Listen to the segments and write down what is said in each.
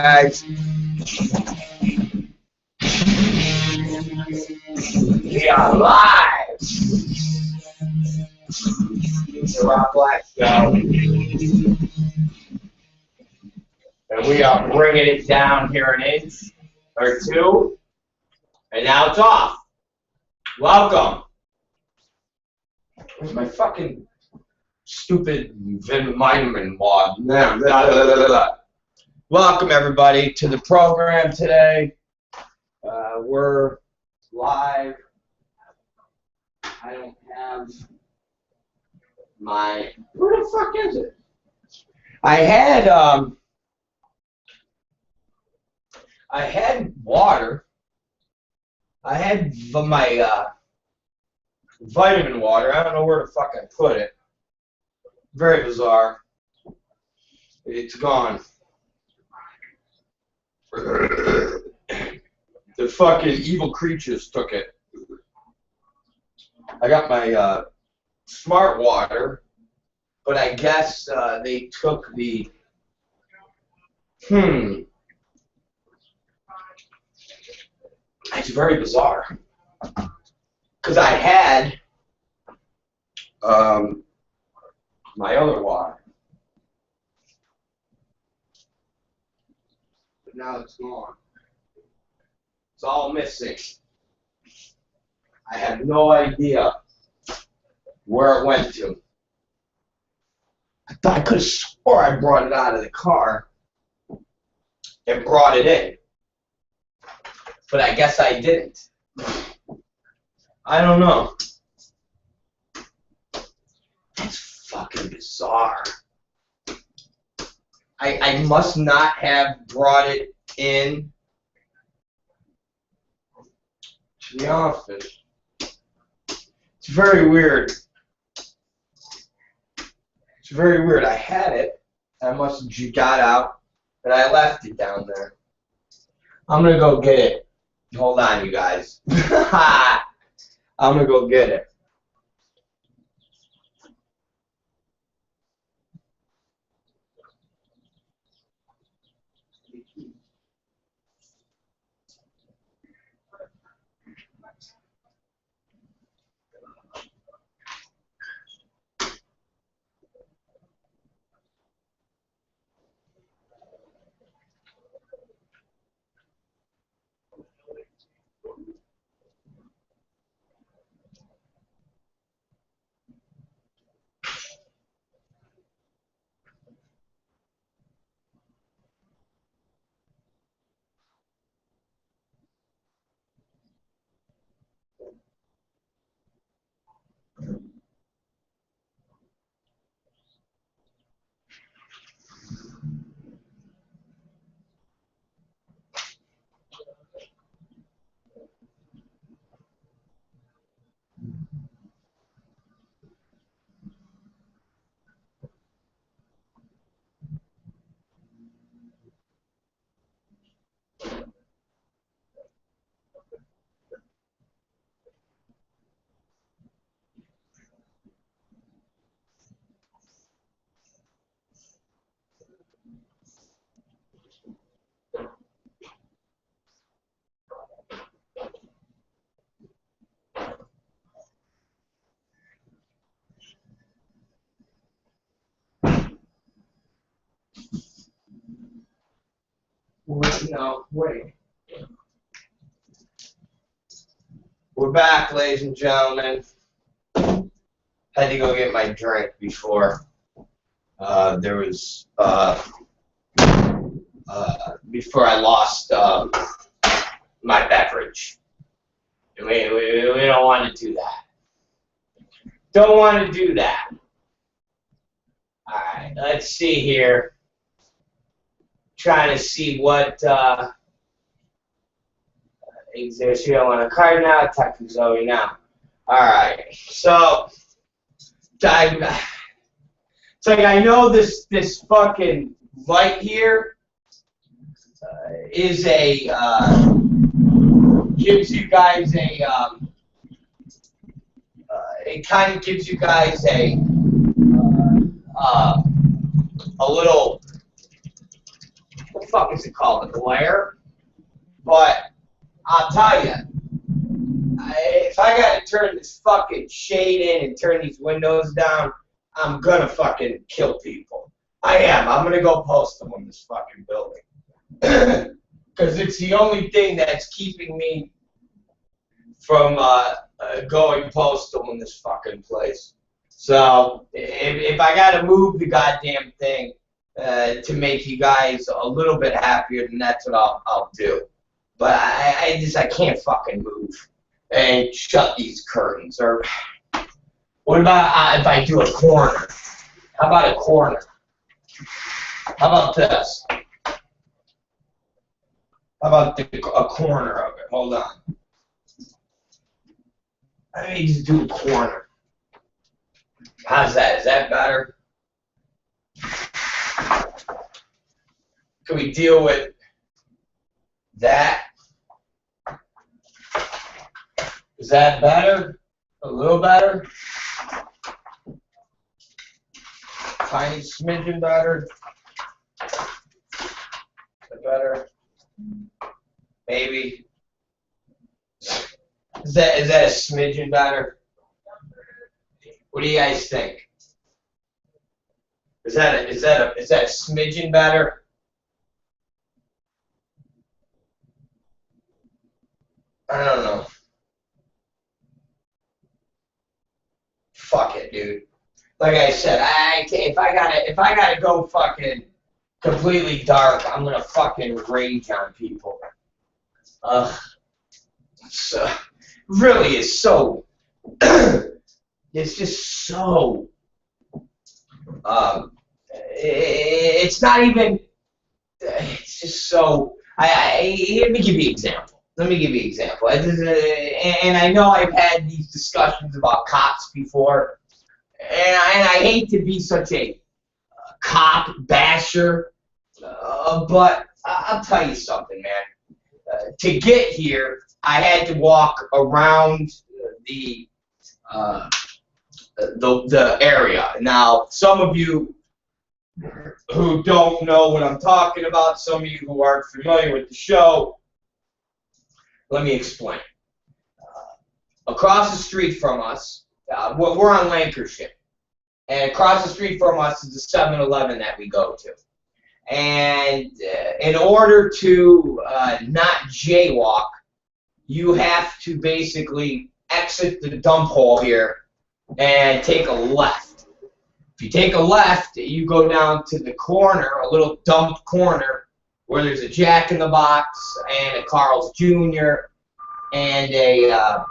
guys. We are live. It's the ROB Black Show. And we are bringing it down here an inch or two. And now it's off. Welcome. Where's my fucking stupid vitamin mod? Welcome everybody to the program today. We're live. I don't have my. Where the fuck is it? I had water. I had my vitamin water. I don't know where the fuck I put it. Very bizarre. It's gone. The fucking evil creatures took it. I got my smart water, but I guess they took the It's very bizarre. Because I had my other water. But now it's gone. It's all missing. I have no idea where it went to. I thought I could have swore I brought it out of the car and brought it in. But I guess I didn't. I don't know. That's fucking bizarre. I must not have brought it in to the office. It's very weird. It's very weird. I had it. I must have got out, and I left it down there. I'm going to go get it. Hold on, you guys. I'm going to go get it. No, wait. We're back, ladies and gentlemen. Had to go get my drink before before I lost my beverage. We don't want to do that. Don't want to do that. All right, let's see here. Trying to see what exists here on a card now. Talk to Zoe now. All right, so it's like I know this fucking light here is a gives you guys a it kind of gives you guys a little what the fuck is it called? A glare? But I'll tell you, if I gotta turn this fucking shade in and turn these windows down, I'm gonna fucking kill people. I am. I'm gonna go post them on this fucking building. Because it's the only thing that's keeping me from going postal in this fucking place. So if I gotta move the goddamn thing to make you guys a little bit happier, then that's what I'll do. But I can't fucking move and shut these curtains. Or what about if I do a corner? How about a corner? How about this? How about a corner of it? Hold on. I need to do a corner. How's that? Is that better? Can we deal with that? Is that better? A little better? Tiny smidgen better? Better? Maybe. Is that a smidgen better? What do you guys think? Is that a smidgen better? I don't know. Fuck it, dude. Like I said, if I gotta go fucking completely dark, I'm gonna fucking rage on people. So really is so. It's just so. It's not even. It's just so. Let me give you an example. Let me give you an example. And I know I've had these discussions about cops before, and I hate to be such a cop basher, but I'll tell you something, man. To get here, I had to walk around the area. Now, some of you who don't know what I'm talking about, some of you who aren't familiar with the show, let me explain. Across the street from us, we're on Lancashire, and across the street from us is the 7-Eleven that we go to. And in order to not jaywalk, you have to basically exit the dump hole here and take a left. If you take a left, you go down to the corner, a little dump corner, where there's a Jack in the Box and a Carl's Jr. and a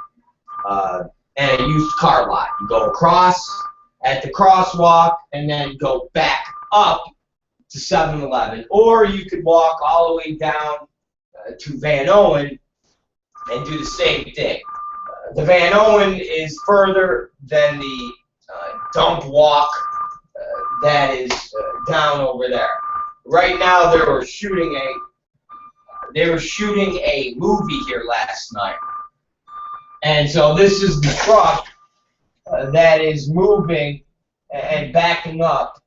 used car lot. You go across at the crosswalk and then go back up to 7-Eleven, or you could walk all the way down to Van Owen and do the same thing. The Van Owen is further than the dump walk that is down over there. Right now, they were shooting a movie here last night, and so this is the truck that is moving and backing up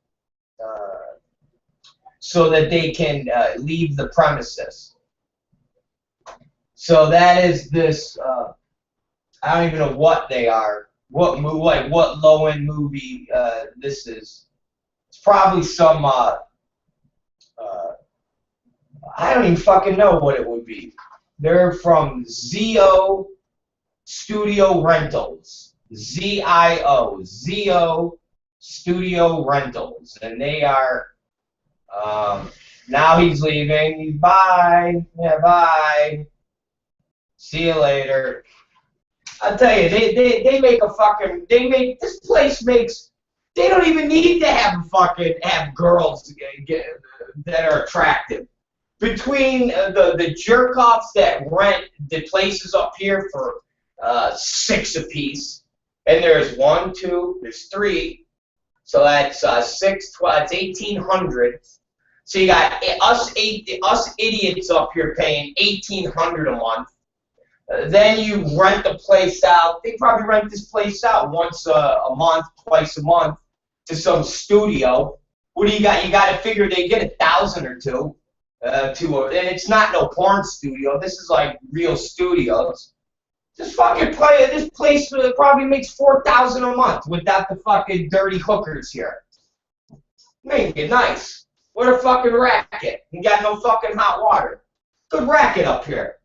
so that they can leave the premises. So that is this. I don't even know what they are. What low-end movie this is? It's probably some. I don't even fucking know what it would be. They're from Zio Studio Rentals. ZIO. Zio Studio Rentals, and they are. Now he's leaving. Bye. Yeah, bye. See you later. I'll tell you, they make a fucking, this place makes, they don't even need to have girls that are attractive. Between the jerk-offs that rent the places up here for $6 apiece, and there's 1, 2, there's 3, so that's 6, 12, it's 1,800. So you got us idiots up here paying $1,800 a month. Then you rent the place out. They probably rent this place out once a month, twice a month to some studio. What do you got? You got to figure they get 1,000 or 2 and it's not no porn studio. This is like real studios. Just fucking play it. This place probably makes $4,000 a month without the fucking dirty hookers here. Make it nice. What a fucking racket. You got no fucking hot water. Good racket up here.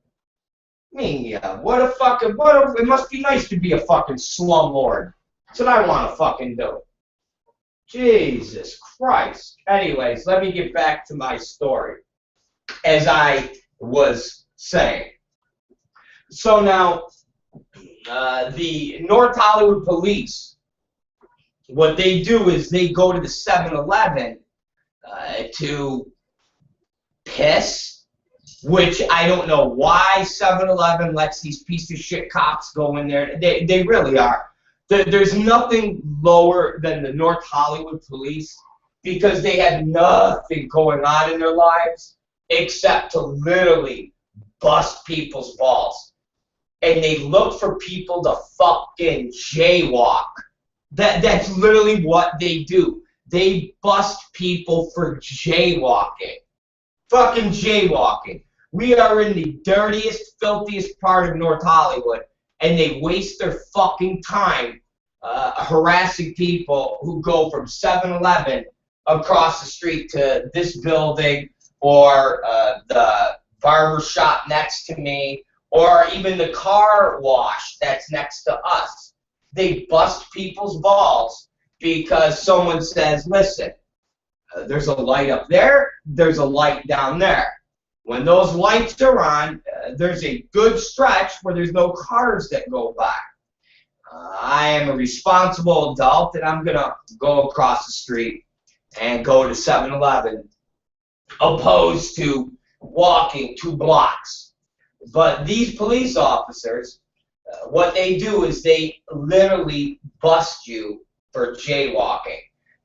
I mean, yeah, it must be nice to be a fucking slumlord. That's what I want to fucking do. Jesus Christ. Anyways, let me get back to my story. As I was saying. So now, the North Hollywood police, what they do is they go to the 7-Eleven to piss, which I don't know why 7-Eleven lets these piece of shit cops go in there. They really are. There's nothing lower than the North Hollywood police because they have nothing going on in their lives except to literally bust people's balls. And they look for people to fucking jaywalk. That's literally what they do. They bust people for jaywalking. Fucking jaywalking. We are in the dirtiest, filthiest part of North Hollywood, and they waste their fucking time harassing people who go from 7-Eleven across the street to this building or the barber shop next to me, or even the car wash that's next to us. They bust people's balls because someone says, listen, there's a light up there, there's a light down there. When those lights are on, there's a good stretch where there's no cars that go by. I am a responsible adult, and I'm going to go across the street and go to 7-Eleven, opposed to walking 2 blocks. But these police officers, what they do is they literally bust you for jaywalking.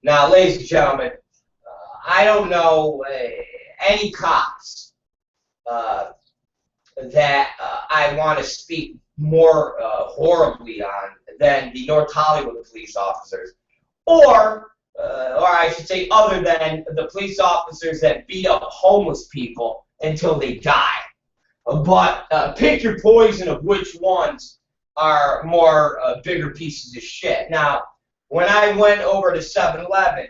Now, ladies and gentlemen, I don't know any cops that I want to speak more horribly on than the North Hollywood police officers, or I should say other than the police officers that beat up homeless people until they die. But pick your poison of which ones are more bigger pieces of shit. Now, when I went over to 7-Eleven,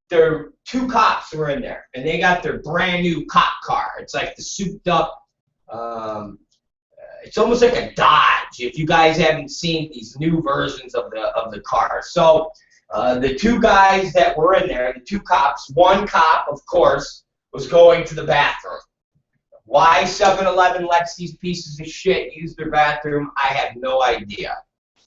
there 2 cops were in there, and they got their brand new cop car. It's like the souped up, it's almost like a Dodge. If you guys haven't seen these new versions of the car, so the 2 guys that were in there, the 2 cops, one cop, of course, was going to the bathroom. Why 7-Eleven lets these pieces of shit use their bathroom, I have no idea.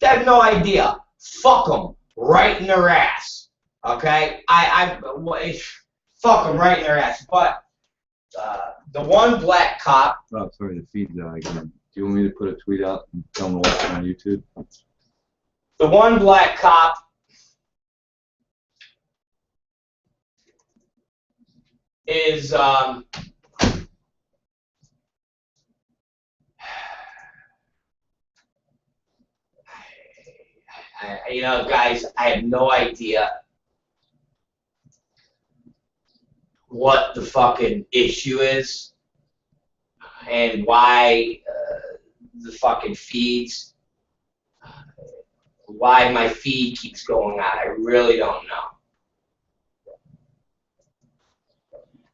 I have no idea. Fuck them right in their ass. Okay? Fuck them right in their ass. But the one black cop. Oh, sorry, the feed's out again. Do you want me to put a tweet out and tell them to watch it on YouTube? The one black cop is you know, guys, I have no idea what the fucking issue is and why the fucking feeds, why my feed keeps going out. I really don't know.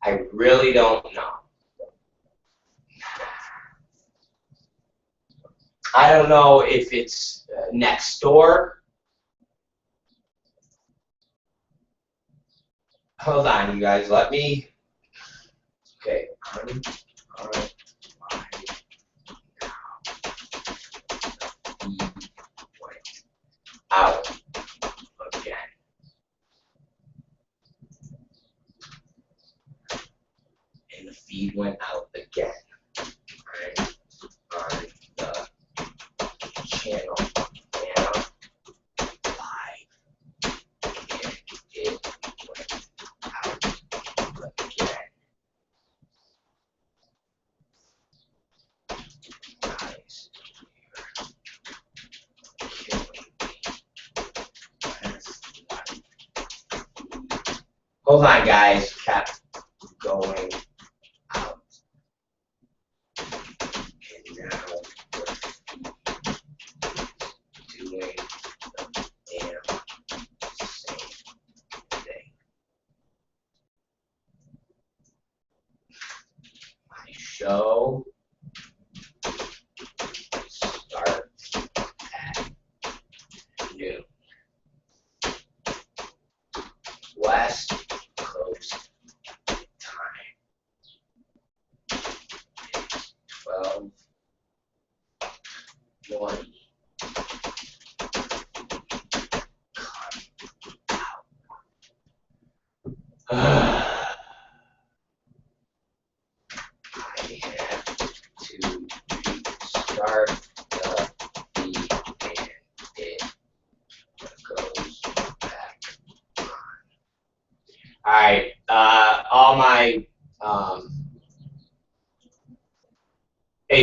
I really don't know. I don't know if it's next door. Hold on, you guys. Let me. Okay. Out again. And the feed went out again. Right on the channel. And live. And it went out again. Guys, you're killing me. Hold on, guys. Kept going out. show starts at noon. West Coast time. 12:20. I have to start the feed and it goes back on. Alright, all my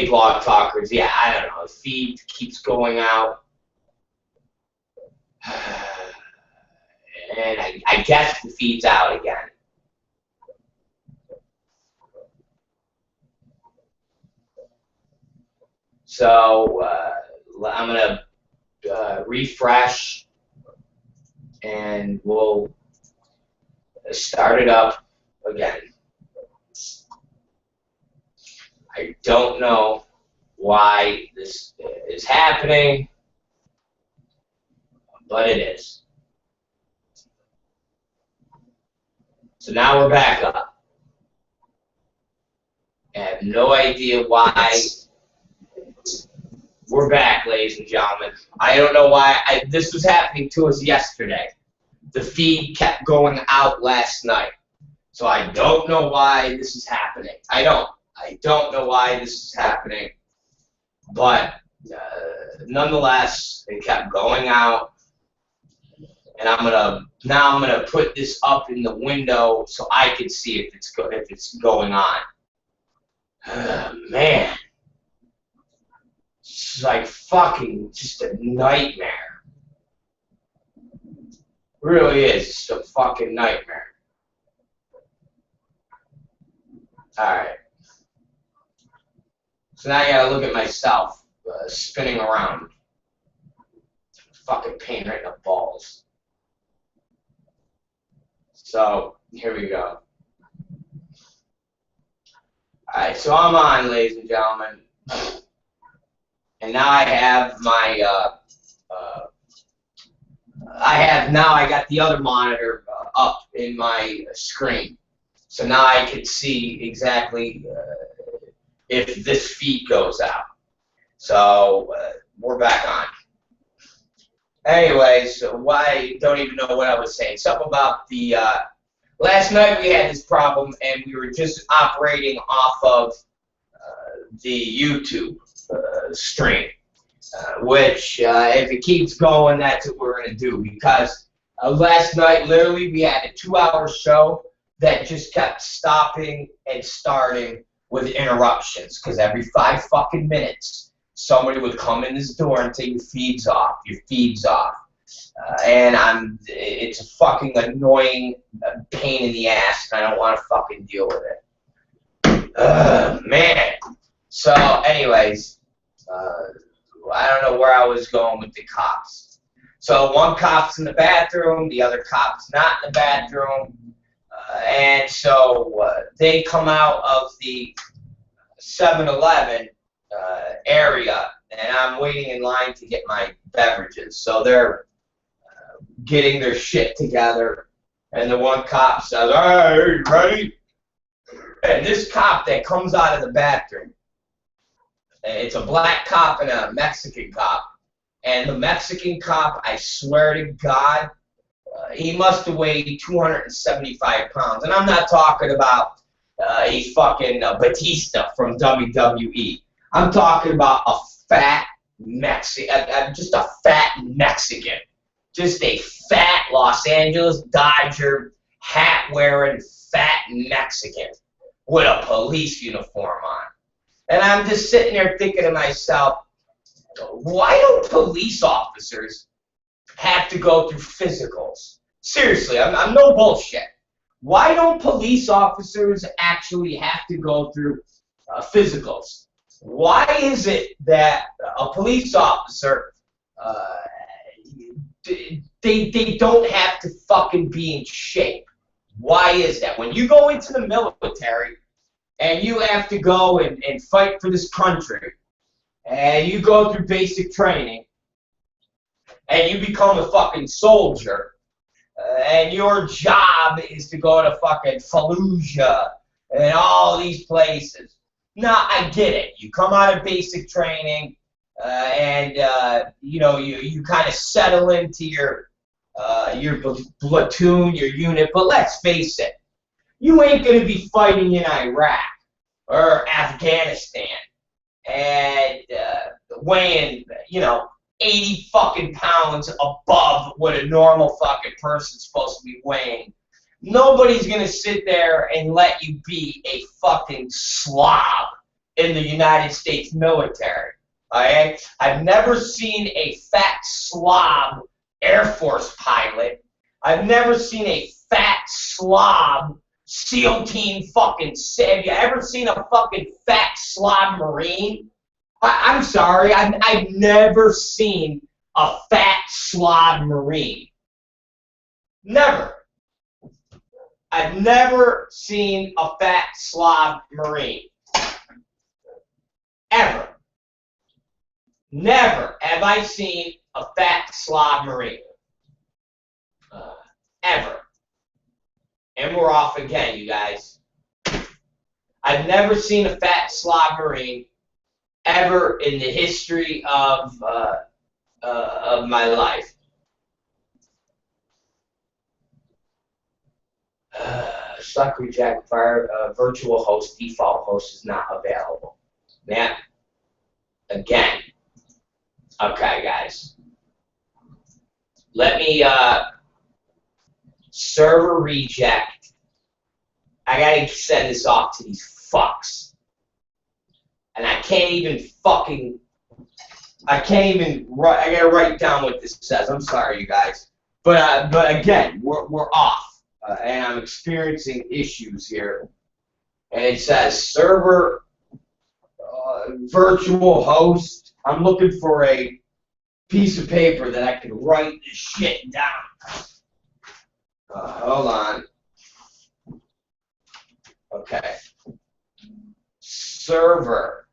blog talkers, yeah, I don't know, the feed keeps going out. And I guess the feed's out again. So I'm gonna refresh, and we'll start it up again. I don't know why this is happening, but it is. So now we're back up. I have no idea why we're back, ladies and gentlemen. I don't know why. This was happening to us yesterday. The feed kept going out last night. So I don't know why this is happening. I don't know why this is happening. But nonetheless, it kept going out. And now I'm gonna put this up in the window so I can see if it's going on. Man, it's like fucking just a nightmare. It really is just a fucking nightmare. All right. So now I gotta look at myself spinning around. Fucking pain right in the balls. So, here we go. Alright, so I'm on, ladies and gentlemen. And now I have my, I got the other monitor up in my screen. So now I can see exactly if this feed goes out. So, we're back on. Anyways, I don't even know what I was saying. Something about the, last night we had this problem and we were just operating off of the YouTube stream, which if it keeps going, that's what we're going to do, because last night literally we had a 2-hour show that just kept stopping and starting with interruptions, because every 5 fucking minutes somebody would come in this door and say your feed's off, and it's a fucking annoying pain in the ass, and I don't want to fucking deal with it. Man. So, anyways, I don't know where I was going with the cops. So one cop's in the bathroom, the other cop's not in the bathroom, and so they come out of the 7-Eleven area, and I'm waiting in line to get my beverages. So they're getting their shit together, and the one cop says, "All right, are you ready?" And this cop that comes out of the bathroom, it's a black cop and a Mexican cop, and the Mexican cop, I swear to God, he must have weighed 275 pounds, and I'm not talking about a fucking Batista from WWE. I'm talking about a fat Mexican, just a fat Mexican. Just a fat Los Angeles Dodger hat-wearing fat Mexican with a police uniform on. And I'm just sitting there thinking to myself, why don't police officers have to go through physicals? Seriously, I'm no bullshit. Why don't police officers actually have to go through physicals? Why is it that a police officer, they don't have to fucking be in shape? Why is that? When you go into the military and you have to go and fight for this country, and you go through basic training, and you become a fucking soldier, and your job is to go to fucking Fallujah and all these places. Now, I get it. You come out of basic training, and you know, you kind of settle into your platoon, your unit. But let's face it, you ain't gonna be fighting in Iraq or Afghanistan and weighing, you know, 80 fucking pounds above what a normal fucking person's supposed to be weighing. Nobody's gonna sit there and let you be a fucking slob in the United States military. Alright? I've never seen a fat slob Air Force pilot. I've never seen a fat slob SEAL team fucking have you ever seen a fucking fat slob Marine? I'm sorry, I've never seen a fat slob Marine. Never. I've never seen a fat slob Marine. Ever. Never have I seen a fat slob Marine. Ever. And we're off again, you guys. I've never seen a fat slob Marine ever in the history of my life. Suck reject fire virtual host default host is not available. Now, again, okay, guys. Let me server reject. I gotta send this off to these fucks. And I can't even I gotta write down what this says. I'm sorry, you guys. But again, we're off. And I'm experiencing issues here. And it says server virtual host. I'm looking for a piece of paper that I can write this shit down. Hold on. Okay. Server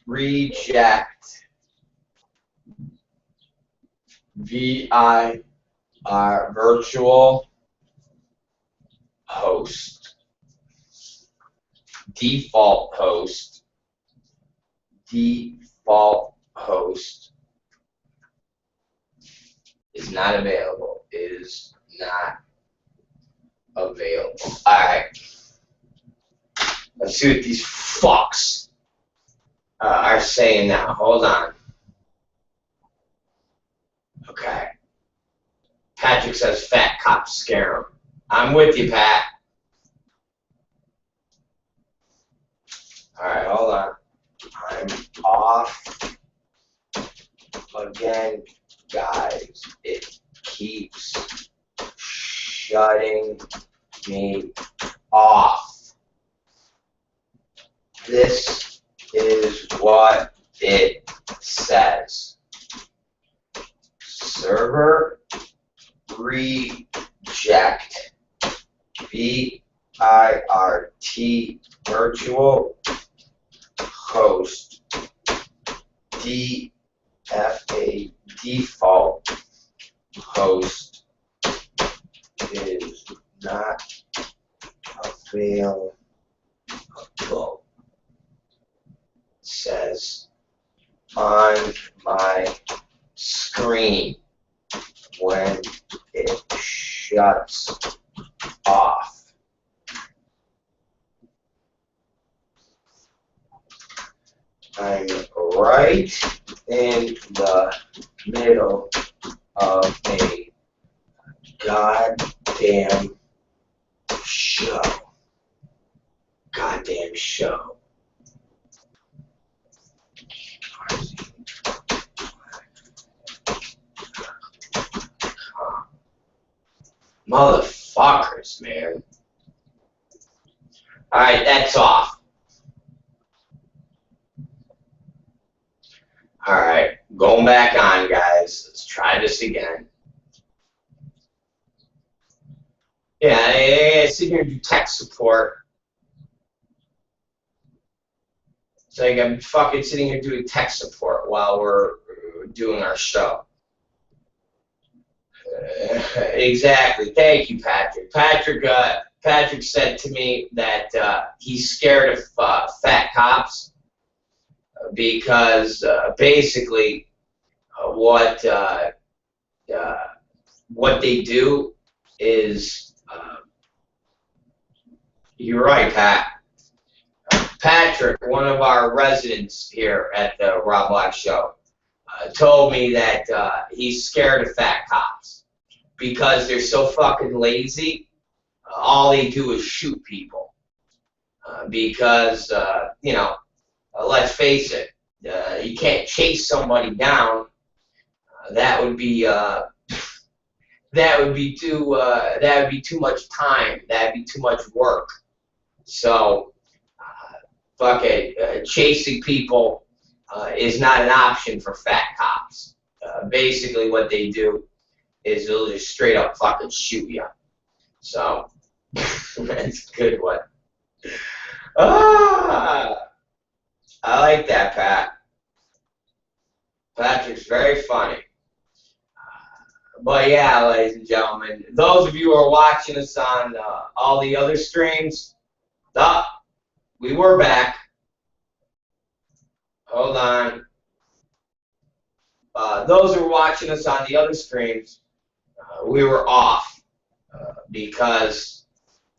reject VIR virtual host default host is not available. Is not available. Alright. Let's see what these fucks are saying now. Hold on. Okay. Patrick says fat cops scare him. I'm with you, Pat. Alright, hold on. I'm off again, guys. It keeps shutting me off. This is what it says. Server reject VIRT virtual host DFA default host is not available. It says on my screen when it shuts off. I'm right in the middle of a goddamn show. Goddamn show. Motherfuckers, man. Alright, that's off. Alright, going back on, guys. Let's try this again. Yeah, I sit here and do tech support. It's like I'm fucking sitting here doing tech support while we're doing our show. Exactly. Thank you, Patrick. Patrick said to me that he's scared of fat cops because basically what they do is, you're right, Pat. Patrick, one of our residents here at the ROB BLACK Show, told me that he's scared of fat cops because they're so fucking lazy. All they do is shoot people because, you know, let's face it, you can't chase somebody down. That would be too much time. That'd be too much work. So, chasing people is not an option for fat cops. Basically, what they do is they'll just straight up fucking shoot you. So, that's a good one. I like that, Pat. Patrick's very funny. But yeah, ladies and gentlemen, those of you who are watching us on all the other streams, we were back. Hold on. Those who are watching us on the other streams, we were off because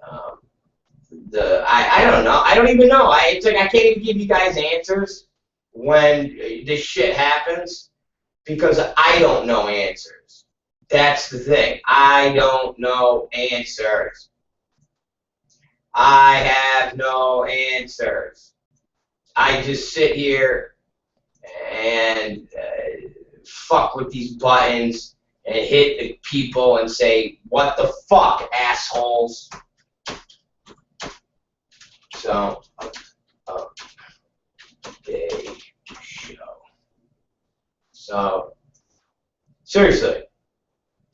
I don't know. I don't even know. It's like I can't even give you guys answers when this shit happens because I don't know answers. That's the thing. I don't know answers. I have no answers. I just sit here and fuck with these buttons and hit the people and say, what the fuck, assholes? So, big show. So, seriously,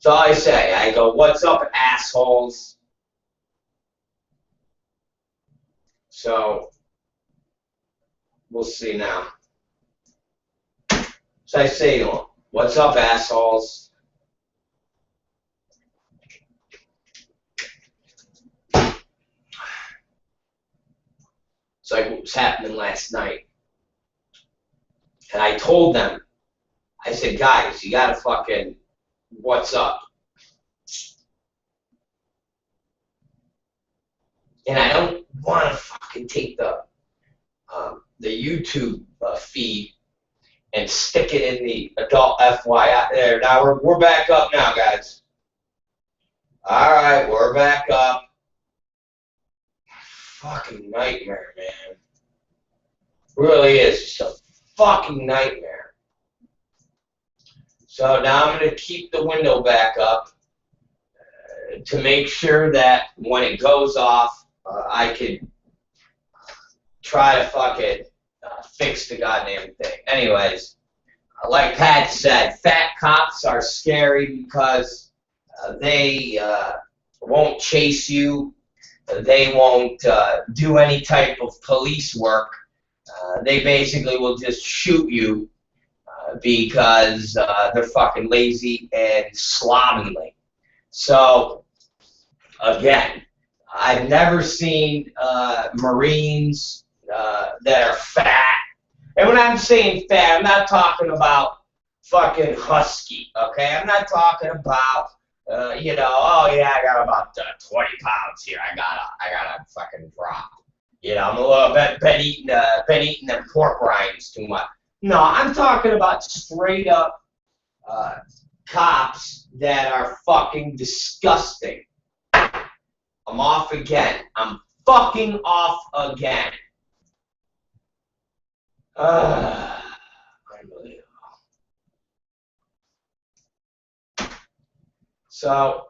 that's all I say. I go, what's up, assholes? So, we'll see now. So I say to them, what's up, assholes? It's like what was happening last night. And I told them, I said, guys, you gotta fucking, what's up? And I don't want to fucking take the YouTube feed and stick it in the adult FYI. There, now we're back up now, guys. All right, we're back up. Fucking nightmare, man. Really is just a fucking nightmare. So now I'm gonna keep the window back up to make sure that when it goes off, I could try to fucking fix the goddamn thing. Anyways, like Pat said, fat cops are scary because they won't chase you. They won't do any type of police work. They basically will just shoot you because they're fucking lazy and slovenly. So, again, I've never seen Marines that are fat. And when I'm saying fat, I'm not talking about fucking husky, okay? I'm not talking about, you know, oh yeah, I got about 20 pounds here. I gotta fucking drop. You know, I'm a little been eating them pork rinds too much. No, I'm talking about straight up cops that are fucking disgusting. I'm off again. I'm fucking off again. Unbelievable. So,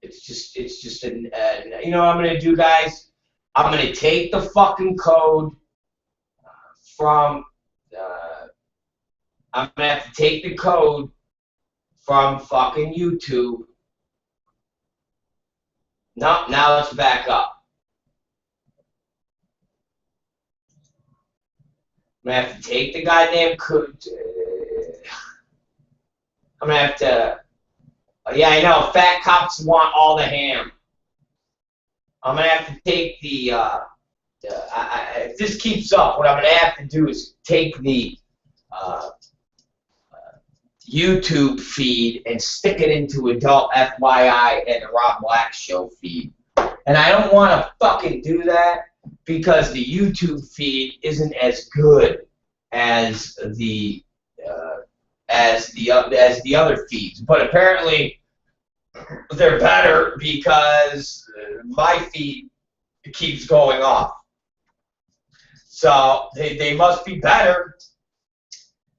it's just an, you know what I'm going to do, guys? I'm going to take the fucking code from, I'm going to have to take the code from fucking YouTube. No, now it's back up. I'm gonna have to take the goddamn I'm gonna have to. Yeah, I know. Fat cops want all the ham. I'm gonna have to take the. If this keeps up, what I'm gonna have to do is take the YouTube feed and stick it into Adult FYI and the Rob Black Show feed. And I don't want to fucking do that because the YouTube feed isn't as good as the other feeds. But apparently they're better because my feed keeps going off. So they must be better.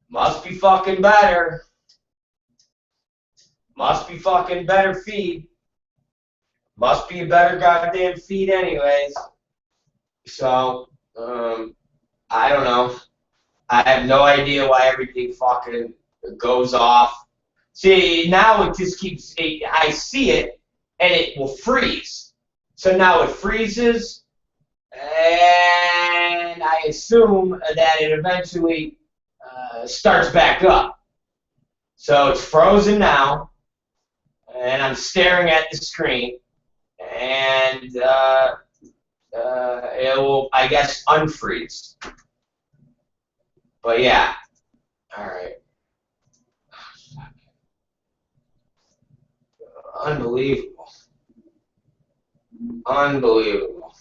Must be fucking better. Must be fucking better feed. Must be a better goddamn feed anyways. So, I don't know. I have no idea why everything fucking goes off. See, now it just keeps, I see it, and it will freeze. So now it freezes, and I assume that it eventually starts back up. So it's frozen now, and I'm staring at the screen, and it will, I guess, unfreeze. But yeah, all right. Unbelievable. Unbelievable.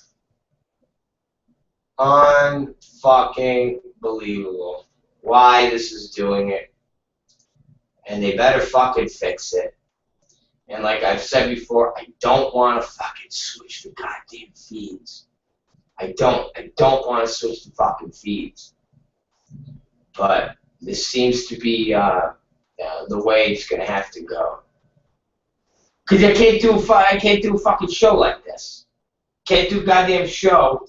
Unfucking believable. Why this is doing it. And they better fucking fix it. And like I've said before, I don't want to fucking switch the goddamn feeds. I don't want to switch the fucking feeds. But this seems to be the way it's gonna have to go. Cause I can't do a fucking show like this. Can't do a goddamn show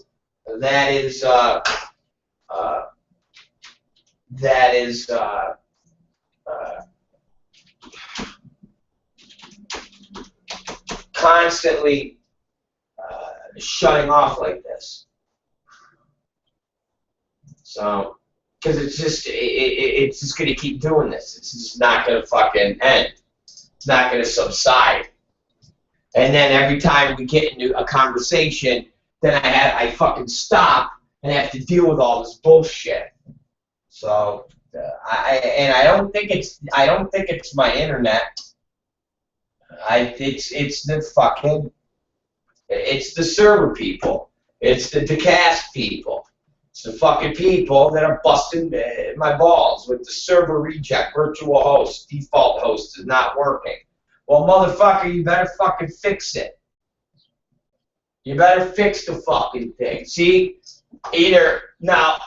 that is constantly shutting off like this. So, because it's just gonna keep doing this. It's just not gonna fucking end. It's not gonna subside. And then every time we get into a conversation, then I fucking stop and have to deal with all this bullshit. So I don't think it's my internet. It's the server people. It's the decast people. It's the fucking people that are busting my balls with the server reject, virtual host, default host is not working. Well, motherfucker, you better fucking fix it. You better fix the fucking thing. See, either now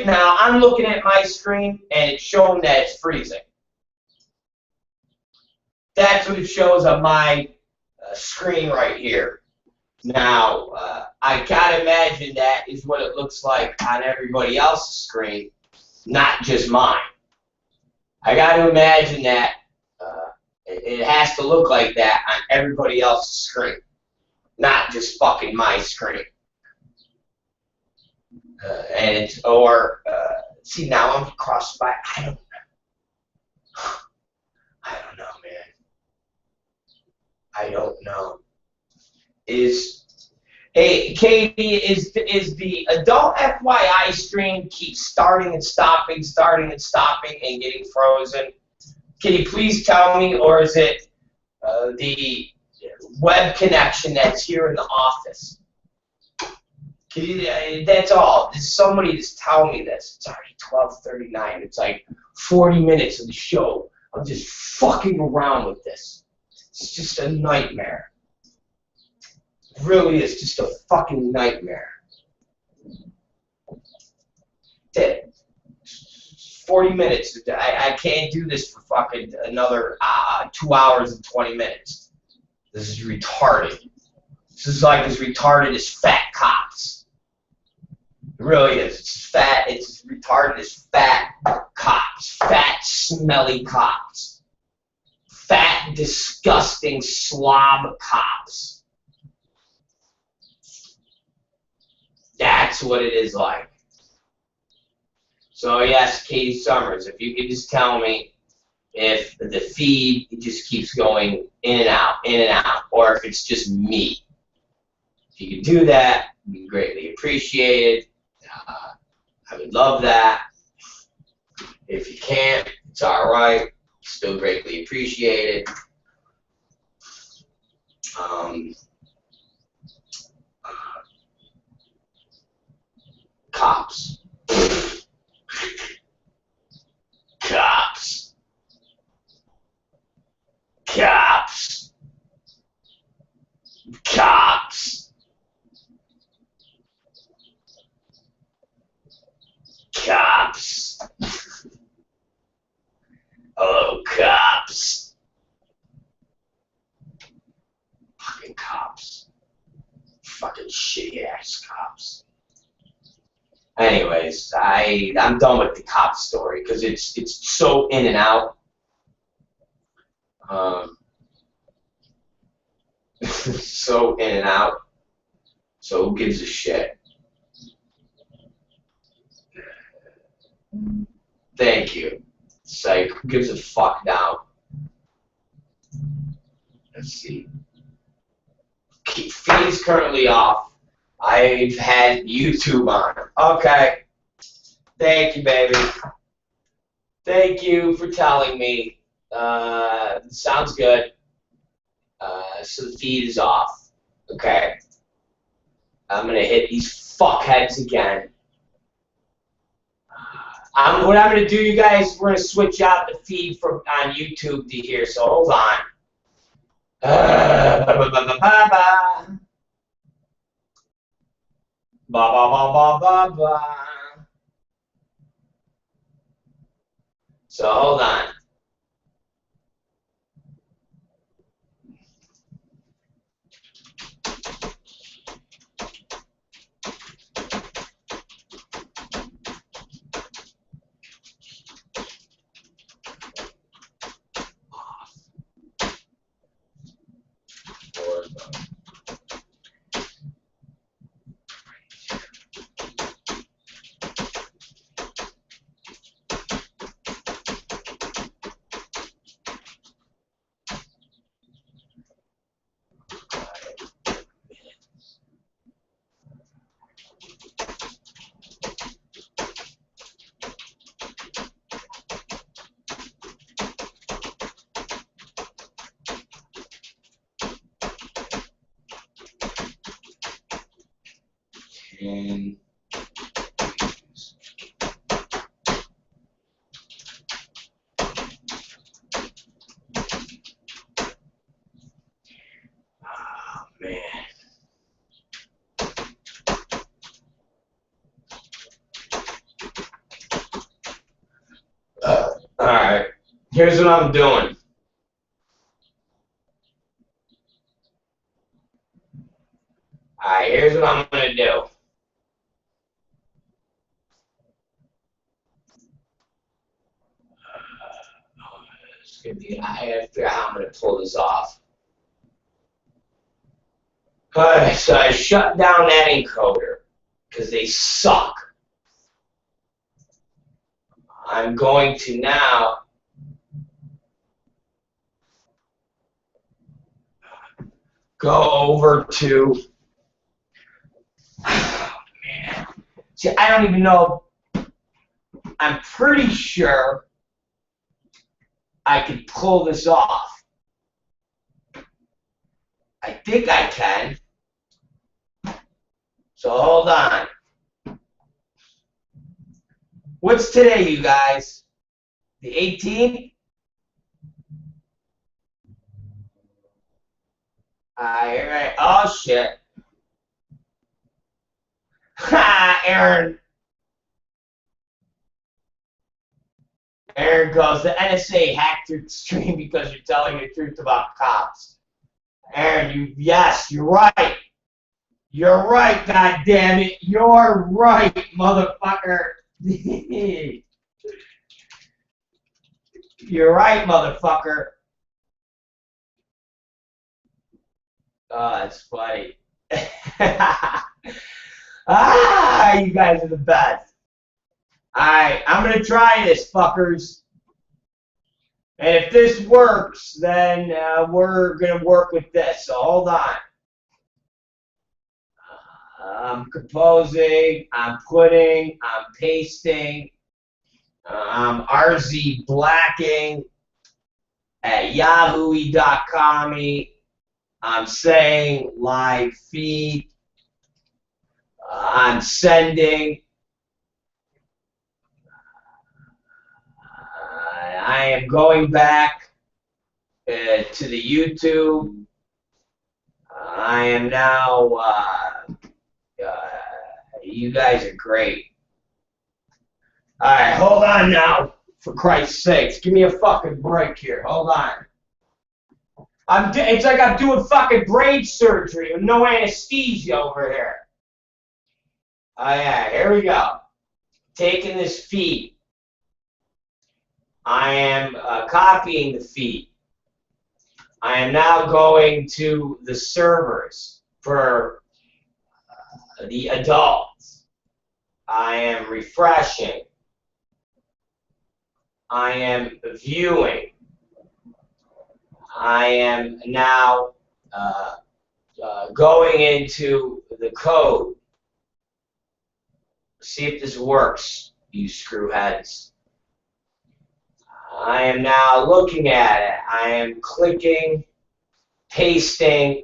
now I'm looking at my screen and it's showing that it's freezing. That's what it shows on my screen right here. Now, I gotta imagine that is what it looks like on everybody else's screen, not just mine. I gotta imagine that it has to look like that on everybody else's screen, not just fucking my screen. See, now I'm crossed by, I don't know, man. I don't know. Katie, is the adult FYI stream keeps starting and stopping, and getting frozen? Can you please tell me, or is it the web connection that's here in the office? That's all. Somebody just tell me this. It's already 12:39. It's like 40 minutes of the show. I'm just fucking around with this. It's just a nightmare. It really is just a fucking nightmare. 40 minutes. I can't do this for fucking another 2 hours and 20 minutes. This is retarded. This is like as retarded as fat cops. It really is. It's fat. It's as retarded as fat cops. Fat, smelly cops. fat, disgusting slob cops. That's what it is like. So yes, Katie Summers, if you could just tell me if the feed it just keeps going in and out, or if it's just me. If you could do that, it'd be greatly appreciated. I would love that. If you can't, it's all right. Still greatly appreciated. Cops. Cops. Cops. Cops. Cops. Hello, cops. Fucking cops. Fucking shitty ass cops. Anyways, I'm done with the cop story because it's so in and out. So in and out. So who gives a shit? Thank you. It's like, who gives a fuck now? Let's see. Feed's currently off. I've had YouTube on. Okay. Thank you, baby. Thank you for telling me. Sounds good. So the feed is off. Okay. I'm going to hit these fuckheads again. What I'm going to do, you guys, we're going to switch out the feed from on YouTube to here, so hold on. Ba ba ba ba ba. Ba ba ba ba ba ba. So hold on. And oh man. All right. Here's what I'm doing. All right. Here's what I'm gonna do. I have to figure out how I'm going to pull this off. Alright, so I shut down that encoder because they suck. I'm going to now go over to, oh man. See, I don't even know. I'm pretty sure I can pull this off. I think I can. So hold on. What's today, you guys? The 18th? Alright. Oh shit. Ha, Aaron. Aaron goes, the NSA hacked your stream because you're telling the truth about cops. Aaron, yes, you're right. You're right, goddammit. You're right, motherfucker. You're right, motherfucker. Oh, that's funny. Ah, you guys are the best. Alright, I'm gonna try this, fuckers. And if this works, then we're gonna work with this. So hold on. I'm composing, I'm putting, I'm pasting, I'm RZ blacking at yahoo.com. I'm saying live feed. I'm sending. I am going back to the YouTube. I am now. You guys are great. All right, hold on now. For Christ's sakes, give me a fucking break here. Hold on. It's like I'm doing fucking brain surgery with no anesthesia over here. Oh yeah, here we go. Taking this feed. I am copying the feed. I am now going to the servers for the adults. I am refreshing. I am viewing. I am now going into the code. See if this works, you screwheads. I am now looking at it. I am clicking, pasting.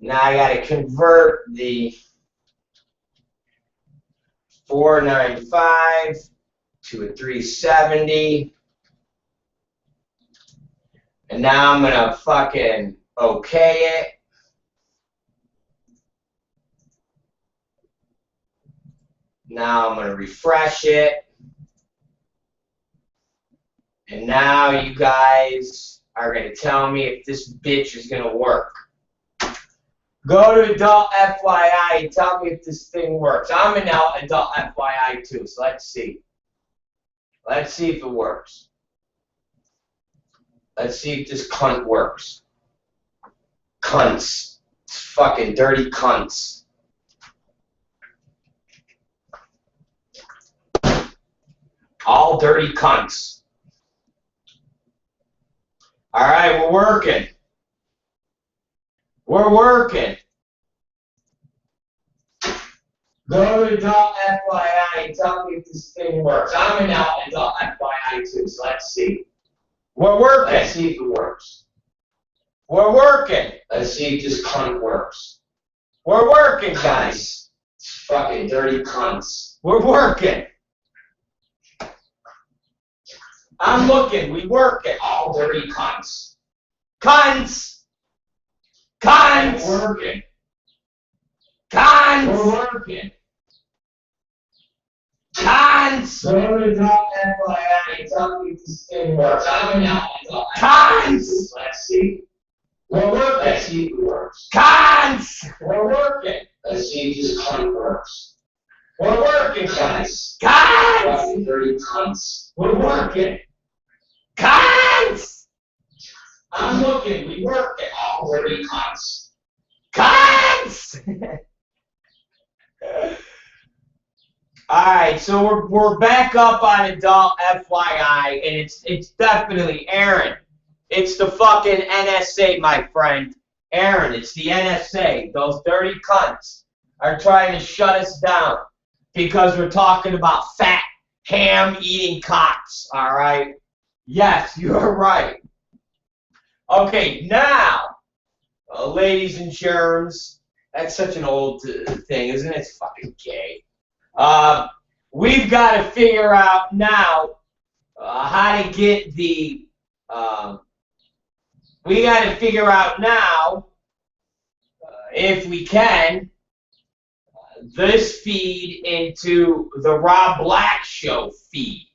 Now I got to convert the 495 to a 370. And now I'm going to fucking okay it. Now I'm going to refresh it. And now you guys are going to tell me if this bitch is going to work. Go to Adult FYI and tell me if this thing works. I'm in Adult FYI too, so let's see. Let's see if it works. Let's see if this cunt works. Cunts. Fucking dirty cunts. All dirty cunts. All right, we're working. We're working. Go to Adult FYI and tell me if this thing works. I'm in Adult FYI too, so let's see. We're working. Let's see if it works. We're working. Let's see if this cunt works. We're working, guys. Fucking dirty cunts. We're working. I'm looking. We working. All dirty cunts. Cunts. Cunts. We're working. Cunts. We're working. Cunts. Go to Adult FYI and tell me if this thing works. I'm in Cunts. Let's see. We're working. Let's see if it works. Cunts. We're working. Let's see if this cunt works. We're working, guys. Cunts. Fucking dirty cunts. We're working. Cunts. I'm looking. We work at all dirty cunts. Cunts. All right, so we're back up on Adult FYI, and it's definitely Aaron. It's the fucking NSA, my friend. Aaron, it's the NSA. Those dirty cunts are trying to shut us down because we're talking about fat, ham-eating cocks, all right? Yes, you're right. Okay, now, ladies and germs, that's such an old thing, isn't it? It's fucking gay. We've got to figure out now how to get the, we got to figure out now, if we can, this feed into the ROB Black Show feed.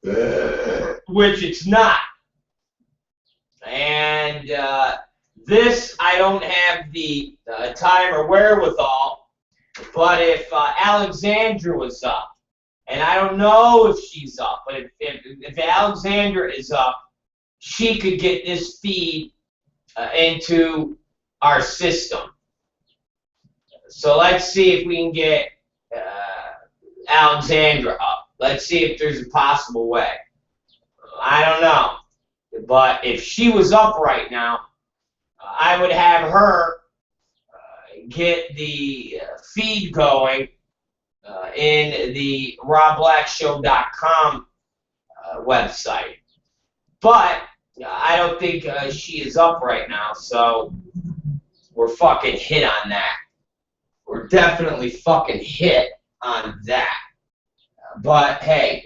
Which it's not. And this, I don't have the time or wherewithal, but if Alexandra was up, and I don't know if she's up, but if Alexandra is up, she could get this feed into our system. So let's see if we can get Alexandra up. Let's see if there's a possible way. I don't know. But if she was up right now, I would have her get the feed going in the ROBBlackShow.com website. But I don't think she is up right now, so we're fucking hit on that. We're definitely fucking hit on that. But hey,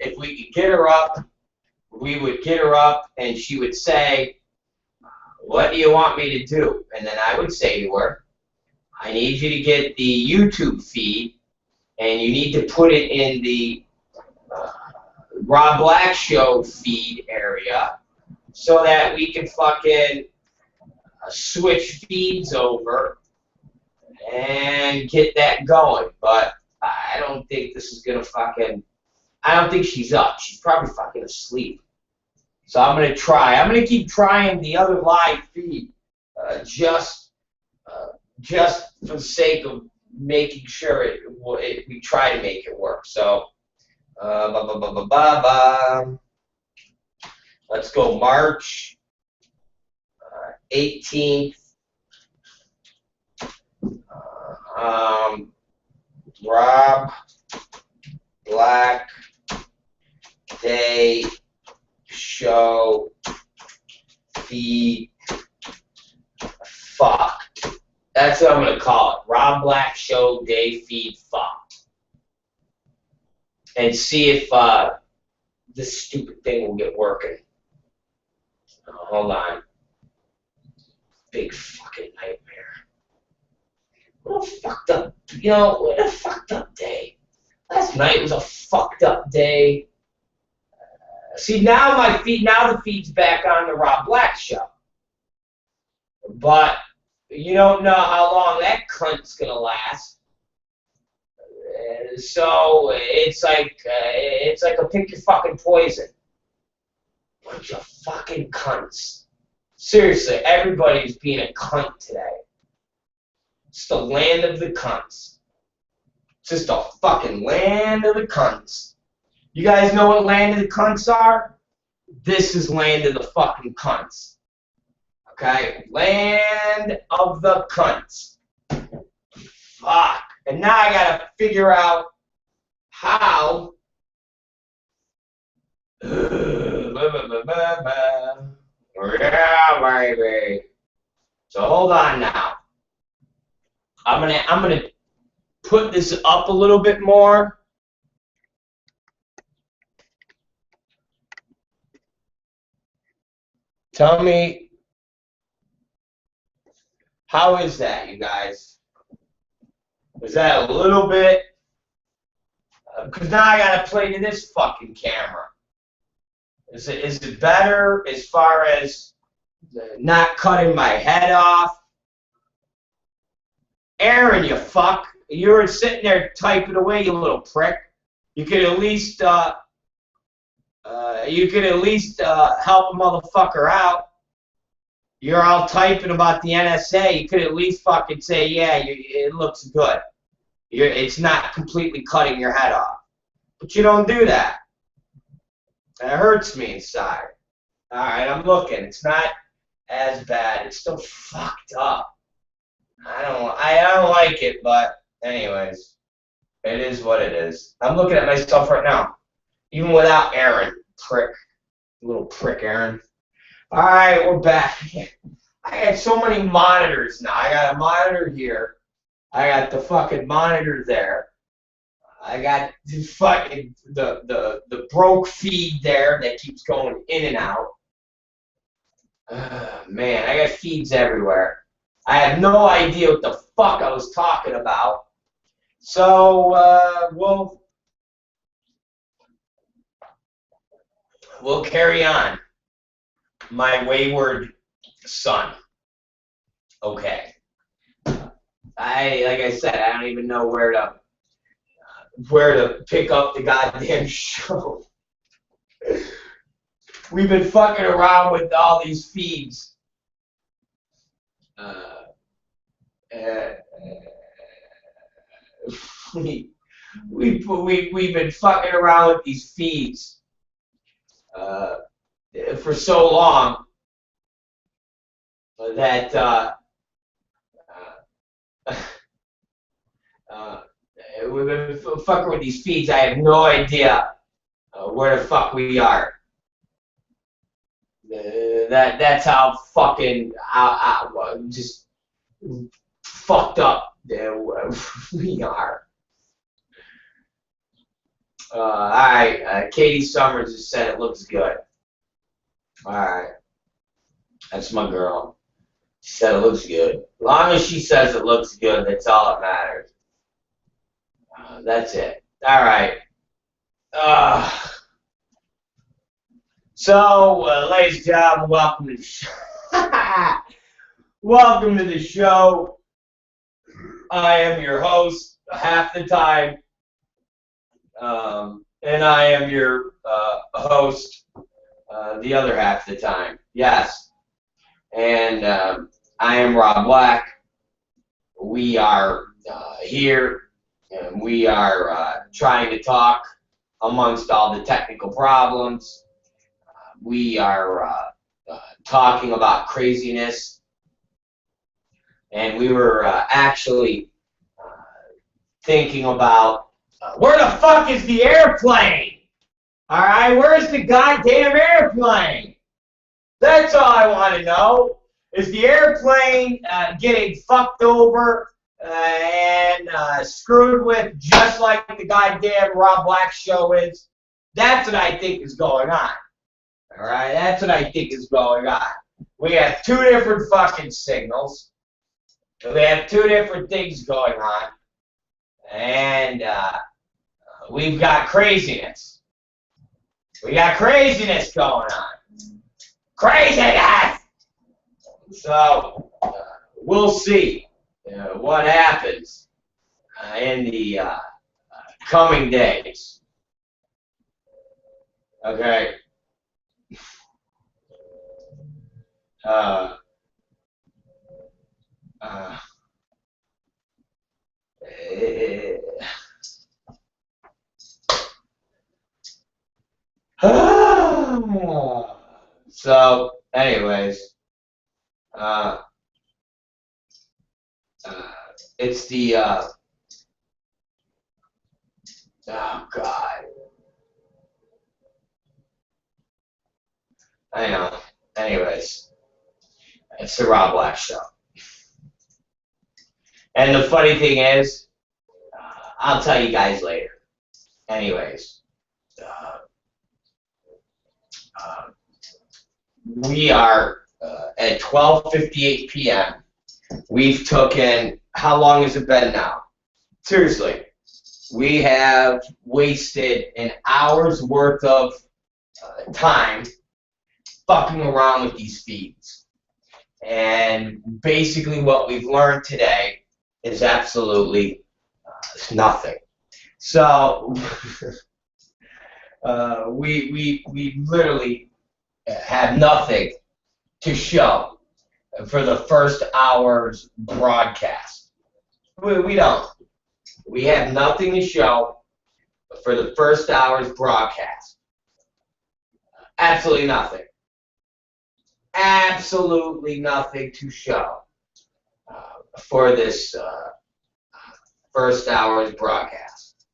if we could get her up, we would get her up and she would say, "What do you want me to do?" And then I would say to her, "I need you to get the YouTube feed and you need to put it in the Rob Black Show feed area so that we can fucking switch feeds over and get that going." But I don't think this is gonna fucking. I don't think she's up. She's probably fucking asleep. So I'm gonna try. I'm gonna keep trying the other live feed, just for the sake of making sure we try to make it work. So, let's go March 18th. Rob Black Day Show feed. Fuck. That's what I'm going to call it. Rob Black Show Day feed fuck. And see if this stupid thing will get working. Oh, hold on. Big fucking nightmare. What a fucked up, what a fucked up day. Last night was a fucked up day. See, now the feed's back on the Rob Black Show. But you don't know how long that cunt's gonna last. So it's like a pick your fucking poison. Bunch of fucking cunts. Seriously, everybody's being a cunt today. It's the land of the cunts. It's just a fucking land of the cunts. You guys know what land of the cunts are? This is land of the fucking cunts. Okay? Land of the cunts. Fuck. And now I gotta figure out how. Yeah, baby. So hold on now. I'm gonna put this up a little bit more. Tell me, how is that, you guys? Is that a little bit? Because now I gotta play to this fucking camera. Is it better as far as not cutting my head off? Aaron, you fuck. You're sitting there typing away, you little prick. You could at least help a motherfucker out. You're all typing about the NSA. You could at least fucking say, yeah, it looks good. It's not completely cutting your head off. But you don't do that. And it hurts me inside. Alright, I'm looking. It's not as bad. It's still fucked up. I don't like it, but anyways, it is what it is. I'm looking at myself right now, even without Aaron. Prick, little prick, Aaron. All right, we're back. I have so many monitors now. I got a monitor here. I got the fucking monitor there. I got the fucking the broke feed there that keeps going in and out. Man, I got feeds everywhere. I have no idea what the fuck I was talking about. So, we'll carry on. My wayward son. Okay. Like I said, I don't even know where to pick up the goddamn show. We've been fucking around with all these feeds we've been fucking around with these feeds for so long that we've been fucking with these feeds. I have no idea where the fuck we are. That's how fucking just fucked up we are. Alright, Katie Summers just said it looks good. Alright. That's my girl. She said it looks good. As long as she says it looks good, that's all that matters. That's it. Alright. So, ladies and gentlemen, welcome to the show. Welcome to the show. I am your host half the time. And I am your host the other half of the time. Yes. And I am Rob Black. We are here, and we are trying to talk amongst all the technical problems. We are talking about craziness. And we were actually thinking about where the fuck is the airplane? Alright, where's the goddamn airplane? That's all I want to know. Is the airplane getting fucked over and screwed with just like the goddamn Rob Black show is? That's what I think is going on. Alright, that's what I think is going on. We have two different fucking signals. We have two different things going on. And we've got craziness. We got craziness going on. Craziness! So, we'll see what happens in the coming days. Okay. So, anyways, it's the, oh God. I know. Anyways, it's the Rob Black show. And the funny thing is, I'll tell you guys later. Anyways, we are at 12:58 p.m. We've taken, how long has it been now? Seriously, we have wasted an hour's worth of time fucking around with these feeds. And basically what we've learned today is absolutely nothing. So we literally have nothing to show for the first hour's broadcast. We don't. We have nothing to show for the first hour's broadcast. Absolutely nothing. Absolutely nothing to show for this first hour's broadcast.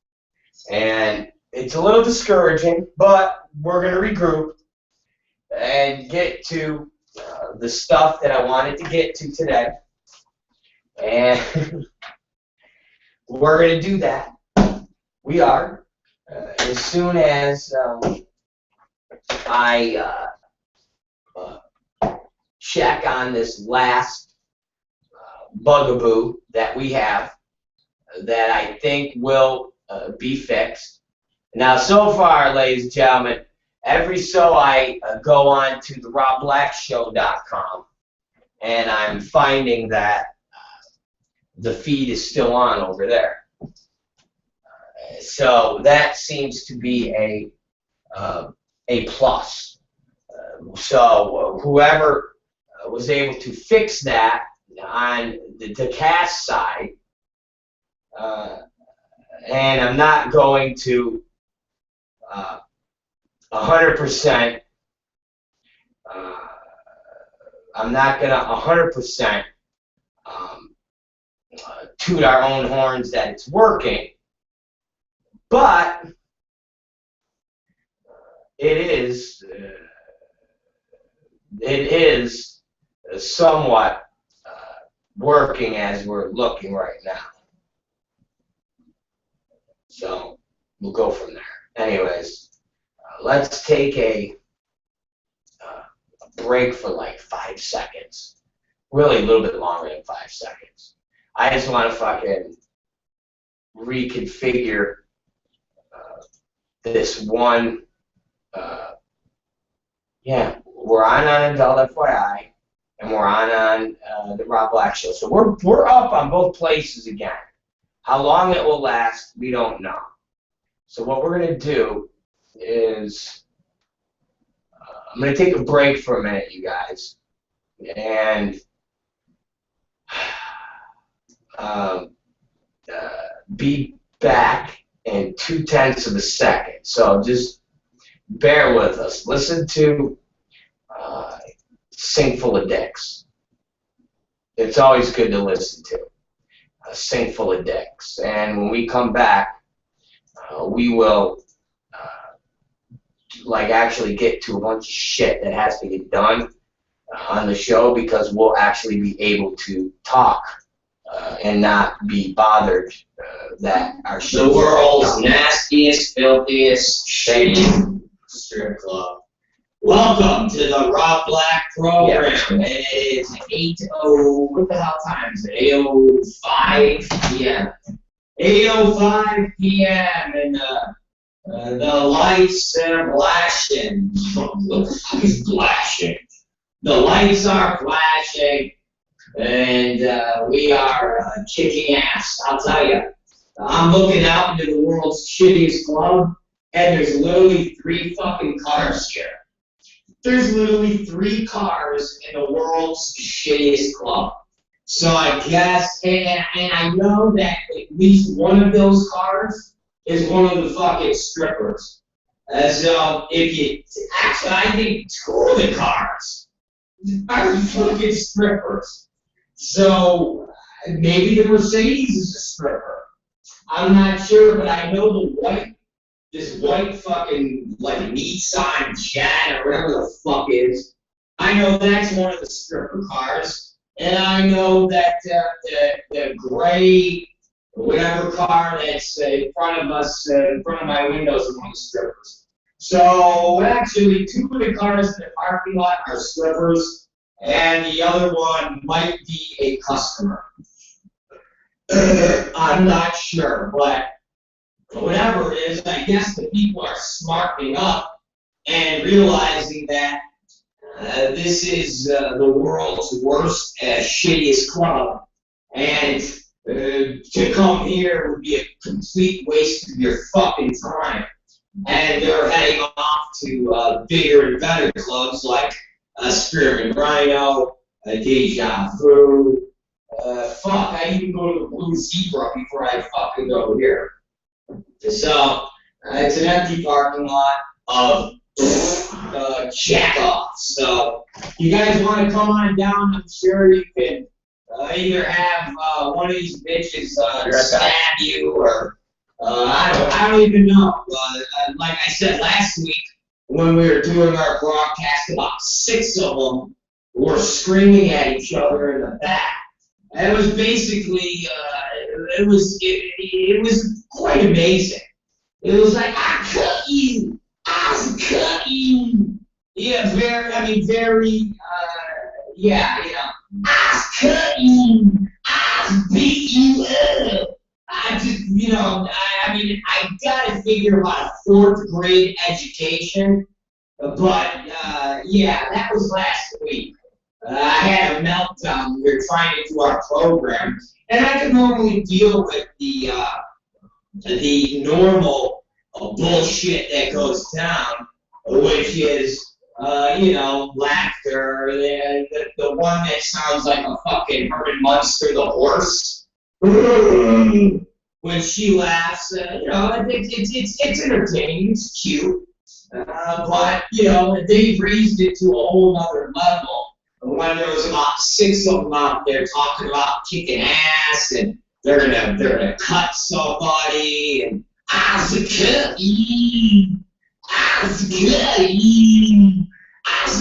And it's a little discouraging, but we're going to regroup and get to the stuff that I wanted to get to today. And we're going to do that. We are. As soon as I check on this last bugaboo that we have that I think will be fixed. Now, so far, ladies and gentlemen, every so I go on to the RobBlackShow.com, and I'm finding that the feed is still on over there. So that seems to be a plus. So whoever was able to fix that on the cast side, and I'm not going to 100%. I'm not gonna 100% toot our own horns that it's working, but it is somewhat working as we're looking right now. So we'll go from there. Anyways, let's take a break for like 5 seconds. Really a little bit longer than 5 seconds. I just want to fucking reconfigure this one. Yeah, we're on Adult FYI, and we're on the Rob Black Show. So we're up on both places again. How long it will last, we don't know. So what we're gonna do is I'm gonna take a break for a minute, you guys, and be back in 0.2 of a second. So just bear with us. Listen to Sink Full of Dicks. It's always good to listen to Sink Full of Dicks. And when we come back, we will like actually get to a bunch of shit that has to get done on the show, because we'll actually be able to talk and not be bothered that our show. The world's nastiest, filthiest, shittiest strip club. Welcome to the Rob Black program. Yeah. It is 8:00. What the hell time is it? 8:05 p.m. 8:05 p.m. and the lights are flashing. What the fuck is flashing? The lights are flashing, and we are kicking ass. I'll tell you. I'm looking out into the world's shittiest club, and there's literally 3 fucking cars here. There's literally 3 cars in the world's shittiest club. So I guess, and I know that at least one of those cars is one of the fucking strippers. So actually, I think 2 of the cars are fucking strippers. So maybe the Mercedes is a stripper. I'm not sure, but I know this white fucking like Nissan Jet or whatever the fuck is. I know that's one of the stripper cars, and I know that the gray whatever car that's in front of us, in front of my windows, is one of the strippers. So actually, 2 of the cars in the parking lot are strippers, and the other one might be a customer. I'm not sure, but whatever it is, I guess the people are smartening up and realizing that this is the world's worst, shittiest club, and to come here would be a complete waste of your fucking time. And they're heading off to bigger and better clubs like Spearman Rhino, Deja Vu. Fuck, I even go to the Blue Zebra before I fucking go here. So, it's an empty parking lot of jack-offs. So, you guys want to come on down, I'm sure you can either have one of these bitches stab you, or I don't even know. Like I said last week, when we were doing our broadcast, about 6 of them were screaming at each other in the back. It was basically, it was quite amazing. It was like, I cut you, I cut you. Yeah, very, yeah, you know, I cut you, I beat you up. I just, you know, I gotta figure about a 4th grade education, but, yeah, that was last week. I had a meltdown. We were trying to do our program, and I can normally deal with the normal bullshit that goes down, which is, you know, laughter, the one that sounds like a fucking Herman Munster the horse. When she laughs, you know, it's entertaining, it's cute. But, you know, they've raised it to a whole other level. When there was about 6 of them out there talking about kicking ass and they're gonna cut somebody and I was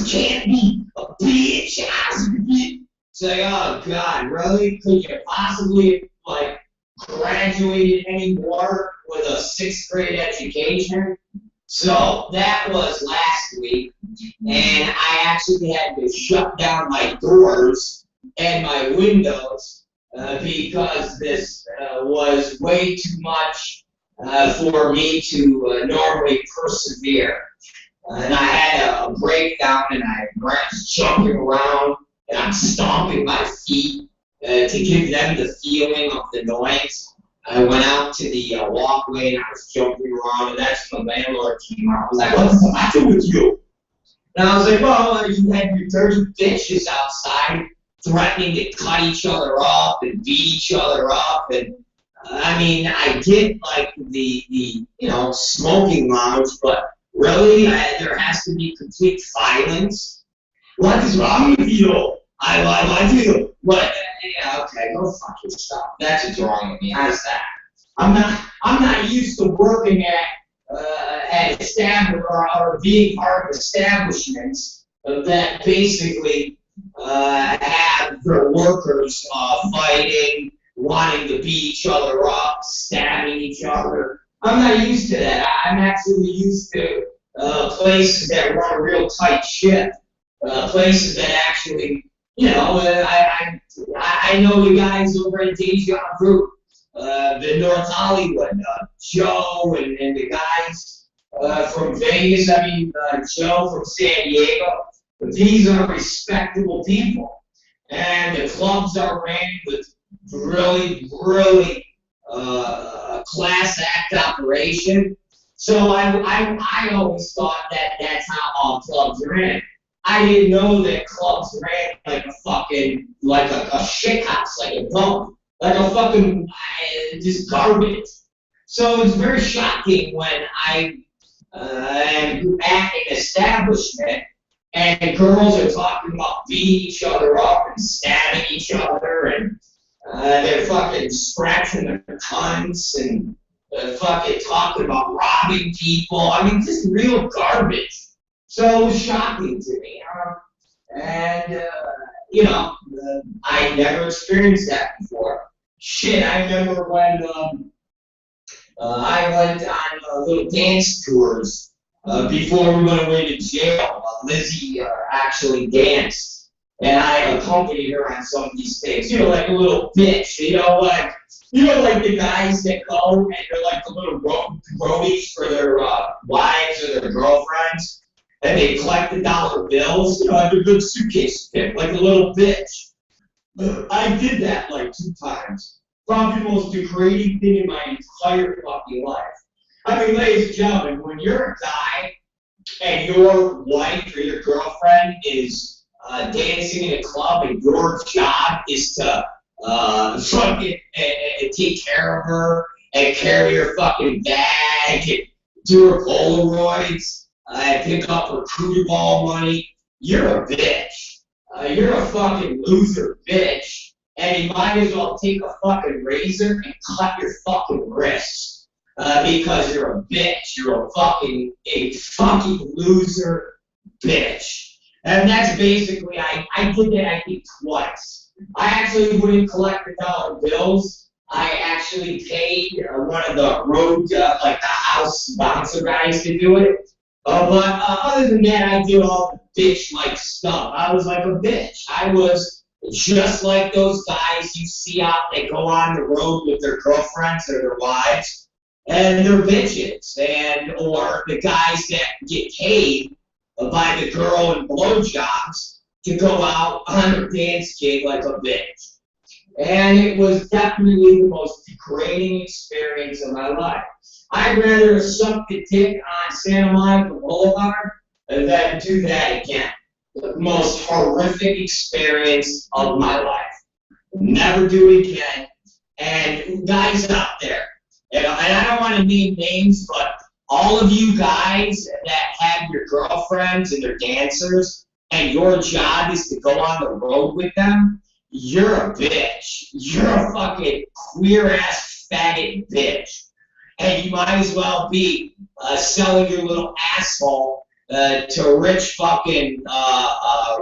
can't be a bitch. It's like, oh God, really? Could you possibly like graduate anymore with a 6th grade education? So that was last week, and I actually had to shut down my doors and my windows because this was way too much for me to normally persevere. And I had a breakdown, and I was jumping around, and I'm stomping my feet to give them the feeling of the noise. I went out to the walkway, and I was jumping around, and that's when the landlord came out. I was like, what's the matter with you? And I was like, well, you had your dirty bitches outside threatening to cut each other up and beat each other up. And I mean, I get like the you know, smoking lounge, but really, there has to be complete silence. What is wrong with you? I like you. What? Yeah, okay, go fuck yourself. That's what's wrong with me. How's that? I'm not used to working at establishment or being part of establishments that basically have their workers fighting, wanting to beat each other up, stabbing each other. I'm not used to that. I'm actually used to places that run a real tight ship, places that actually, you know, I know the guys over at Deja Group, the North Hollywood, Joe and the guys from Vegas, I mean, Joe from San Diego. These are respectable people. And the clubs are ran with really, really class act operation. So I always thought that that's how all clubs ran. I didn't know that clubs ran like a fucking, like a shit house, like a dump, like a fucking, just garbage. So it's very shocking when I am at an establishment and girls are talking about beating each other up and stabbing each other and they're fucking scratching their cunts and fucking talking about robbing people. I mean, just real garbage. So it was shocking to me. And, you know, I never experienced that before. Shit, I remember when I went on little dance tours before we went away to jail. Lizzie actually danced, and I accompanied her on some of these things. You know, like a little bitch. You know, like the guys that go and they're like the little roadies for their wives or their girlfriends, and they collect the dollar bills. You know, like a good suitcase pick, like a little bitch. I did that like 2 times. Probably the most degrading thing in my entire fucking life. I mean, ladies and gentlemen, when you're a guy and your wife or your girlfriend is dancing in a club and your job is to fucking take care of her and carry her fucking bag and do her Polaroids and pick up her cootie ball money, you're a bitch. You're a fucking loser bitch. And you might as well take a fucking razor and cut your fucking wrists. Because you're a bitch. You're a fucking loser bitch. And that's basically, I did that I think twice. I actually wouldn't collect the dollar bills. I actually paid one of the road, like the house bouncer guys to do it. But other than that, I did all the bitch-like stuff. I was like a bitch. I was just like those guys you see out, they go on the road with their girlfriends or their wives, and they're bitches. Or the guys that get paid by the girl in blowjobs to go out on their dance gig like a bitch. And it was definitely the most degrading experience of my life. I'd rather suck the dick on Santa Monica Boulevard than do that again. the most horrific experience of my life. Never do it again. And guys out there, and I don't want to name names, but all of you guys that have your girlfriends and their dancers, and your job is to go on the road with them, you're a bitch. You're a fucking queer-ass faggot bitch. And you might as well be selling your little asshole to rich fucking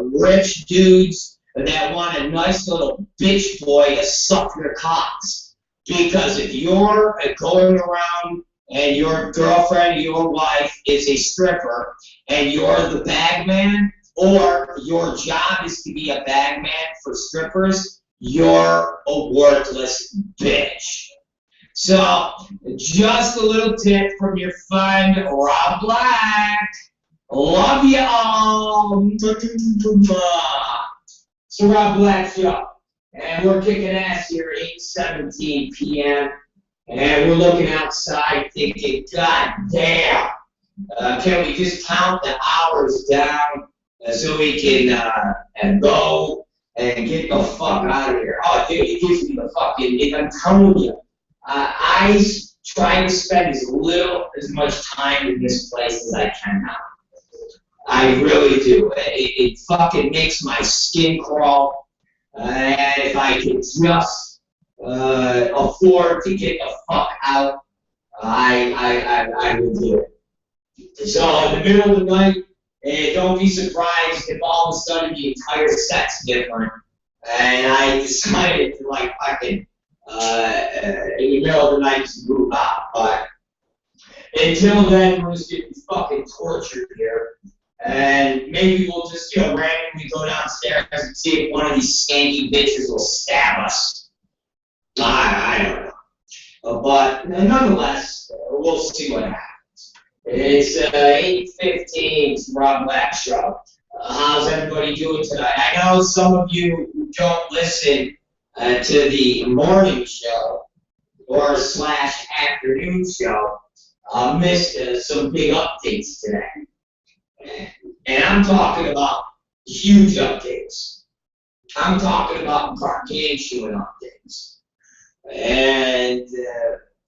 rich dudes that want a nice little bitch boy to suck your cocks. Because if you're going around and your girlfriend or your wife is a stripper and you're the bag man, or your job is to be a bag man for strippers, you're a worthless bitch. So, just a little tip from your friend, Rob Black. Love you all. It's the Rob Black Show. And we're kicking ass here at 8:17 p.m. And we're looking outside thinking, God damn, can we just count the hours down so we can go and get the fuck out of here? Oh, dude, it gives me the fucking, I'm telling you, I try to spend as much time in this place as I can now. I really do. It fucking makes my skin crawl. And if I could just afford to get the fuck out, I would do it. So in the middle of the night, don't be surprised if all of a sudden the entire set's different. And I decided to like fucking in the middle of the night to move out. But until then, we're just getting fucking tortured here. And maybe we'll just, randomly go downstairs and see if one of these skanky bitches will stab us. I don't know. But nonetheless, we'll see what happens. It's 8:15, it's the Rob Black Show. How's everybody doing tonight? I know some of you who don't listen to the morning show or / afternoon show missed some big updates today. And I'm talking about huge updates. I'm talking about gargantuan updates. And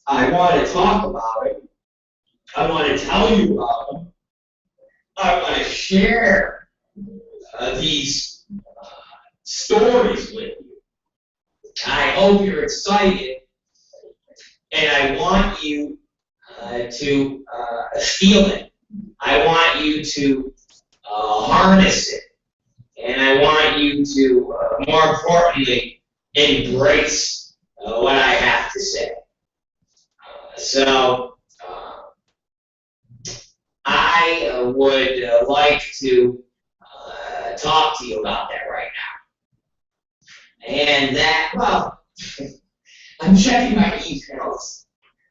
I want to talk about it. I want to tell you about them. I want to share these stories with you. I hope you're excited. And I want you to feel it. I want you to harness it, and I want you to, more importantly, embrace what I have to say. So, I would like to talk to you about that right now. And that, well, I'm checking my emails.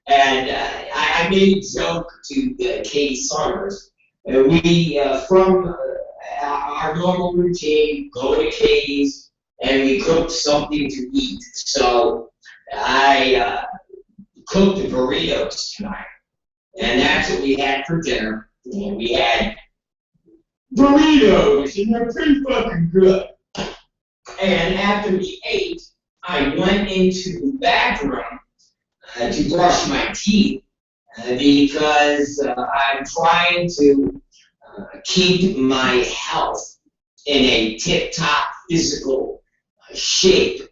And I made a joke to Katie Summers. We, from our normal routine, go to Katie's, and we cooked something to eat. So I cooked burritos tonight. And that's what we had for dinner. And we had burritos, and they're pretty fucking good. And after we ate, I went into the bathroom to brush my teeth because I'm trying to keep my health in a tip-top physical shape,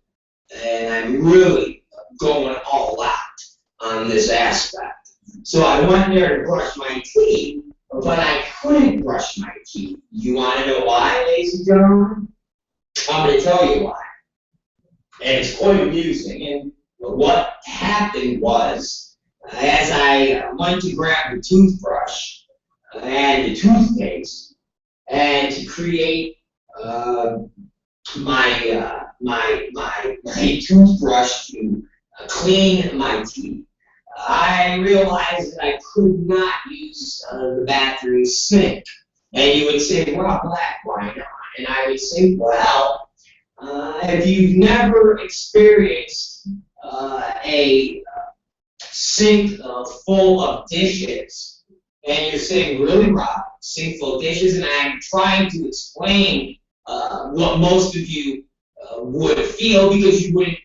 and I'm really going all out on this aspect. So I went there to brush my teeth, but I couldn't brush my teeth. You want to know why, ladies and gentlemen? I'm going to tell you why. And it's quite amusing. And what happened was, as I went to grab the toothbrush and the toothpaste, and to create my toothbrush to clean my teeth, I realized that I could not use the bathroom sink. And you would say, well, Black, why not? And I would say, well, if you've never experienced a sink full of dishes and you're sitting really raw, sink full of dishes, and I'm trying to explain what most of you would feel because you wouldn't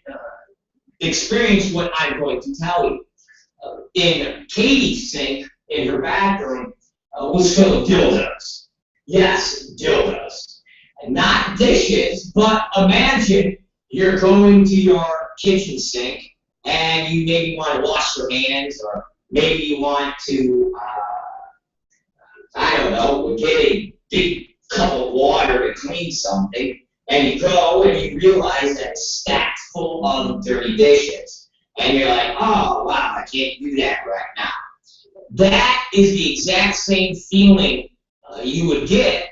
experience what I'm going to tell you. In Katie's sink in her bathroom was full of dildos. Yes, dildos. Not dishes, but imagine you're going to your kitchen sink and you maybe want to wash your hands, or maybe you want to, I don't know, get a big cup of water to clean something, and you go and you realize that it's stacked full of dirty dishes. And you're like, oh, wow, I can't do that right now. That is the exact same feeling you would get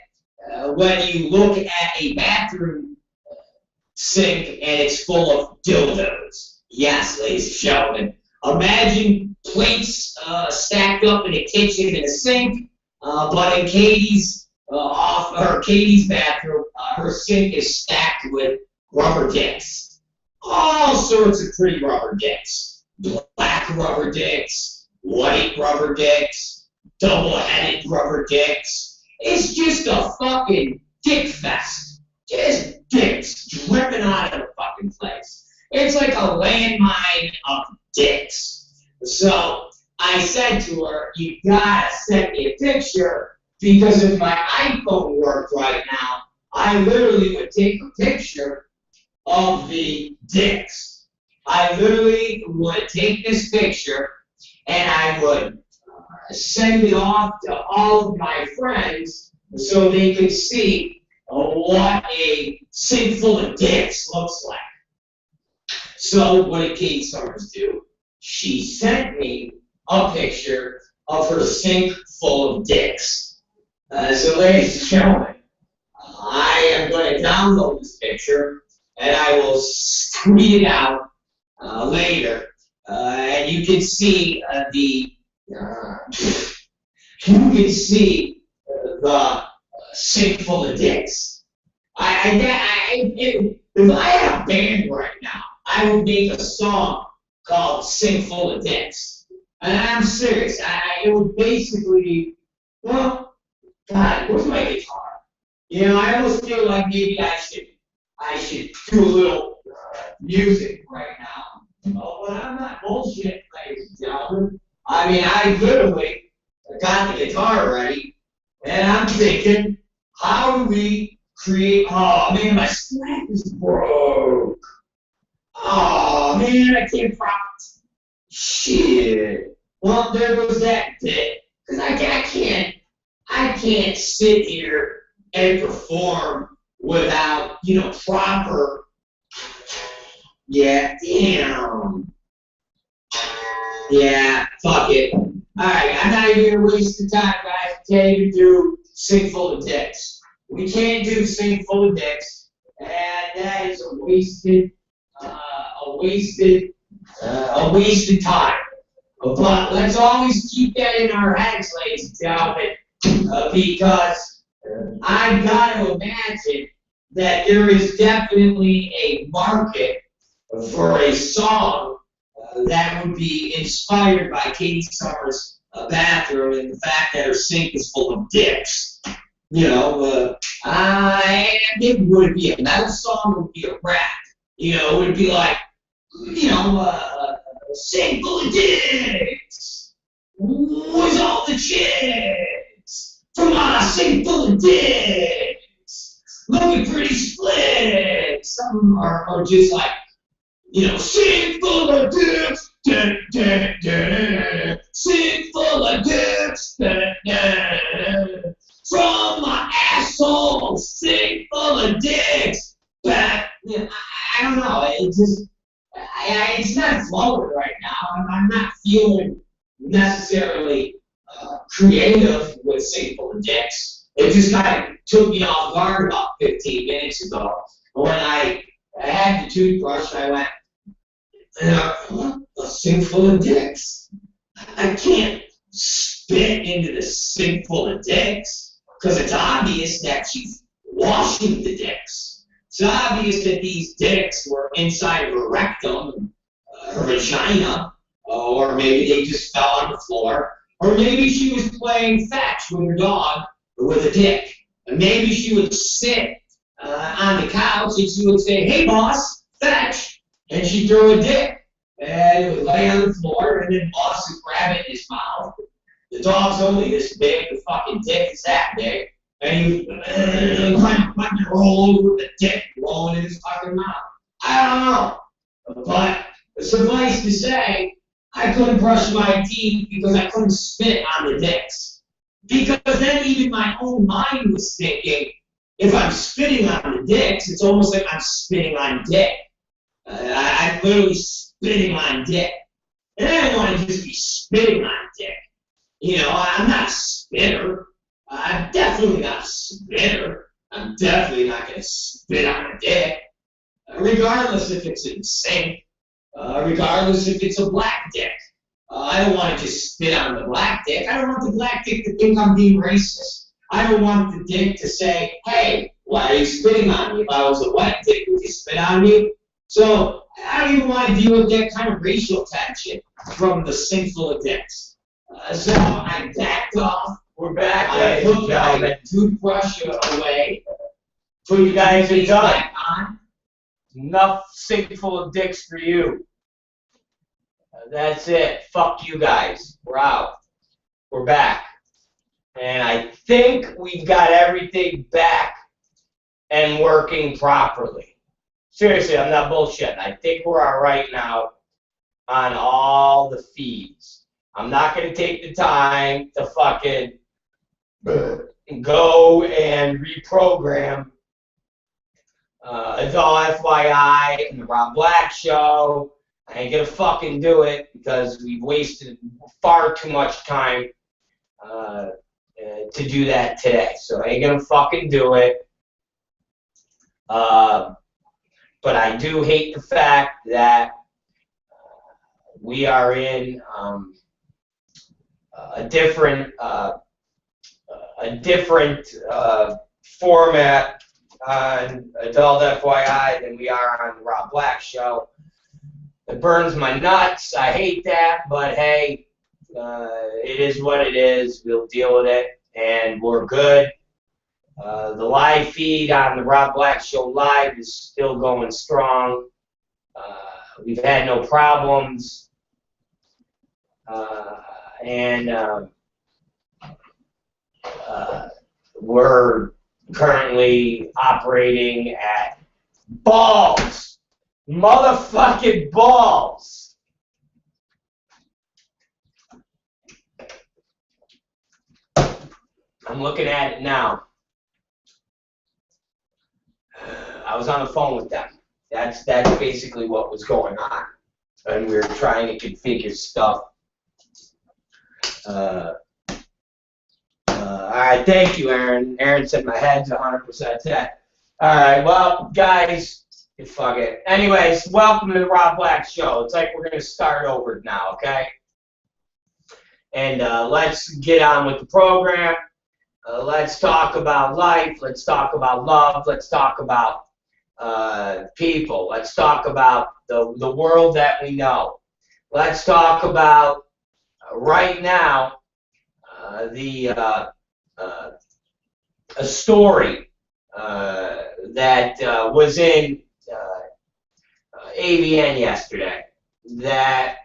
when you look at a bathroom sink and it's full of dildos. Yes, ladies and gentlemen. Imagine plates stacked up in a kitchen in a sink, but in Katie's Katie's bathroom, her sink is stacked with rubber dicks. All sorts of pretty rubber dicks. Black rubber dicks, white rubber dicks, double-headed rubber dicks. It's just a fucking dick fest. Just dicks dripping out of the fucking place. It's like a landmine of dicks. So I said to her, you gotta send me a picture, because if my iPhone worked right now, I literally would take a picture of the dicks. I literally would take this picture and I would send it off to all of my friends so they could see what a sink full of dicks looks like. So what did Katie Summers do? She sent me a picture of her sink full of dicks. So ladies and gentlemen, I am going to download this picture and I will tweet it out later. And you can see the sink full of dicks. If I had a band right now, I would make a song called "Sink Full of Dicks," and I'm serious. It would basically be, well, God, where's my guitar? You know, I almost feel like maybe I should do a little music right now. Oh, but I'm not bullshit, ladies and gentlemen. I mean, I literally got the guitar ready, and I'm thinking, how do we create? Oh man, my strap is broke. Oh man, I can't prop it. Shit. Well, there goes that bit. Cause I can't sit here and perform without, proper. Yeah, damn. Yeah, fuck it. Alright, I'm not even gonna waste the time, guys. We can't even do sink full of dicks. We can't do sink full of dicks. And that is a wasted time. But let's always keep that in our heads, ladies and gentlemen, because I've got to imagine that there is definitely a market for a song that would be inspired by Katie Summers' bathroom and the fact that her sink is full of dicks. It would be a metal song, it would be a rap. It would be like, sink full of dicks. Where's all the chicks? From my sink full of dicks. Looking pretty split. Some are just like, sink full of dicks. Dun, dun, dun. Sink full of dicks. Dun, dun. From my asshole, sink full of dicks. But, I don't know. It's not flowing right now. I'm not feeling necessarily creative with sink full of dicks. It just kind of took me off guard about 15 minutes ago. When I had the toothbrush, I went, a sink full of dicks. I can't spit into the sink full of dicks because it's obvious that she's washing the dicks. It's obvious that these dicks were inside of her rectum, her vagina, or maybe they just fell on the floor. Or maybe she was playing fetch with her dog or with a dick. And maybe she would sit on the couch and she would say, "Hey, boss, fetch." And she'd throw a dick. And it would lay on the floor, and then boss would grab it in his mouth. The dog's only this big, the fucking dick is that big. And he would roll over with the dick rolling in his fucking mouth. I don't know. But suffice to say, I couldn't brush my teeth because I couldn't spit on the dicks. Because then even my own mind was thinking, if I'm spitting on the dicks, it's almost like I'm spitting on dick. I'm literally spitting on dick. And I don't want to just be spitting on dick. You know, I'm not a spitter. I'm definitely not a spitter. I'm definitely not going to spit on a dick. Regardless if it's in sync. Regardless if it's a black dick. I don't want to just spit on the black dick. I don't want the black dick to think I'm being racist. I don't want the dick to say, "Hey, why are you spitting on me? If I was a white dick, would you spit on me?" So I don't even want to deal with that kind of racial tension from the sinful of dicks. So I backed off. We're back, I ladies and put my gentlemen. toothbrush away. So you guys are done. Back on. Enough sinkful of dicks for you. That's it. Fuck you guys. We're out. We're back. And I think we've got everything back and working properly. Seriously, I'm not bullshitting. I think we're all right now on all the feeds. I'm not going to take the time to fucking go and reprogram It's all FYI and the Rob Black Show. I ain't gonna fucking do it because we've wasted far too much time to do that today. So I ain't gonna fucking do it. But I do hate the fact that we are in a different format on Adult FYI than we are on the Rob Black Show. It burns my nuts. I hate that, but hey, it is what it is. We'll deal with it, and we're good. The live feed on the Rob Black Show Live is still going strong. We've had no problems. And we're currently operating at balls. Motherfucking balls. I'm looking at it now. I was on the phone with them. That's basically what was going on. And we were trying to configure stuff. Alright, thank you, Aaron. Aaron said my head's 100% set. Alright, well, guys, fuck it. Anyways, welcome to the Rob Black Show. It's like we're going to start over now, okay? And let's get on with the program. Let's talk about life. Let's talk about love. Let's talk about people. Let's talk about the world that we know. Let's talk about right now a story that was in AVN yesterday that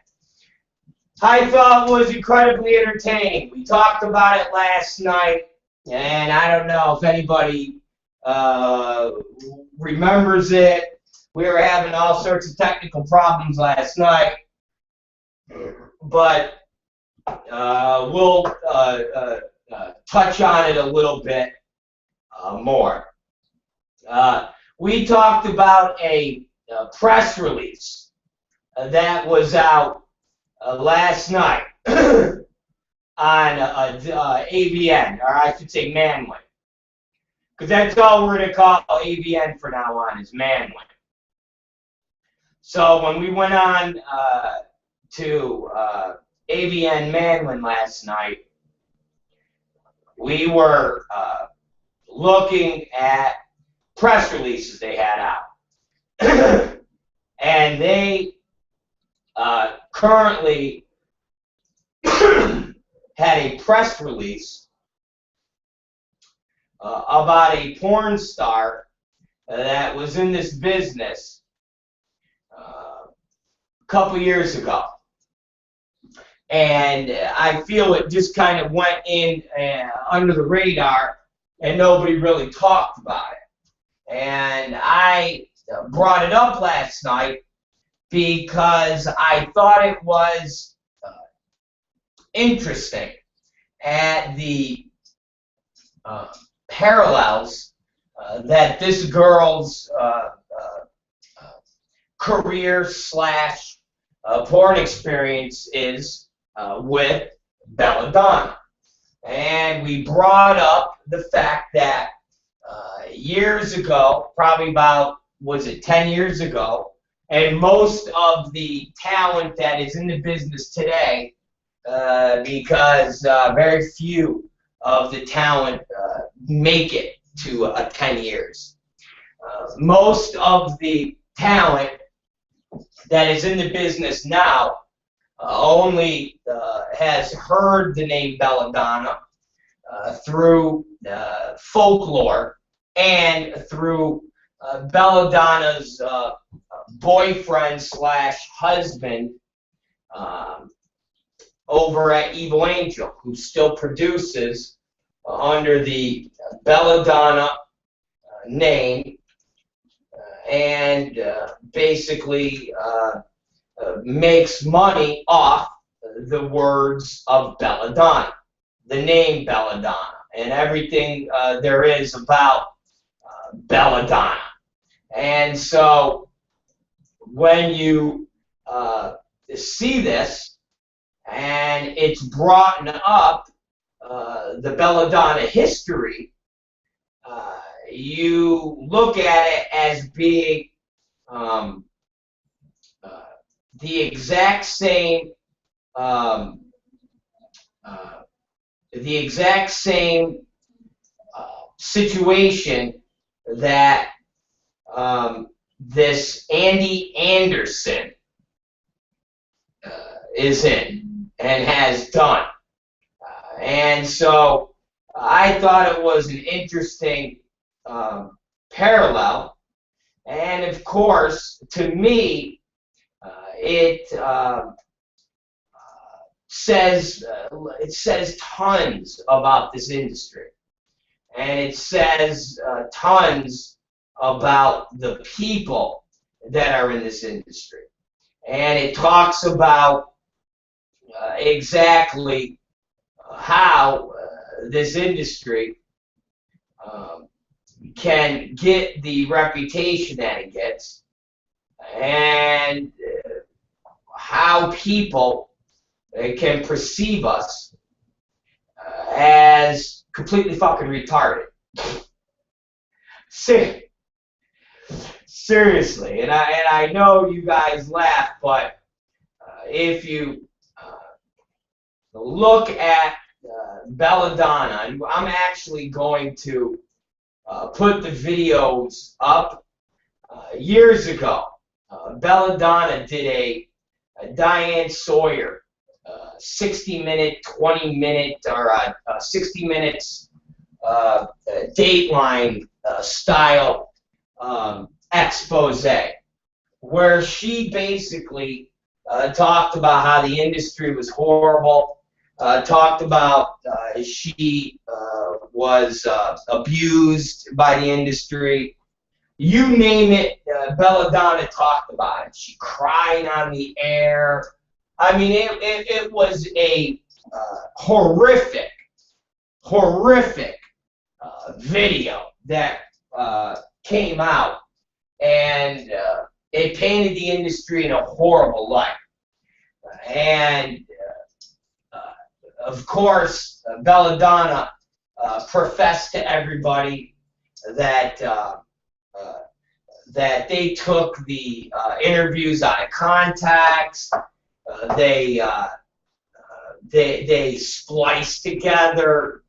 I thought was incredibly entertaining. We talked about it last night, and I don't know if anybody remembers it. We were having all sorts of technical problems last night, but we'll touch on it a little bit more. We talked about a press release that was out last night on AVN, or I should say Manwin, because that's all we're going to call AVN from now on is Manwin. So when we went on to AVN Manwin last night, we were looking at press releases they had out. And they currently have had a press release about a porn star that was in this business a couple years ago. And I feel it just kind of went in under the radar, and nobody really talked about it. And I brought it up last night because I thought it was interesting at the parallels that this girl's career slash porn experience is with belladonna. And we brought up the fact that years ago, probably about, was it 10 years ago, and most of the talent that is in the business today, because very few of the talent make it to 10 years. Most of the talent that is in the business now only has heard the name belladonna through folklore and through belladonna's boyfriend slash husband over at Evil Angel, who still produces under the belladonna name and basically makes money off the words of belladonna, the name belladonna, and everything there is about belladonna. And so when you see this and it's brought up the belladonna history, you look at it as being the exact same situation that this Andy Anderson is in and has done. And so I thought it was an interesting parallel. And of course, to me, it says tons about this industry, and it says tons about the people that are in this industry, and it talks about exactly how this industry can get the reputation that it gets, and how people can perceive us as completely fucking retarded. Seriously, and I know you guys laugh, but if you look at belladonna, I'm actually going to put the videos up. Years ago, belladonna did a Diane Sawyer 60-minute, 20-minute, or 60 minutes Dateline style expose, where she basically talked about how the industry was horrible, talked about she was abused by the industry. You name it, belladonna talked about it. She cried on the air. I mean, it was a horrific video that came out, and it painted the industry in a horrible light. And of course, belladonna professed to everybody that that they took the interviews out of context. They spliced together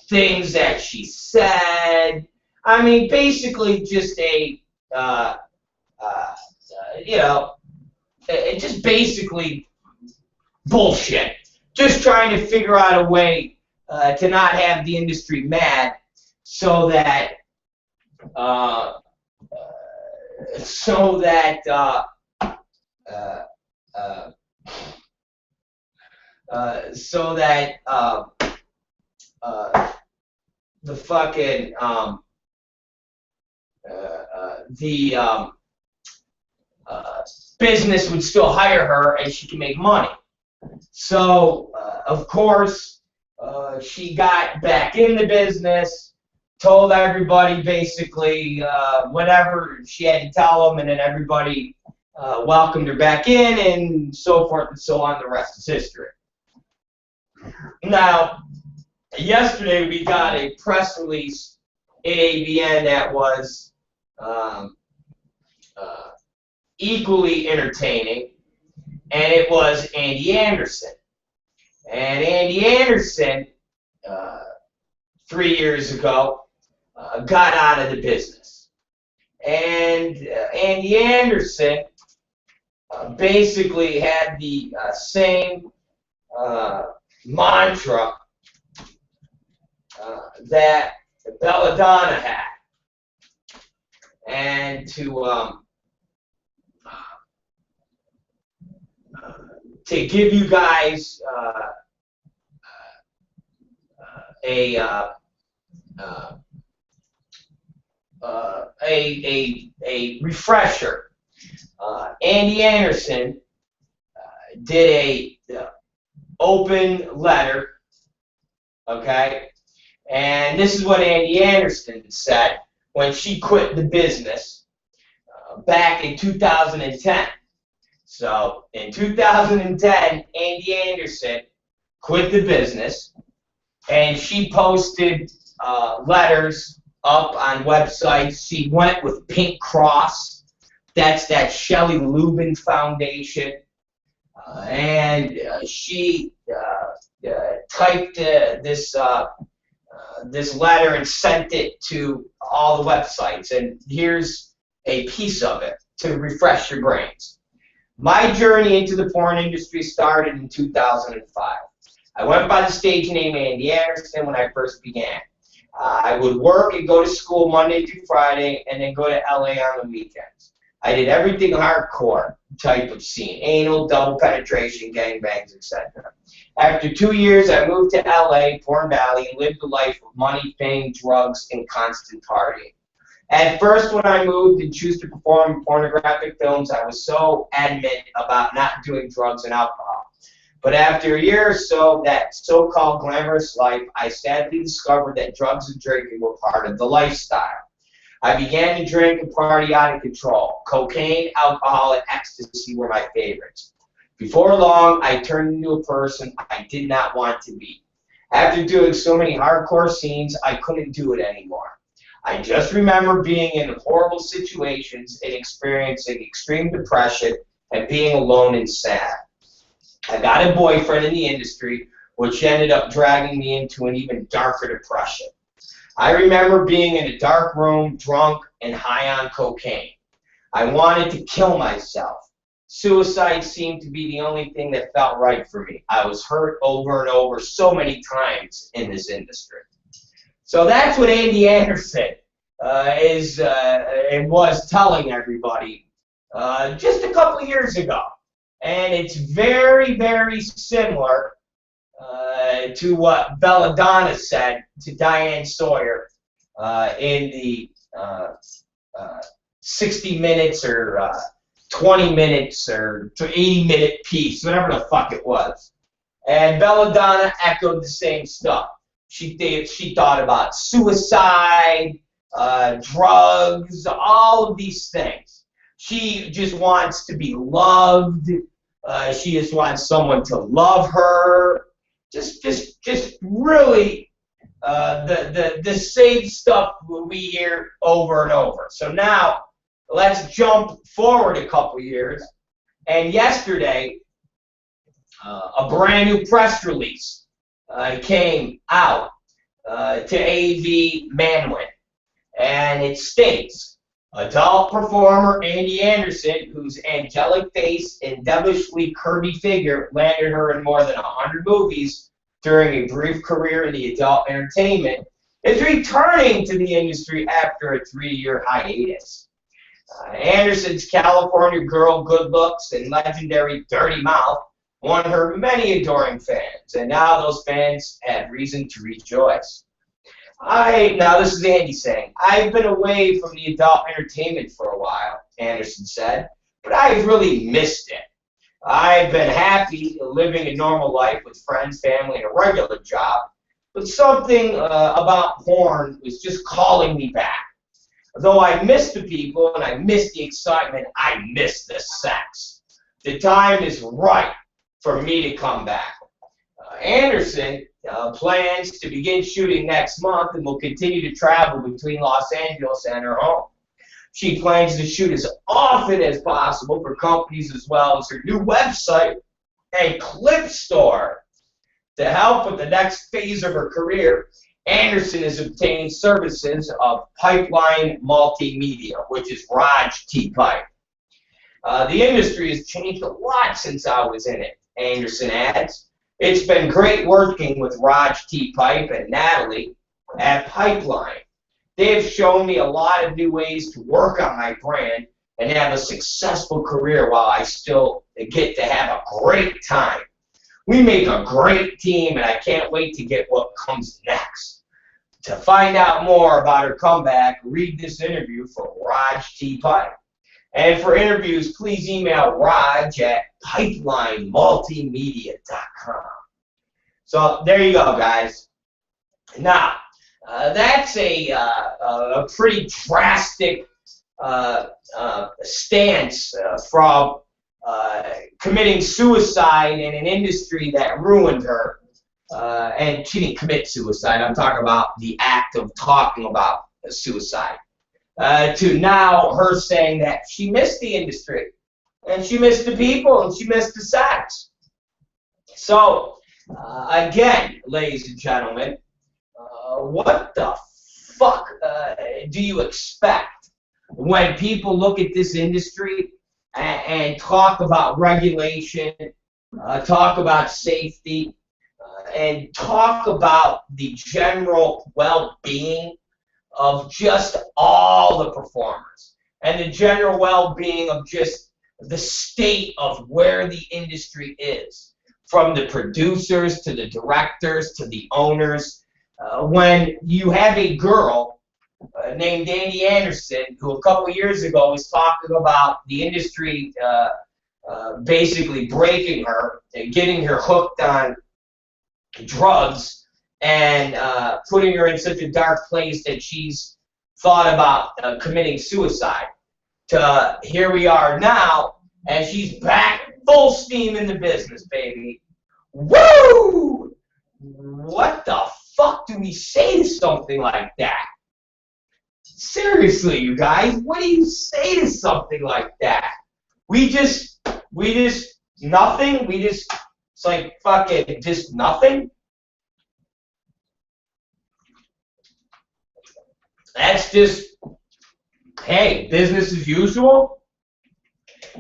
things that she said. I mean, basically just a just basically bullshit. just trying to figure out a way to not have the industry mad, so that the fucking business would still hire her and she can make money. So of course she got back in the business, told everybody basically whatever she had to tell them, and then everybody welcomed her back in, and so forth and so on. The rest is history. Now, yesterday we got a press release in ABN that was equally entertaining, and it was Andy Anderson. And Andy Anderson, 3 years ago, got out of the business. And Andy Anderson basically had the same mantra that Belladonna had. And to give you guys a refresher, Andy Anderson did a open letter, okay? And this is what Andy Anderson said when she quit the business back in 2010. So in 2010, Andy Anderson quit the business, and she posted letters up on websites. She went with Pink Cross. That's that Shelley Lubin Foundation. And she typed this letter and sent it to all the websites. And here's a piece of it to refresh your brains. My journey into the porn industry started in 2005. I went by the stage name Andy Anderson when I first began. I would work and go to school Monday through Friday, and then go to LA on the weekends. I did everything hardcore type of scene: anal, double penetration, gangbangs, etc. After 2 years, I moved to LA, Porn Valley, and lived a life of money, fame, drugs, and constant partying. At first, when I moved and chose to perform in pornographic films, I was so adamant about not doing drugs and alcohol. But after a year or so of that so-called glamorous life, I sadly discovered that drugs and drinking were part of the lifestyle. I began to drink and party out of control. Cocaine, alcohol, and ecstasy were my favorites. Before long, I turned into a person I did not want to be. After doing so many hardcore scenes, I couldn't do it anymore. I just remember being in horrible situations and experiencing extreme depression and being alone and sad. I got a boyfriend in the industry, which ended up dragging me into an even darker depression. I remember being in a dark room, drunk, and high on cocaine. I wanted to kill myself. Suicide seemed to be the only thing that felt right for me. I was hurt over and over so many times in this industry. So that's what Andy Anderson is and was telling everybody just a couple years ago. And it's very, very similar to what Belladonna said to Diane Sawyer in the 60 minutes or 20 minutes or 80-minute piece, whatever the fuck it was. And Belladonna echoed the same stuff. She thought about suicide, drugs, all of these things. She just wants to be loved. She just wants someone to love her. Just really the same stuff we hear over and over. So now let's jump forward a couple years. And yesterday, a brand new press release came out to AV Manwin, and it states, Adult performer Andy Anderson, whose angelic face and devilishly curvy figure landed her in more than 100 movies during a brief career in the adult entertainment, is returning to the industry after a 3-year hiatus. Anderson's California girl good looks and legendary dirty mouth won her many adoring fans, and now those fans have reason to rejoice. Now this is Andy saying, I've been away from the adult entertainment for a while, Anderson said, but I've really missed it. I've been happy living a normal life with friends, family, and a regular job, but something about porn was just calling me back. Though I miss the people and I miss the excitement, I miss the sex. The time is right for me to come back. Anderson plans to begin shooting next month and will continue to travel between Los Angeles and her home. She plans to shoot as often as possible for companies as well as her new website and clip store. To help with the next phase of her career, Anderson is obtaining services of Pipeline Multimedia, which is Raj T. Pipe. The industry has changed a lot since I was in it, Anderson adds. It's been great working with Raj T. Pipe and Natalie at Pipeline. They have shown me a lot of new ways to work on my brand and have a successful career while I still get to have a great time. We make a great team, and I can't wait to get what comes next. To find out more about her comeback, read this interview from Raj T. Pipe. And for interviews, please email Raj at pipelinemultimedia.com. So there you go, guys. Now, that's a pretty drastic stance from committing suicide in an industry that ruined her. And she didn't commit suicide. I'm talking about the act of talking about suicide. To now her saying that she missed the industry, and she missed the people, and she missed the sex. So, again, ladies and gentlemen, what the fuck do you expect when people look at this industry and talk about regulation, talk about safety, and talk about the general well-being of just all the performers and the general well-being of just the state of where the industry is, from the producers to the directors to the owners. When you have a girl named Andy Anderson, who a couple years ago was talking about the industry basically breaking her and getting her hooked on drugs, and putting her in such a dark place that she's thought about committing suicide, to here we are now, and she's back full steam in the business, baby. Woo! What the fuck do we say to something like that? Seriously, you guys, what do you say to something like that? We just nothing? It's like fucking just nothing? That's just, hey, business as usual?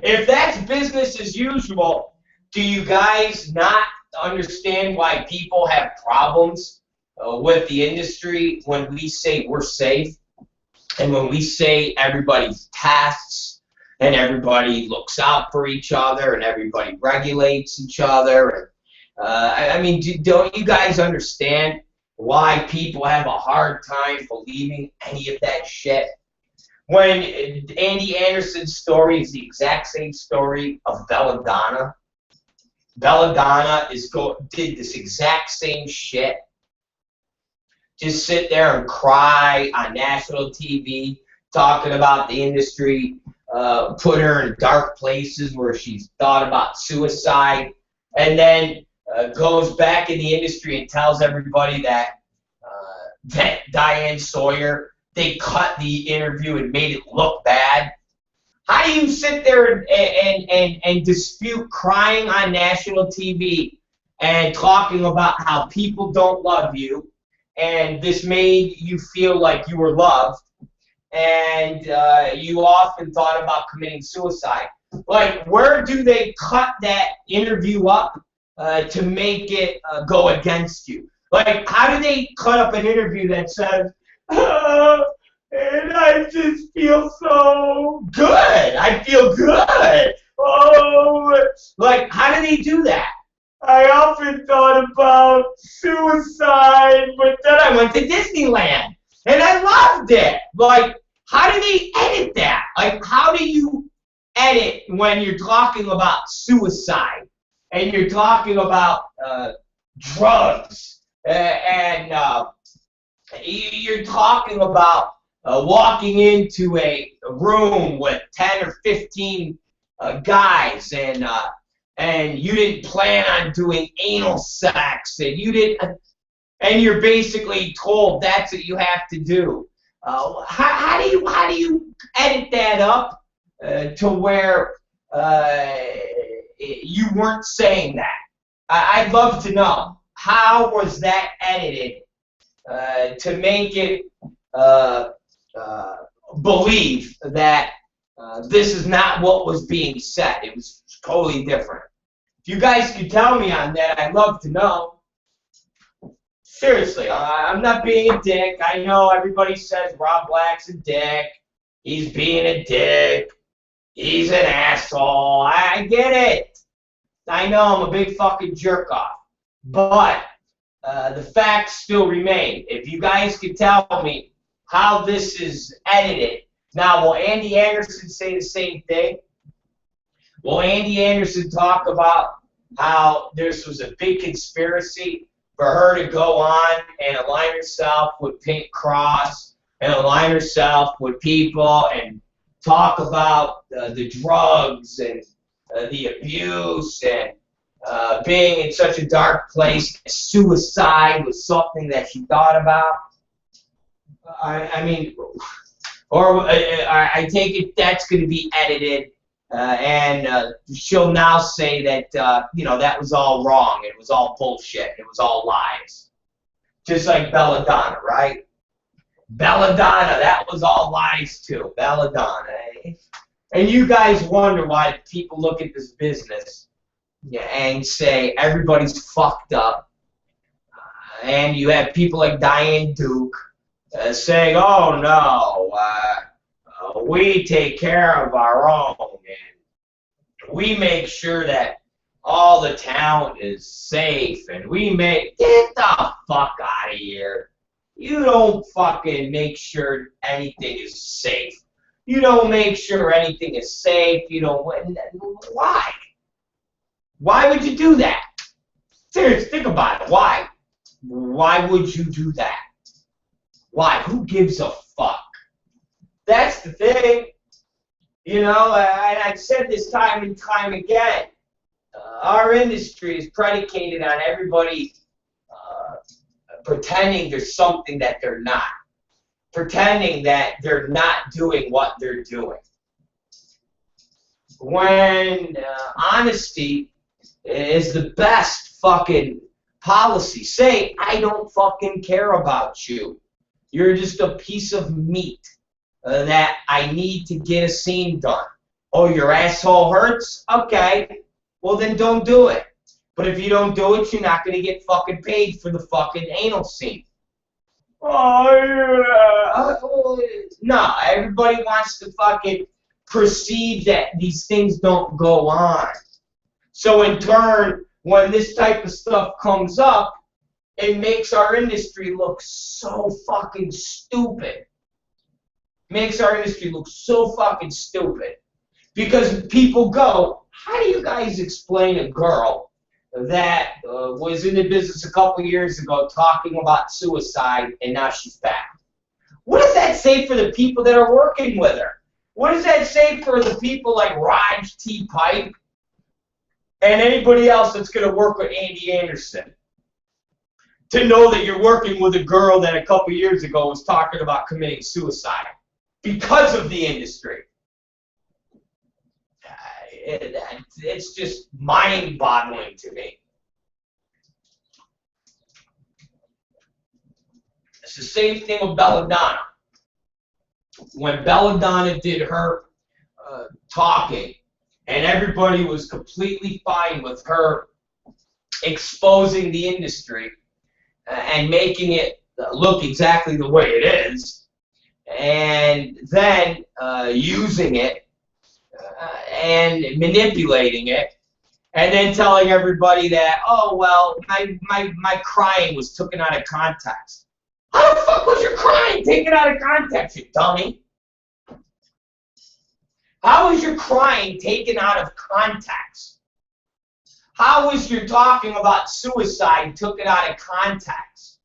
If that's business as usual, do you guys not understand why people have problems with the industry when we say we're safe, and when we say everybody tasks and everybody looks out for each other and everybody regulates each other? I mean, don't you guys understand why people have a hard time believing any of that shit? When Andy Anderson's story is the exact same story of Belladonna. Belladonna did this exact same shit. Just sit there and cry on national TV, talking about the industry, put her in dark places where she's thought about suicide, and then goes back in the industry and tells everybody that Diane Sawyer, they cut the interview and made it look bad. How do you sit there and dispute crying on national TV and talking about how people don't love you, and this made you feel like you were loved, and you often thought about committing suicide. Like, where do they cut that interview up to make it go against you? Like, how do they cut up an interview that says, and I just feel so good. I feel good. Oh, like, how do they do that? I often thought about suicide, but then I went to Disneyland, and I loved it. Like, how do they edit that? Like, how do you edit when you're talking about suicide, and you're talking about drugs, and you're talking about walking into a room with 10 or 15 guys, and you didn't plan on doing anal sex, and and you're basically told that's what you have to do. How do you edit that up to where you weren't saying that? I'd love to know, how was that edited to make it believe that this is not what was being said? It was totally different. If you guys could tell me on that, I'd love to know. Seriously, I'm not being a dick. I know everybody says Rob Black's a dick. He's being a dick. He's an asshole. I get it. I know I'm a big fucking jerk off. But the facts still remain. If you guys could tell me how this is edited. Now, will Andy Anderson say the same thing? Will Andy Anderson talk about how this was a big conspiracy for her to go on and align herself with Pink Cross and align herself with people and talk about the drugs and the abuse and being in such a dark place? Suicide was something that she thought about. I mean, or I take it that's going to be edited, and she'll now say that, you know, that was all wrong. It was all bullshit. It was all lies. Just like Belladonna, right? Belladonna, that was all lies too. Belladonna. Eh? And you guys wonder why people look at this business and say everybody's fucked up. And you have people like Diane Duke saying, oh no, we take care of our own, and we make sure that all the town is safe, and we make, get the fuck out of here. You don't fucking make sure anything is safe. You don't make sure anything is safe. You don't, why? Why would you do that? Seriously, think about it. Why? Why would you do that? Why? Who gives a fuck? That's the thing. You know, and I've said this time and time again. Our industry is predicated on everybody pretending there's something that they're not. Pretending that they're not doing what they're doing. When honesty is the best fucking policy. Say, I don't fucking care about you. You're just a piece of meat that I need to get a scene done. Oh, your asshole hurts? Okay. Well, then don't do it. But if you don't do it, you're not going to get fucking paid for the fucking anal scene. Oh, yeah. No, everybody wants to fucking perceive that these things don't go on. So in turn, when this type of stuff comes up, it makes our industry look so fucking stupid. Makes our industry look so fucking stupid. Because people go, how do you guys explain a girl that was in the business a couple years ago talking about suicide and now she's back? What does that say for the people that are working with her? What does that say for the people like Raj T. Pipe and anybody else that's going to work with Andy Anderson? To know that you're working with a girl that a couple years ago was talking about committing suicide because of the industry. It's just mind-boggling to me. It's the same thing with Belladonna. when Belladonna did her talking, and everybody was completely fine with her exposing the industry and making it look exactly the way it is, and then using it and manipulating it, and then telling everybody that, oh, well, my crying was taken out of context. How the fuck was your crying taken out of context, you dummy? How was your crying taken out of context? How was your talking about suicide taken out of context?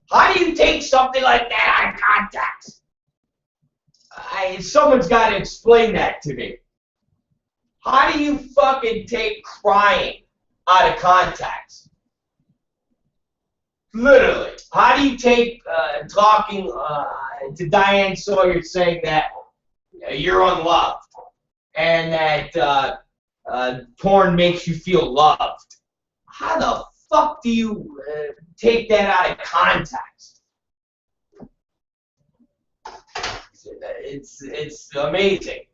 How do you take something like that out of context? Someone's got to explain that to me. How do you fucking take crying out of context? Literally. How do you take talking to Diane Sawyer saying that you're unloved and that porn makes you feel loved? How the fuck do you take that out of context? It's amazing.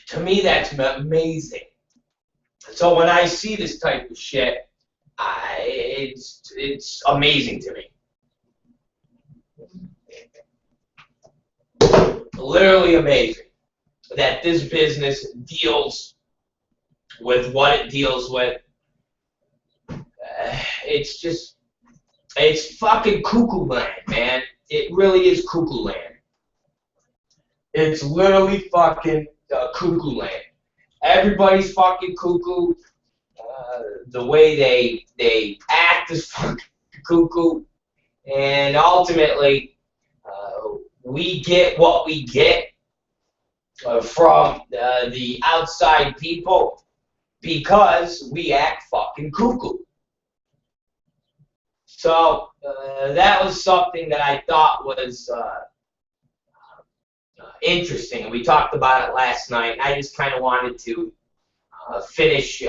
To me, that's amazing. So when I see this type of shit, it's amazing to me. Literally amazing that this business deals with what it deals with. It's fucking cuckoo land, man. It really is cuckoo land. It's literally fucking cuckoo land. Everybody's fucking cuckoo. The way they act is fucking cuckoo. And ultimately, we get what we get from the outside people because we act fucking cuckoo. So that was something that I thought was interesting. We talked about it last night. I just kind of wanted to finish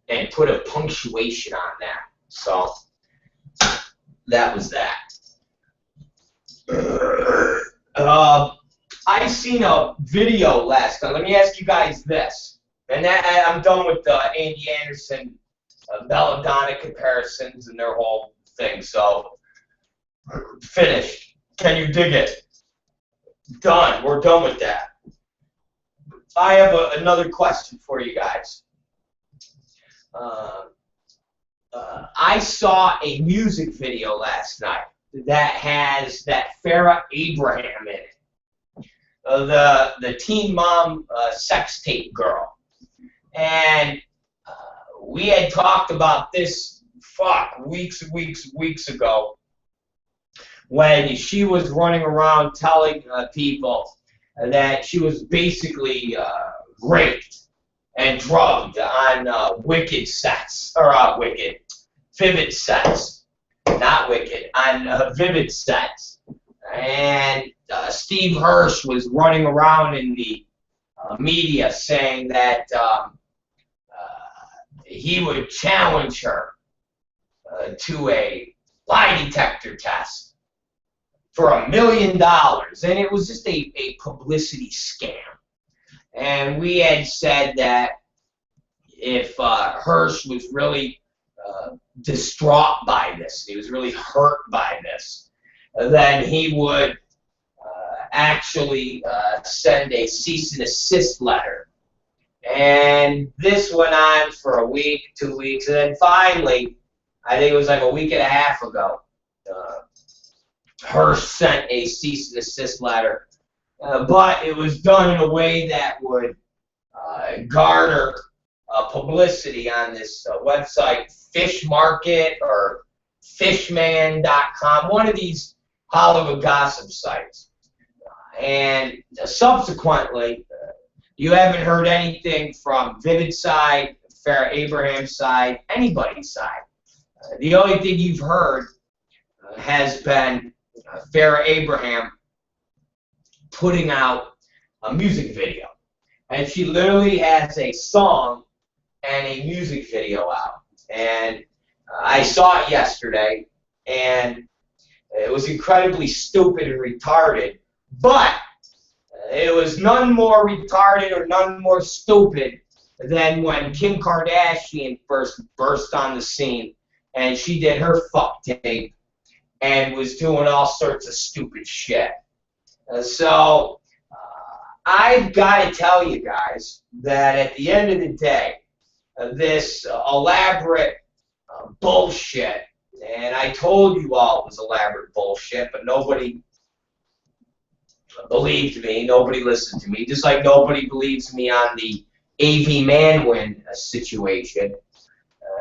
and put a punctuation on that. So that was that. I seen a video last night. Let me ask you guys this, and I'm done with the Andy Anderson Belladonna comparisons and their whole thing. So finished. Can you dig it? Done. We're done with that. I have another question for you guys. I saw a music video last night that has that Farrah Abraham in it. The Teen Mom sex tape girl. And we had talked about this, weeks ago, when she was running around telling people that she was basically raped and drugged on Wicked sets, or Vivid sets, not Wicked, on Vivid sets. And Steve Hirsch was running around in the media saying that he would challenge her to a lie detector test for $1 million, and it was just a publicity scam. And we had said that if Hirsch was really distraught by this, he was really hurt by this, then he would actually send a cease and desist letter. And this went on for a week, 2 weeks, and then finally, I think it was like a week and a half ago, Hirsch sent a cease and desist letter, but it was done in a way that would garner publicity on this website, Fish Market or Fishman.com, one of these Hollywood gossip sites. And subsequently, you haven't heard anything from Vivid side, Farrah Abraham's side, anybody's side. The only thing you've heard has been Farrah Abraham putting out a music video. And she literally has a song and a music video out. And I saw it yesterday, and it was incredibly stupid and retarded, but it was none more retarded or none more stupid than when Kim Kardashian first burst on the scene, and she did her fuck tape and was doing all sorts of stupid shit. So I've got to tell you guys that at the end of the day, this elaborate bullshit, and I told you all it was elaborate bullshit, but nobody believed me, nobody listened to me, just like nobody believes me on the AV Manwin situation,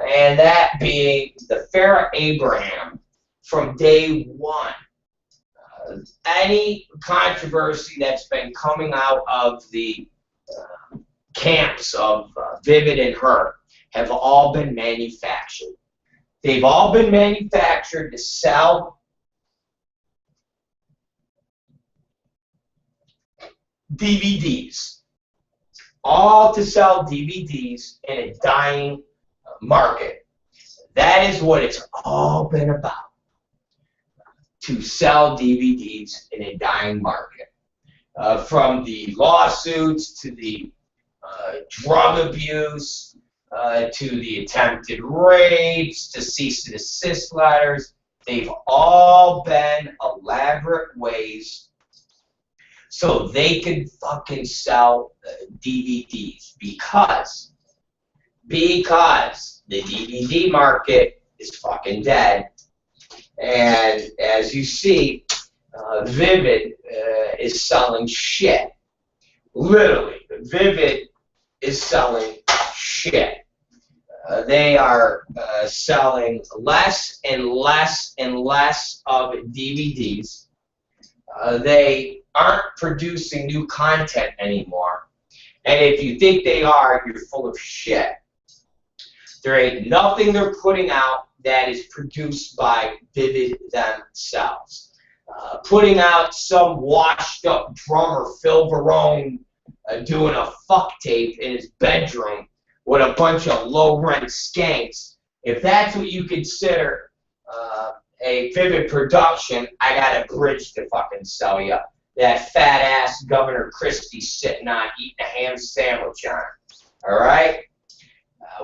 and that being the Farrah Abraham from day one. Any controversy that's been coming out of the camps of Vivid and her have all been manufactured. They've all been manufactured to sell DVDs. All to sell DVDs in a dying market. That is what it's all been about. To sell DVDs in a dying market. From the lawsuits to the drug abuse, to the attempted rapes, to cease and desist letters, they've all been elaborate ways so they can fucking sell DVDs because the DVD market is fucking dead. And as you see, Vivid is selling shit. Literally, Vivid is selling shit. They are selling less and less and less of DVDs. They aren't producing new content anymore. And if you think they are, you're full of shit. There ain't nothing they're putting out that is produced by Vivid themselves. Putting out some washed up drummer, Phil Varone, doing a fuck tape in his bedroom with a bunch of low rent skanks. If that's what you consider a Vivid production, I got a bridge to fucking sell you. That fat ass Governor Christie sitting on eating a ham sandwich on. Alright?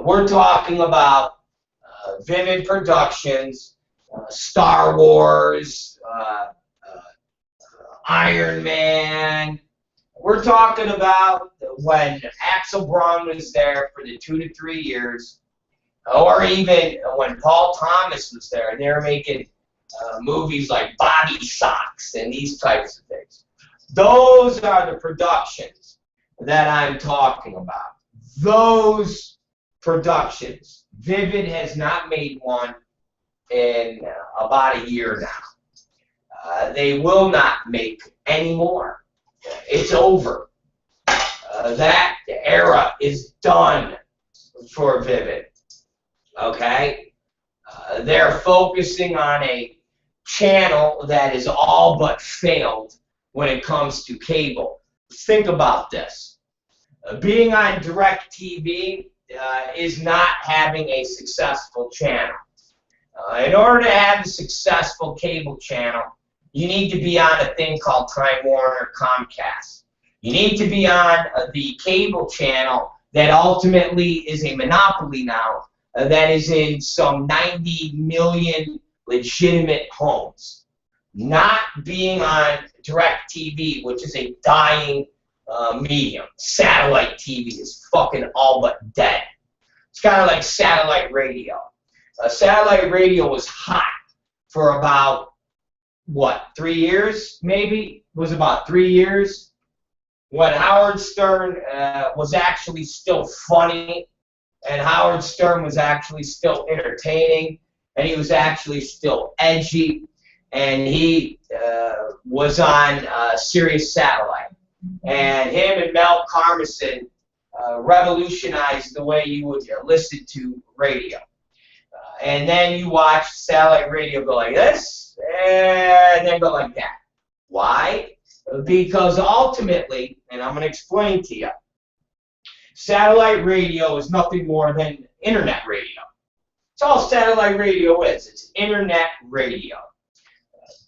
We're talking about Vivid Productions, Star Wars, Iron Man. We're talking about when Axel Braun was there for the 2 to 3 years, or even when Paul Thomas was there. They were making movies like Bobby Socks and these types of things. Those are the productions that I'm talking about. Those productions. Vivid has not made one in about a year now. They will not make any more. It's over. That era is done for Vivid. Okay? They're focusing on a channel that is all but failed when it comes to cable. Think about this. Being on DirecTV is not having a successful channel. In order to have a successful cable channel, you need to be on a thing called Time Warner Comcast. You need to be on the cable channel that ultimately is a monopoly now, that is in some 90 million legitimate homes. Not being on DirecTV, which is a dying medium. Satellite TV is fucking all but dead. It's kind of like satellite radio. Satellite radio was hot for about, what, 3 years, maybe? It was about 3 years when Howard Stern was actually still funny, and Howard Stern was actually still entertaining, and he was actually still edgy, and he was on Sirius Satellite. And him and Mel Karmazin revolutionized the way you would listen to radio. And then you watch satellite radio go like this, and then go like that. Why? Because ultimately, and I'm going to explain to you, satellite radio is nothing more than internet radio. It's all satellite radio is. It's internet radio.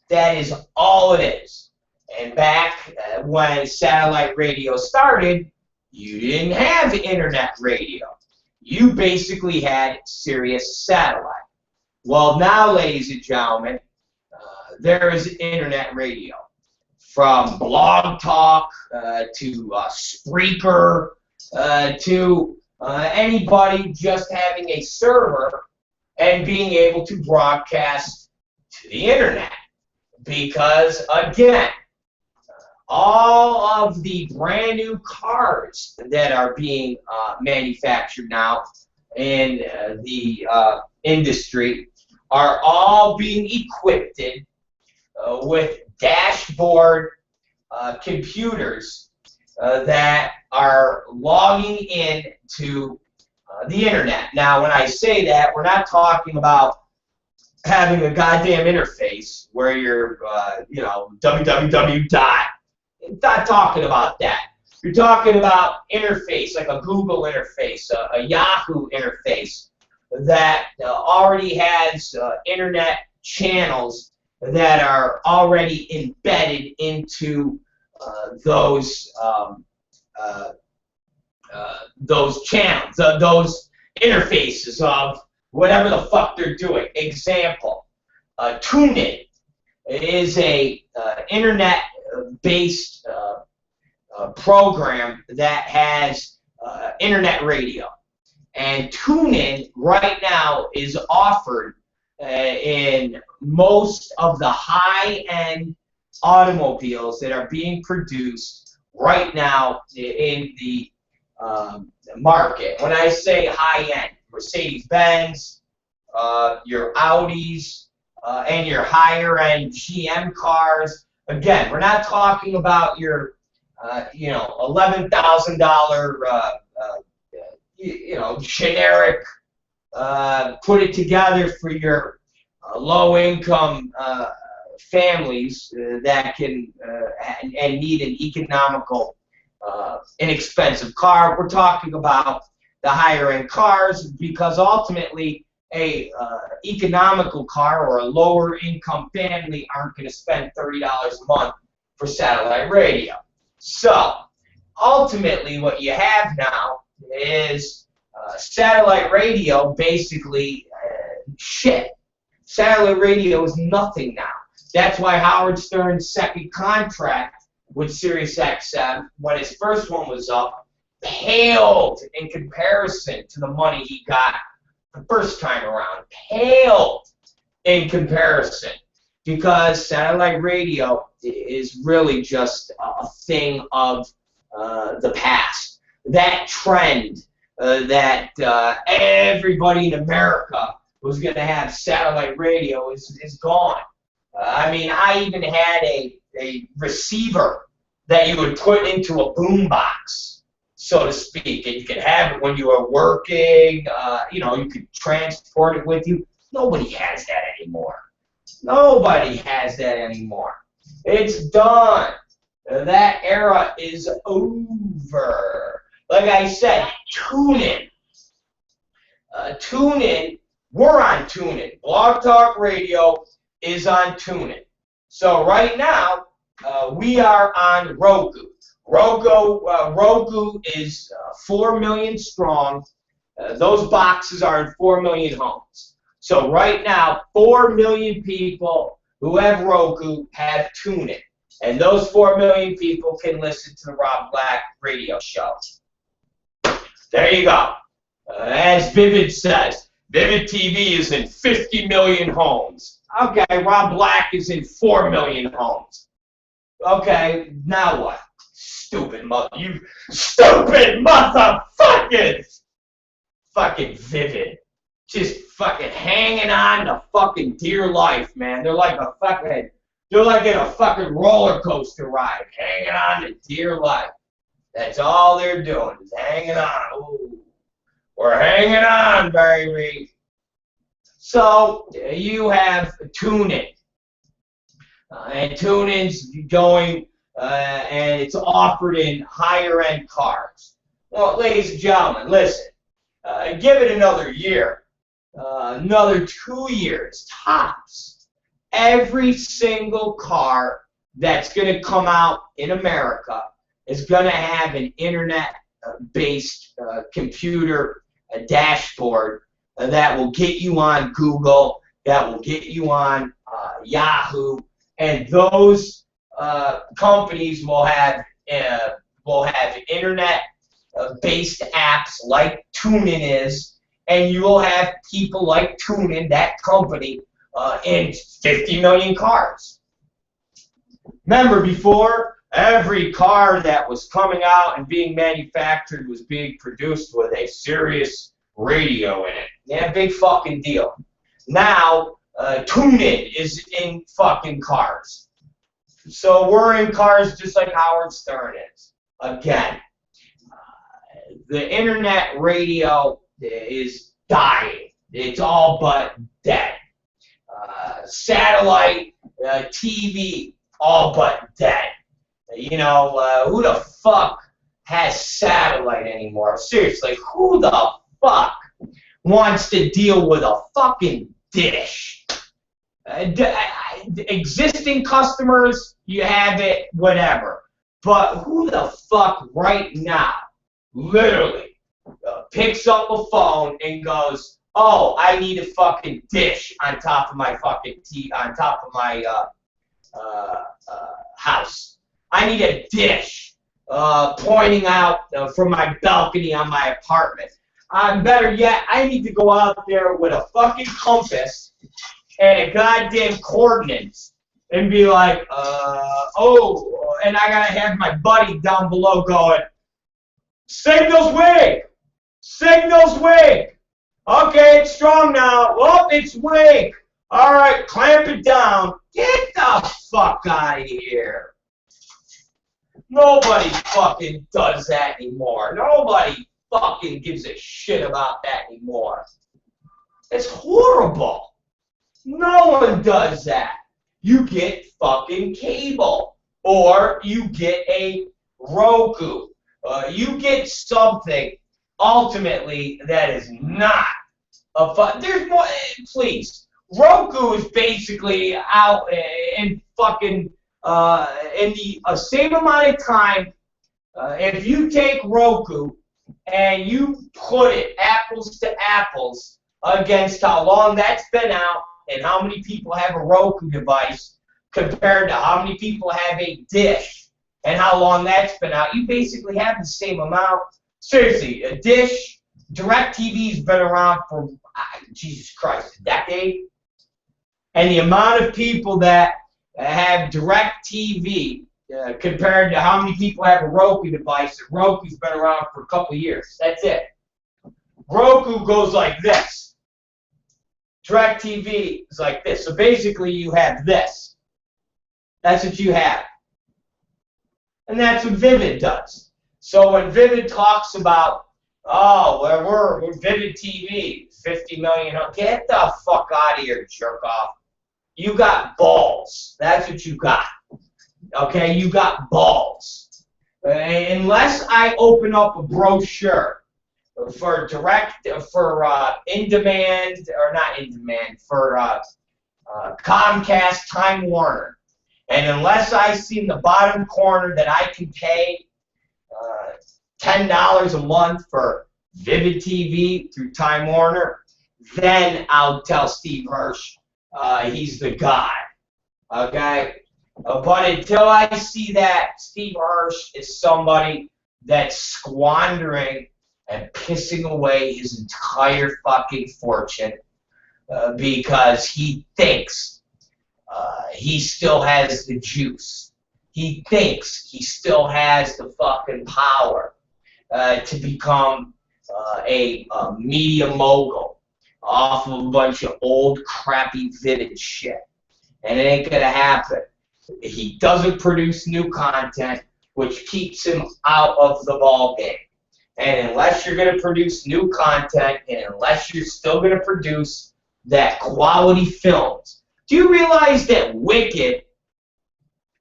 That is all it is. And back when satellite radio started, you didn't have internet radio. You basically had Sirius satellite. Well, now, ladies and gentlemen, there is internet radio. From Blog Talk to Spreaker to anybody just having a server and being able to broadcast to the internet. Because, again, all of the brand new cars that are being manufactured now in the industry are all being equipped with dashboard computers that are logging in to the internet. Now, when I say that, we're not talking about having a goddamn interface where you're, www. Not talking about that. You're talking about interface, like a Google interface, a Yahoo interface that already has internet channels that are already embedded into those channels, those interfaces of whatever the fuck they're doing. Example, TuneIn is a internet-based program that has internet radio. And TuneIn right now is offered in most of the high-end automobiles that are being produced right now in the market. When I say high-end, Mercedes-Benz, your Audis, and your higher-end GM cars. Again, we're not talking about your, $11,000, generic, put it together for your low-income families that can and need an economical, inexpensive car. We're talking about the higher-end cars because ultimately a economical car or a lower-income family aren't going to spend $30 a month for satellite radio. So ultimately, what you have now is satellite radio basically shit. Satellite radio is nothing now. That's why Howard Stern's second contract with SiriusXM, when his first one was up, paled in comparison to the money he got the first time around. Paled in comparison. Because satellite radio is really just a thing of the past. That trend that everybody in America was going to have satellite radio is gone. I mean, I even had a receiver that you would put into a boombox, so to speak, and you could have it when you were working. You could transport it with you. Nobody has that anymore. Nobody has that anymore. It's done. That era is over. Like I said, TuneIn. TuneIn, we're on TuneIn. Blog Talk Radio is on TuneIn. So right now, we are on Roku. Roku is 4 million strong. Those boxes are in 4 million homes. So right now, 4 million people who have Roku have TuneIn. And those 4 million people can listen to the Rob Black radio show. There you go. As Vivid says, Vivid TV is in 50 million homes. Okay, Rob Black is in 4 million homes. Okay, now what? Stupid motherfuckers! Fucking Vivid. Just fucking hanging on to fucking dear life, man. They're like in a fucking roller coaster ride, hanging on to dear life. That's all they're doing, is hanging on. Ooh, we're hanging on, baby. So you have TuneIn, and TuneIn's going, and it's offered in higher end cars. Well, ladies and gentlemen, listen. Give it another year. another 2 years, tops, every single car that's going to come out in America is going to have an internet-based computer dashboard that will get you on Google, that will get you on Yahoo, and those companies will have internet-based apps like TuneIn is, and you will have people like TuneIn, that company, in 50 million cars. Remember, before, every car that was coming out and being manufactured was being produced with a serious radio in it. Yeah, big fucking deal. Now, TuneIn is in fucking cars. So we're in cars just like Howard Stern is. Again, the internet radio is dying. It's all but dead. Satellite TV, all but dead. You know, who the fuck has satellite anymore? Seriously, who the fuck wants to deal with a fucking dish? Existing customers, you have it, whatever. But who the fuck right now, literally, picks up a phone and goes, "Oh, I need a fucking dish on top of my fucking on top of my house. I need a dish pointing out from my balcony on my apartment. Better yet, I need to go out there with a fucking compass and a goddamn coordinates and be like, oh, and I gotta have my buddy down below going, signals wig! Signals wig! Okay, it's strong now. Oh, it's wig! Alright, clamp it down. Get the fuck out of here. Nobody fucking does that anymore. Nobody fucking gives a shit about that anymore. It's horrible. No one does that. You get fucking cable. Or you get a Roku. You get something, ultimately, that is not a fun. There's more, please. Roku is basically out in fucking, in the same amount of time, if you take Roku and you put it apples to apples against how long that's been out and how many people have a Roku device compared to how many people have a dish and how long that's been out, you basically have the same amount. Seriously, a dish, DirecTV's been around for, Jesus Christ, a decade. And the amount of people that have DirecTV compared to how many people have a Roku device, Roku's been around for a couple of years. That's it. Roku goes like this. DirecTV is like this. So basically you have this. That's what you have. And that's what Vivid does. So when Vivid talks about, oh, we're Vivid TV, 50 million, get the fuck out of here, jerk off. You got balls. That's what you got. Okay, you got balls. Unless I open up a brochure for in demand, or not in demand, for Comcast Time Warner, and unless I see in the bottom corner that I can pay $10 a month for Vivid TV through Time Warner, then I'll tell Steve Hirsch he's the guy. Okay? But until I see that, Steve Hirsch is somebody that's squandering and pissing away his entire fucking fortune because he thinks he still has the juice. He thinks he still has the fucking power to become a media mogul off of a bunch of old crappy Vivid shit. And it ain't gonna happen. He doesn't produce new content, which keeps him out of the ball game. And unless you're gonna produce new content, and unless you're still gonna produce that quality films, do you realize that Wicked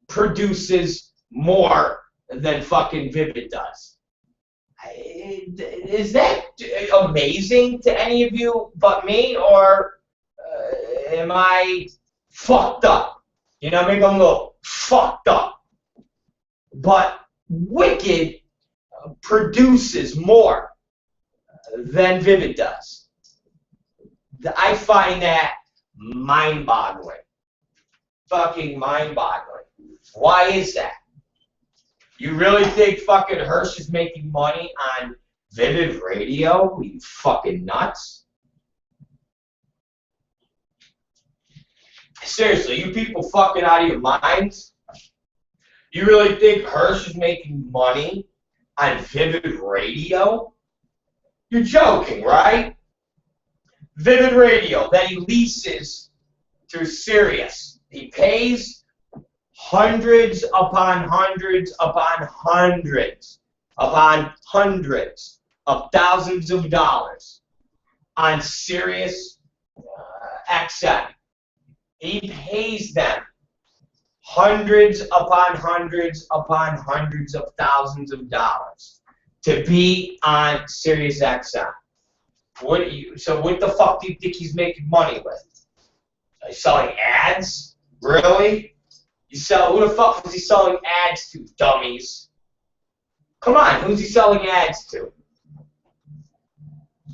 produces more than fucking Vivid does? Is that amazing to any of you but me, or am I fucked up? You know, maybe I'm a little fucked up. But Wicked produces more than Vivid does. I find that mind-boggling. Fucking mind-boggling. Why is that? You really think fucking Hirsch is making money on Vivid Radio? You fucking nuts? Seriously, you people fucking out of your minds? You really think Hirsch is making money on Vivid Radio? You're joking, right? Vivid Radio that he leases through Sirius. He pays hundreds upon hundreds upon hundreds upon hundreds of thousands of dollars on Sirius XM. He pays them hundreds upon hundreds upon hundreds of thousands of dollars to be on Sirius XM. So what the fuck do you think he's making money with? He's selling ads? Really? Who the fuck is he selling ads to, dummies? Come on, who's he selling ads to?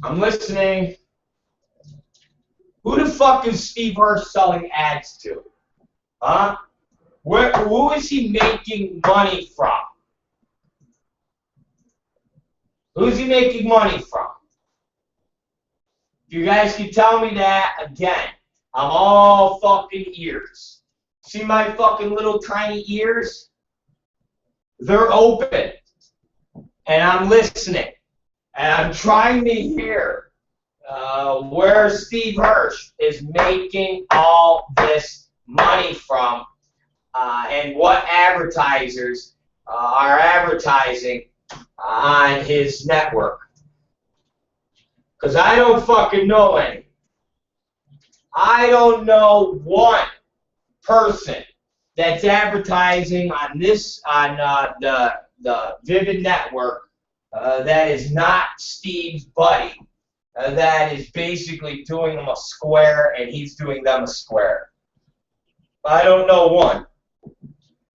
I'm listening. Who the fuck is Steve Hirsch selling ads to? Huh? Who is he making money from? Who's he making money from? If you guys can tell me that, again, I'm all fucking ears. See my fucking little tiny ears? They're open. And I'm listening. And I'm trying to hear where Steve Hirsch is making all this money from and what advertisers are advertising on his network. Because I don't fucking know any. I don't know one person that's advertising on this, on the Vivid network that is not Steve's buddy. That is basically doing them a square and he's doing them a square. I don't know one.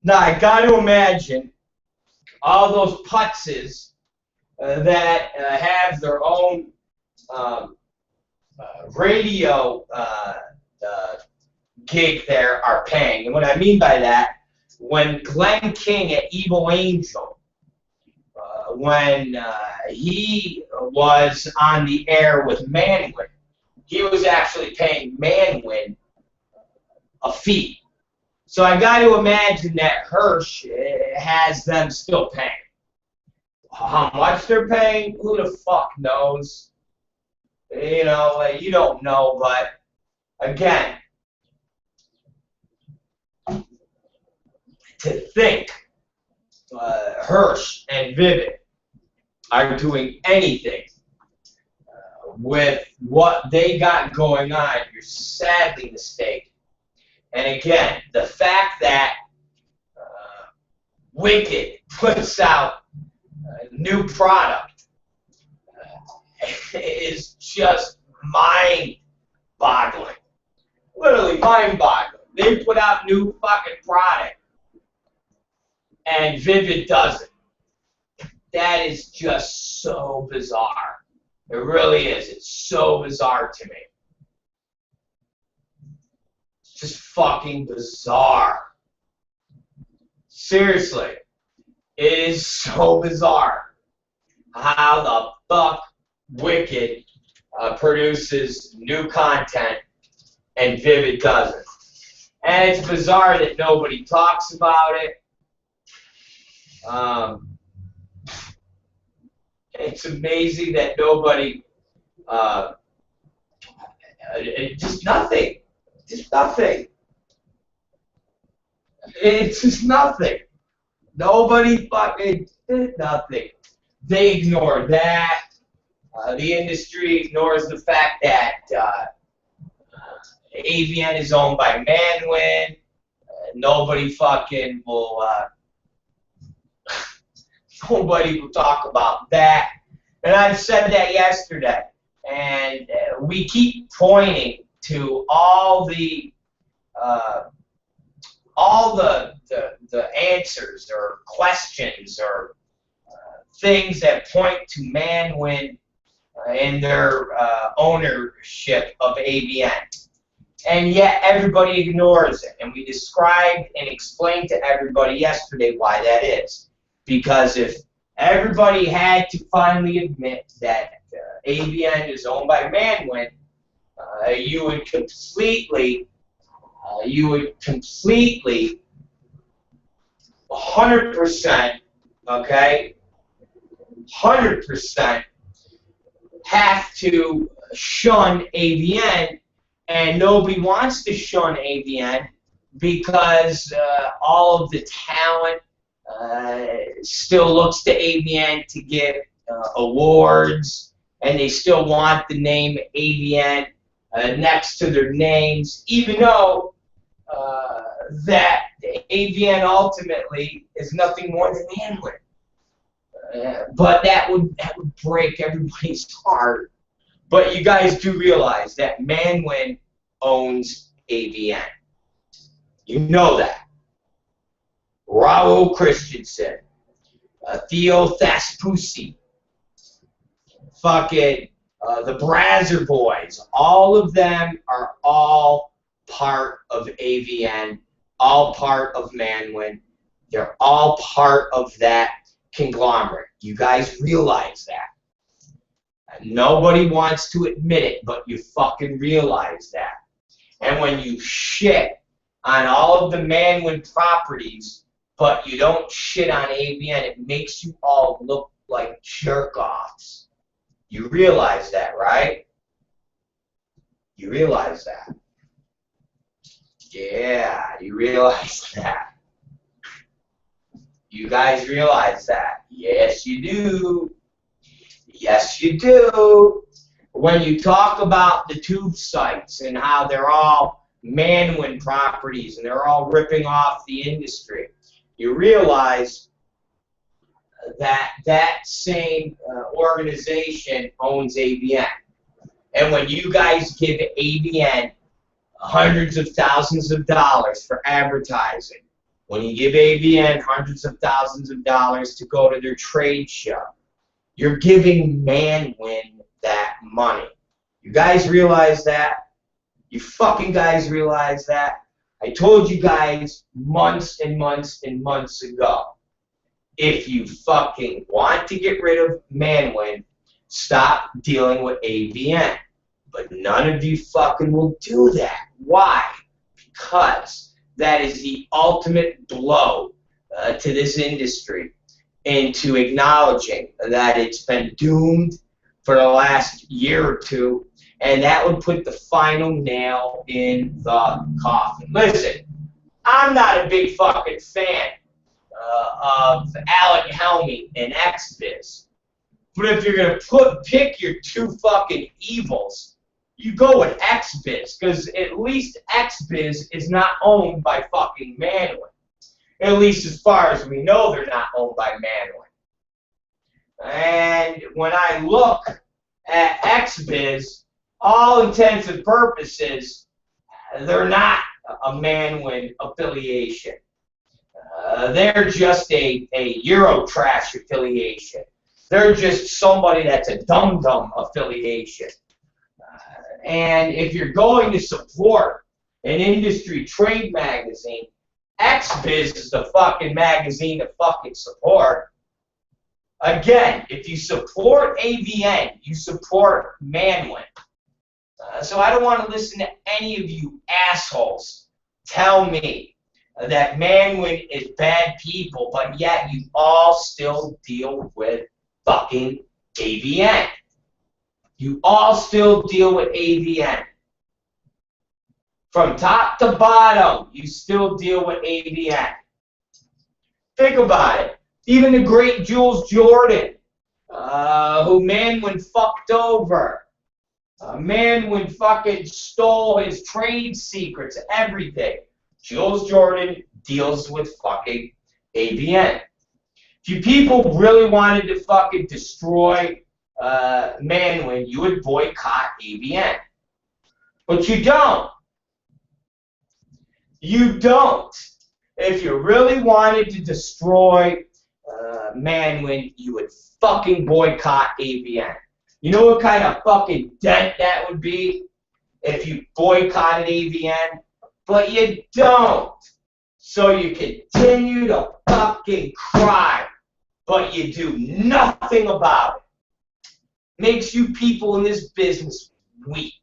Now, I got to imagine all those putzes that have their own radio gig there are paying. And what I mean by that, when Glenn King at Evil Angel, when he was on the air with Manwin, he was actually paying Manwin a fee. So I got to imagine that Hirsch has them still paying. How much they're paying, who the fuck knows? You know, you don't know, but again, to think Hirsch and Vivid are doing anything with what they got going on, you're sadly mistaken. And again, the fact that Wicked puts out new product is just mind-boggling. Literally mind-boggling. They put out new fucking product, and Vivid doesn't. That is just so bizarre. It really is. It's so bizarre to me. It's just fucking bizarre. Seriously. It is so bizarre how the fuck Wicked produces new content and Vivid doesn't. And it's bizarre that nobody talks about it. It's amazing that nobody, just nothing. Just nothing. It's just nothing. Nobody fucking did nothing. They ignore that. The industry ignores the fact that AVN is owned by Manwin. Nobody fucking will Nobody will talk about that. And I've said that yesterday. And we keep pointing to all the answers or questions or things that point to Manwin in their ownership of ABN. And yet everybody ignores it. And we described and explained to everybody yesterday why that is. Because if everybody had to finally admit that ABN is owned by Manwin, you would completely, 100%, okay, 100% have to shun ABN, and nobody wants to shun ABN because all of the talent still looks to ABN to get awards, and they still want the name ABN next to their names, even though that ABN ultimately is nothing more than Manwin. But that would break everybody's heart. But you guys do realize that Manwin owns ABN. You know that. Raul Christensen, Theo Thaspusi, fucking the Brazzer Boys, all of them are all part of ABN, all part of Manwin. They're all part of that conglomerate. You guys realize that. Nobody wants to admit it, but you fucking realize that. And when you shit on all of the Manwin properties, but you don't shit on ABN, it makes you all look like jerk-offs. You realize that, right? You realize that. Yeah, you realize that. You guys realize that. Yes, you do. Yes, you do. When you talk about the tube sites and how they're all Manwin properties and they're all ripping off the industry, you realize that that same organization owns ABN. And when you guys give ABN hundreds of thousands of dollars for advertising, when you give ABN hundreds of thousands of dollars to go to their trade show, you're giving Manwin that money. You guys realize that? You fucking guys realize that? I told you guys months and months and months ago, if you fucking want to get rid of Manwin, stop dealing with ABN. But none of you fucking will do that. Why? Because that is the ultimate blow to this industry, into acknowledging that it's been doomed for the last year or two, and that would put the final nail in the coffin. Listen, I'm not a big fucking fan of Alec Helmy and XBiz, but if you're going to pick your two fucking evils, you go with XBiz, because at least XBiz is not owned by fucking Manwin. At least as far as we know, they're not owned by Manwin. And when I look at XBiz, all intents and purposes, they're not a Manwin affiliation. They're just a Eurotrash affiliation. They're just somebody that's a dum-dum affiliation. And if you're going to support an industry trade magazine, XBiz is the fucking magazine to fucking support. Again, if you support ABN, you support Manwin. So I don't want to listen to any of you assholes tell me that Manwin is bad people, but yet you all still deal with fucking ABN. You all still deal with ABN. From top to bottom, you still deal with ABN. Think about it. Even the great Jules Jordan, who Manwin fucked over. Manwin fucking stole his trade secrets, everything. Jules Jordan deals with fucking ABN. If you people really wanted to fucking destroy Manwin, you would boycott AVN. But you don't. You don't. If you really wanted to destroy Manwin, you would fucking boycott AVN. You know what kind of fucking dent that would be if you boycotted AVN? But you don't. So you continue to fucking cry, but you do nothing about it. Makes you people in this business weak.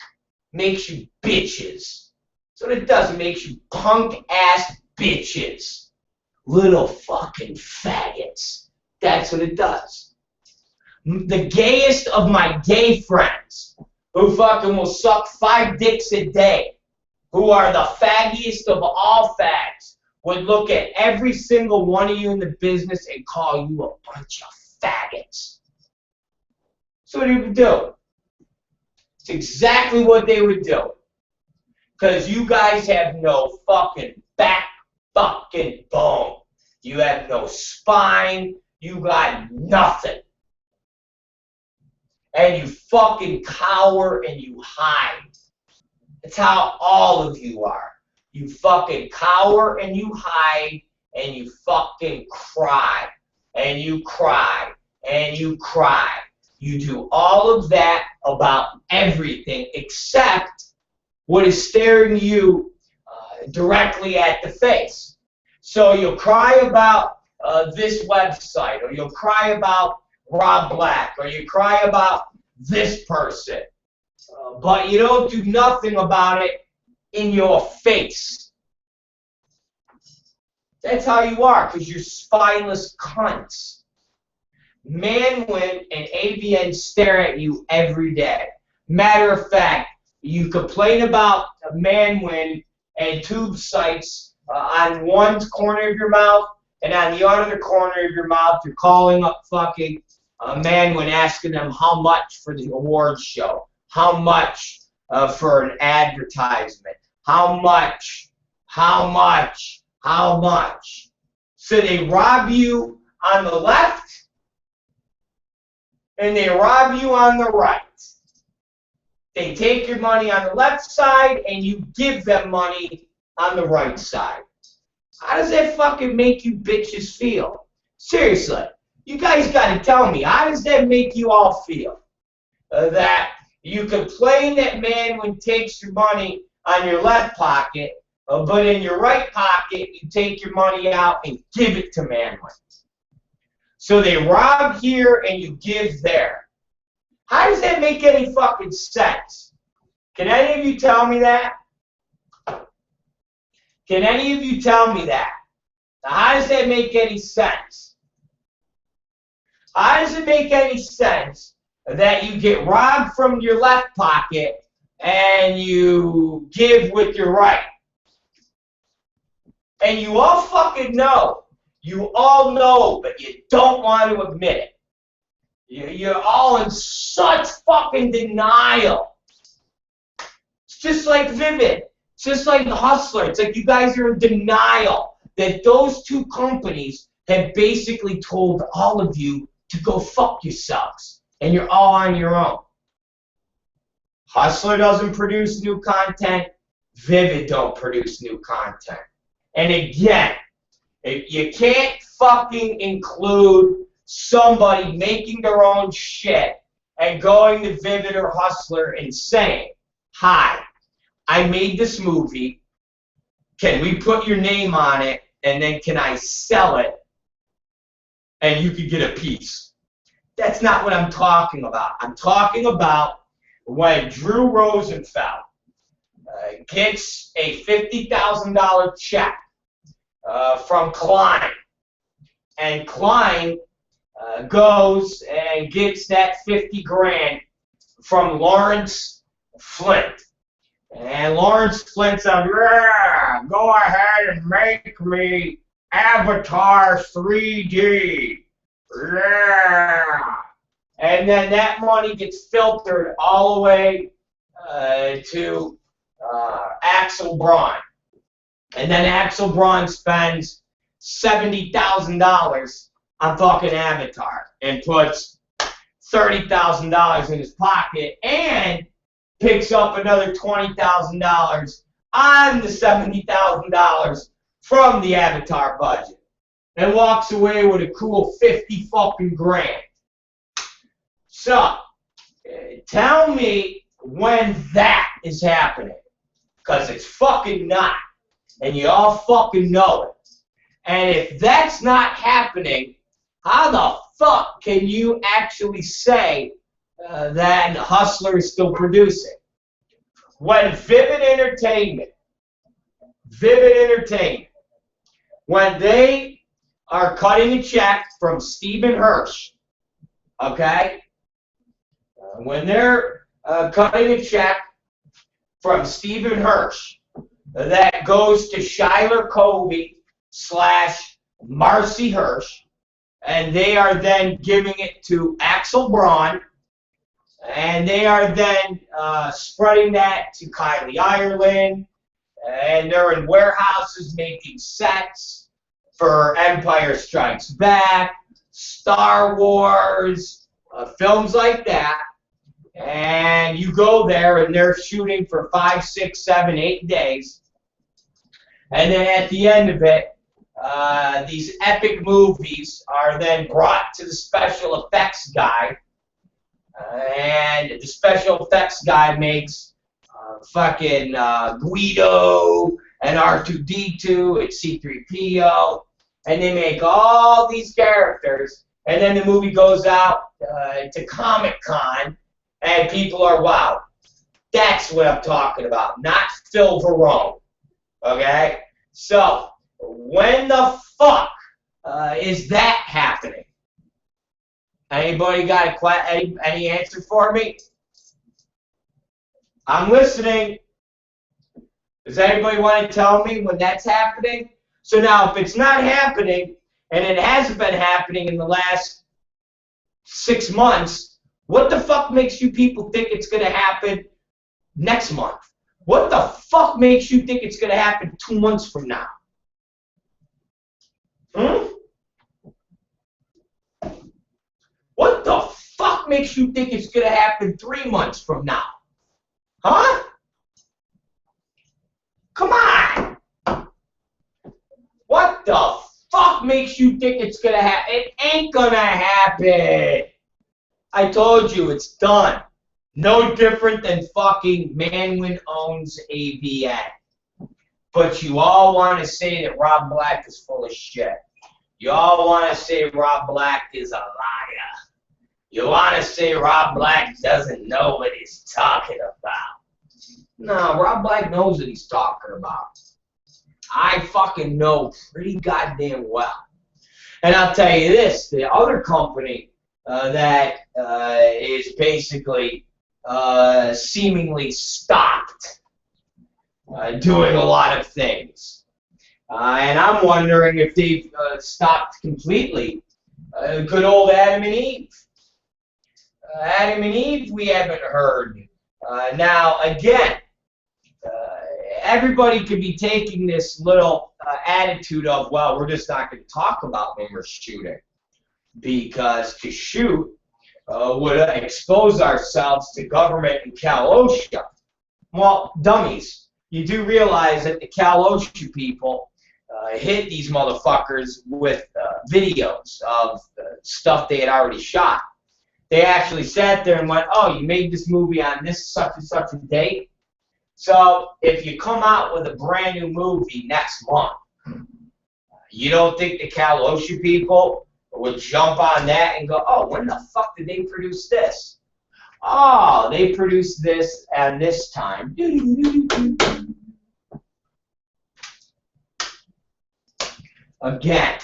Makes you bitches. So it does. It makes you punk-ass bitches. Little fucking faggots. That's what it does. The gayest of my gay friends, who fucking will suck 5 dicks a day, who are the faggiest of all fags, would look at every single one of you in the business and call you a bunch of faggots. So what he would do. It's exactly what they would do. Because you guys have no fucking back fucking bone. You have no spine. You got nothing. And you fucking cower and you hide. That's how all of you are. You fucking cower and you hide and you fucking cry. And you cry. And you cry. You do all of that about everything except what is staring you directly at the face. So you'll cry about this website, or you'll cry about Rob Black, or you cry about this person, but you don't do nothing about it in your face. That's how you are, because you're spineless cunts. Manwin and AVN stare at you every day. Matter of fact, you complain about Manwin and tube sites on one corner of your mouth, and on the other corner of your mouth, you're calling up fucking Manwin, asking them how much for the awards show, how much for an advertisement, how much. So they rob you on the left, and they rob you on the right. They take your money on the left side, and you give them money on the right side. How does that fucking make you bitches feel? Seriously, you guys got to tell me, how does that make you all feel? That you complain that Manwin takes your money on your left pocket, but in your right pocket, you take your money out and give it to Manwin. So they rob here and you give there. How does that make any fucking sense? Can any of you tell me that? Can any of you tell me that? Now, how does that make any sense? How does it make any sense that you get robbed from your left pocket and you give with your right? And you all fucking know. You all know, but you don't want to admit it. You're all in such fucking denial. It's just like Vivid. It's just like the Hustler. It's like you guys are in denial that those two companies have basically told all of you to go fuck yourselves. And you're all on your own. Hustler doesn't produce new content. Vivid don't produce new content. And again, you can't fucking include somebody making their own shit and going to Vivid or Hustler and saying, hi, I made this movie. Can we put your name on it? And then can I sell it? And you could get a piece. That's not what I'm talking about. I'm talking about when Drew Rosenfeld gets a $50,000 check from Klein. And Klein goes and gets that 50 grand from Lawrence Flint. And Lawrence Flint's on, yeah, go ahead and make me Avatar 3D. Yeah. And then that money gets filtered all the way to Axel Braun. And then Axel Braun spends $70,000 on fucking Avatar and puts $30,000 in his pocket and picks up another $20,000 on the $70,000 from the Avatar budget and walks away with a cool 50 fucking grand. So, tell me when that is happening, because it's fucking not, and you all fucking know it. And if that's not happening, how the fuck can you actually say that Hustler is still producing? When Vivid Entertainment, when they are cutting a check from Stephen Hirsch, okay? When they're cutting a check from Stephen Hirsch that goes to Shyler Covey / Marcy Hirsch, and they are then giving it to Axel Braun, and they are then spreading that to Kylie Ireland, and they're in warehouses making sets for Empire Strikes Back, Star Wars, films like that, and you go there and they're shooting for 5, 6, 7, 8 days, and then at the end of it, these epic movies are then brought to the special effects guy, and the special effects guy makes fucking Guido and R2-D2 and C-3PO, and they make all these characters, and then the movie goes out to Comic-Con, and people are wow. That's what I'm talking about, not Phil Verone, okay? So, when the fuck is that happening? Anybody got any answer for me? I'm listening. Does anybody want to tell me when that's happening? So now, if it's not happening, and it hasn't been happening in the last 6 months, what the fuck makes you people think it's going to happen next month? What the fuck makes you think it's going to happen 2 months from now? What the fuck makes you think it's going to happen 3 months from now? Huh? Come on! What the fuck makes you think it's going to happen? It ain't going to happen! I told you, it's done. No different than fucking Manwin owns AVN. But you all want to say that Rob Black is full of shit. You all want to say Rob Black is a liar. You want to say Rob Black doesn't know what he's talking about. No, Rob Black knows what he's talking about. I fucking know pretty goddamn well. And I'll tell you this, the other company that is basically seemingly stopped doing a lot of things. And I'm wondering if they've stopped completely. Good old Adam and Eve. Adam and Eve, we haven't heard. Now, again, everybody could be taking this little attitude of, well, we're just not going to talk about when we're shooting. Because to shoot would expose ourselves to government and Cal OSHA. Well, dummies, you do realize that the Cal OSHA people hit these motherfuckers with videos of stuff they had already shot. They actually sat there and went, oh, you made this movie on this such and such a date? So if you come out with a brand new movie next month, you don't think the Cal OSHA people would jump on that and go, oh, when the fuck did they produce this? Oh, they produced this at this time. Again,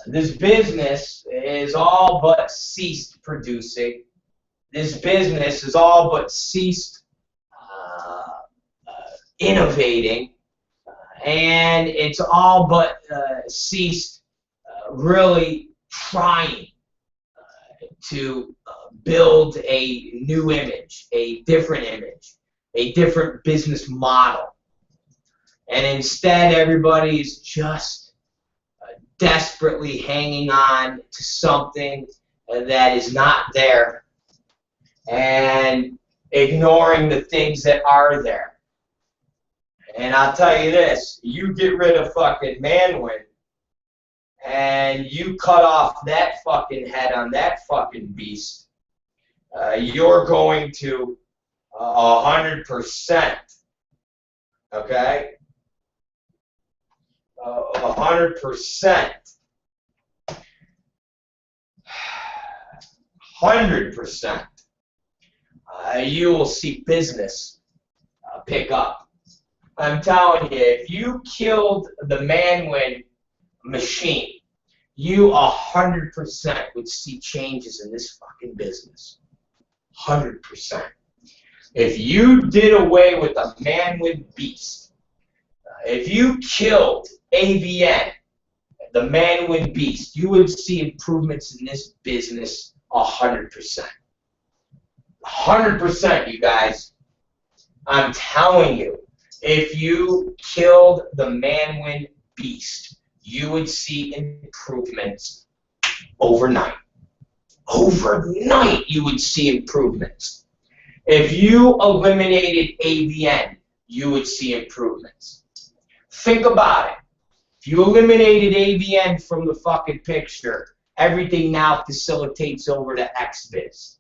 this business is all but ceased producing. This business is all but ceased innovating. And it's all but ceased really trying to build a new image, a different business model. And instead, everybody's just desperately hanging on to something that is not there and ignoring the things that are there. And I'll tell you this, you get rid of fucking Manwin and you cut off that fucking head on that fucking beast, you're going to 100%, okay? 100%. 100%. You will see business pick up. I'm telling you, if you killed the Manwin machine, you 100% would see changes in this fucking business. 100%. If you did away with the Manwin beast, if you killed AVN, the Manwin beast, you would see improvements in this business 100%. 100%, you guys. I'm telling you, if you killed the Manwin beast, you would see improvements overnight. Overnight, you would see improvements. If you eliminated AVN, you would see improvements. Think about it. If you eliminated AVN from the fucking picture, everything now facilitates over to XBiz.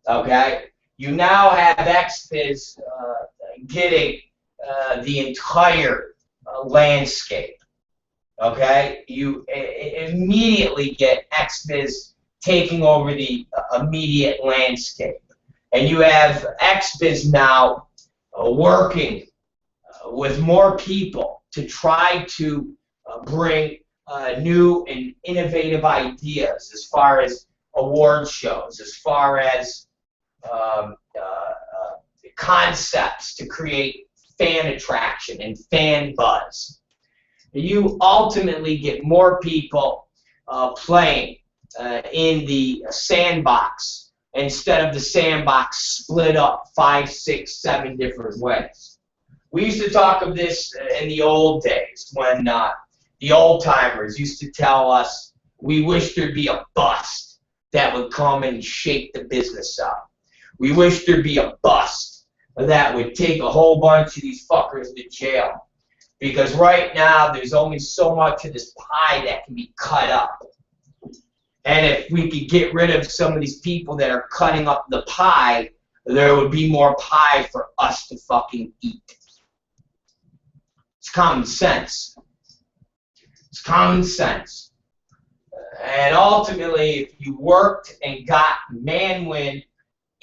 Okay? You now have XBiz getting the entire landscape. Okay? You immediately get XBiz taking over the immediate landscape. And you have XBiz now working with more people to try to bring new and innovative ideas as far as award shows, as far as concepts to create fan attraction and fan buzz. You ultimately get more people playing in the sandbox instead of the sandbox split up 5, 6, 7 different ways. We used to talk of this in the old days when the old timers used to tell us we wish there'd be a bust that would come and shake the business up. We wish there'd be a bust that would take a whole bunch of these fuckers to jail. Because right now there's only so much of this pie that can be cut up. And if we could get rid of some of these people that are cutting up the pie, there would be more pie for us to fucking eat. It's common sense. It's common sense. And ultimately, if you worked and got Manwin,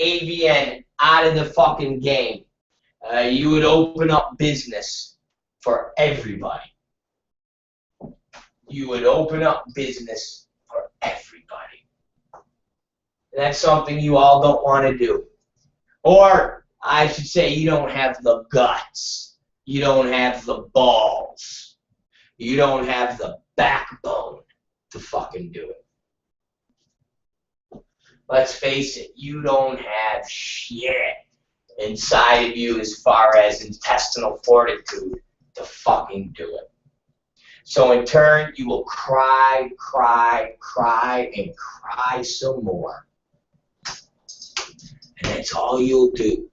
AVN out of the fucking game, you would open up business for everybody. You would open up business for everybody. That's something you all don't want to do. Or, I should say, you don't have the guts. You don't have the balls. You don't have the backbone to fucking do it. Let's face it, you don't have shit inside of you as far as intestinal fortitude to fucking do it. So in turn, you will cry, cry, cry, and cry some more. And that's all you'll do.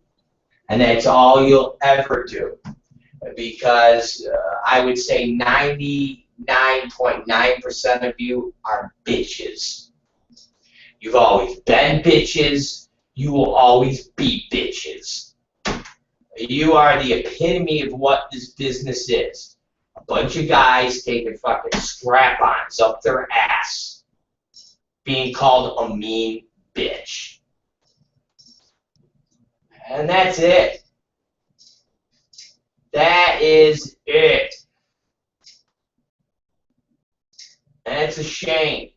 And that's all you'll ever do. Because I would say 99.9% of you are bitches. You've always been bitches. You will always be bitches. You are the epitome of what this business is. A bunch of guys taking fucking strap-ons up their ass, being called a mean bitch. And that's it. That is it. And it's a shame.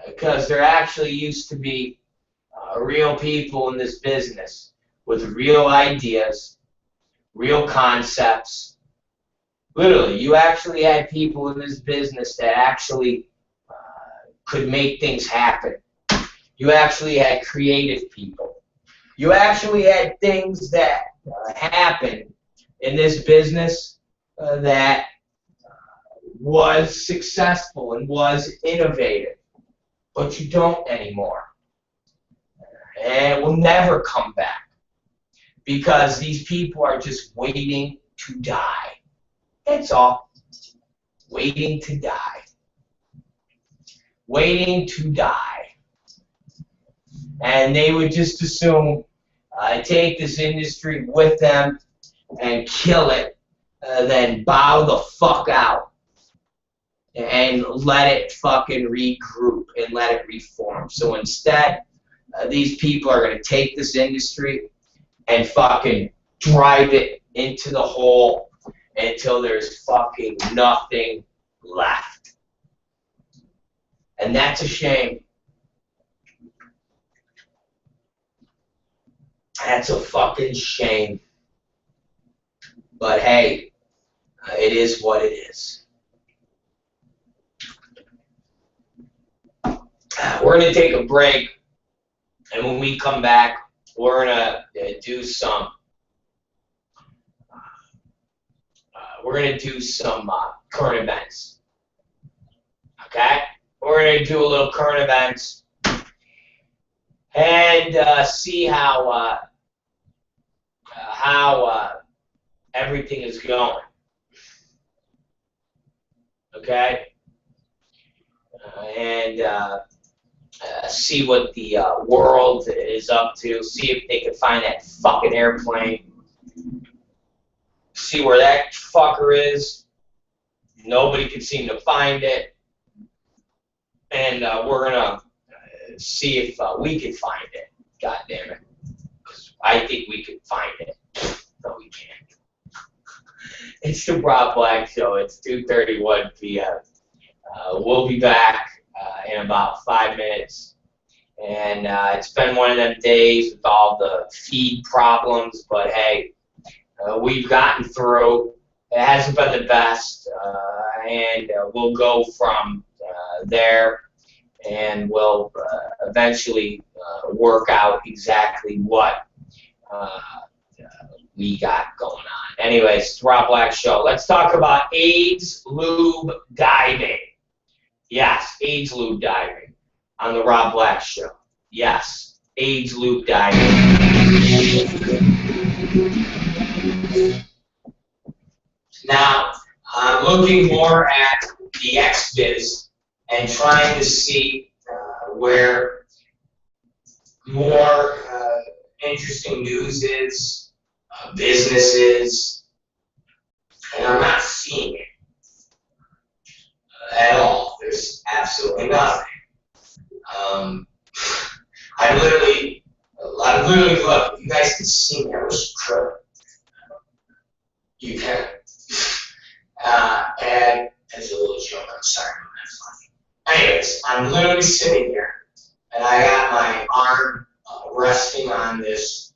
Because there actually used to be real people in this business with real ideas, real concepts. Literally, you actually had people in this business that actually could make things happen. You actually had creative people. You actually had things that happen in this business that was successful and was innovative, but you don't anymore. And it will never come back because these people are just waiting to die. That's all. Waiting to die. Waiting to die. And they would just assume take this industry with them and kill it, then bow the fuck out and let it fucking regroup and let it reform. So instead, these people are going to take this industry and fucking drive it into the hole until there's fucking nothing left. And that's a shame. That's a fucking shame. But hey, it is what it is. We're going to take a break. And when we come back, we're going to do some current events. Okay? We're going to do a little current events and see how everything is going. Okay? And see what the world is up to, see if they can find that fucking airplane, see where that fucker is. Nobody can seem to find it, and we're gonna see if we can find it. God damn it, 'cause I think we can find it. No, we can't. It's the Rob Black Show. It's 2:31 p.m. We'll be back in about 5 minutes. And it's been one of them days with all the feed problems, but hey, we've gotten through. It hasn't been the best, and we'll go from there, and we'll eventually work out exactly what we got going on. Anyways, it's the Rob Black Show. Let's talk about AIDS lube diving. Yes, AIDS lube diving on the Rob Black Show. Yes, AIDS lube diving. Now, I'm looking more at the XBiz and trying to see where more interesting news is, businesses, and I'm not seeing it at all. There's absolutely nothing. I literally look. If you guys can see me, I wish you could. You can. And as a little joke, I'm sorry, I'm not funny. Anyways, I'm literally sitting here, and I got my arm resting on this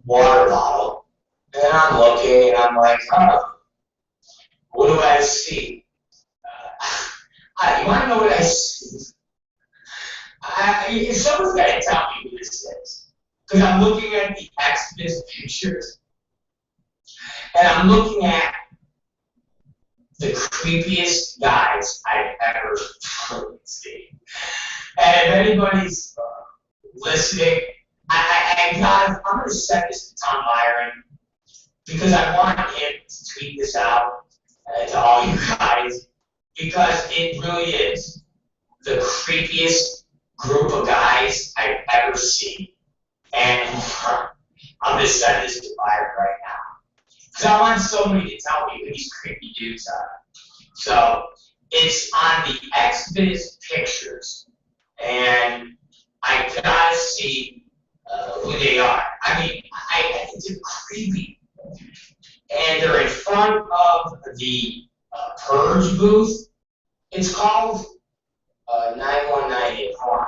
water bottle, and I'm looking, and I'm like, oh, what do I see? You want to know what I see? Someone's got to tell me who this is. Because I'm looking at the XBiz pictures, and I'm looking at the creepiest guys I've ever seen. And if anybody's listening, I'm going to send this to Tom Byron, because I want him to tweet this out to all you guys, because it really is the creepiest group of guys I've ever seen. And I'm going to send this to Byron right now, because I want somebody to tell me who these creepy dudes are. So it's on the XBiz pictures, and I gotta see who they are. I mean, I think they're creepy. And they're in front of the Purge booth. It's called 9198. Hold on.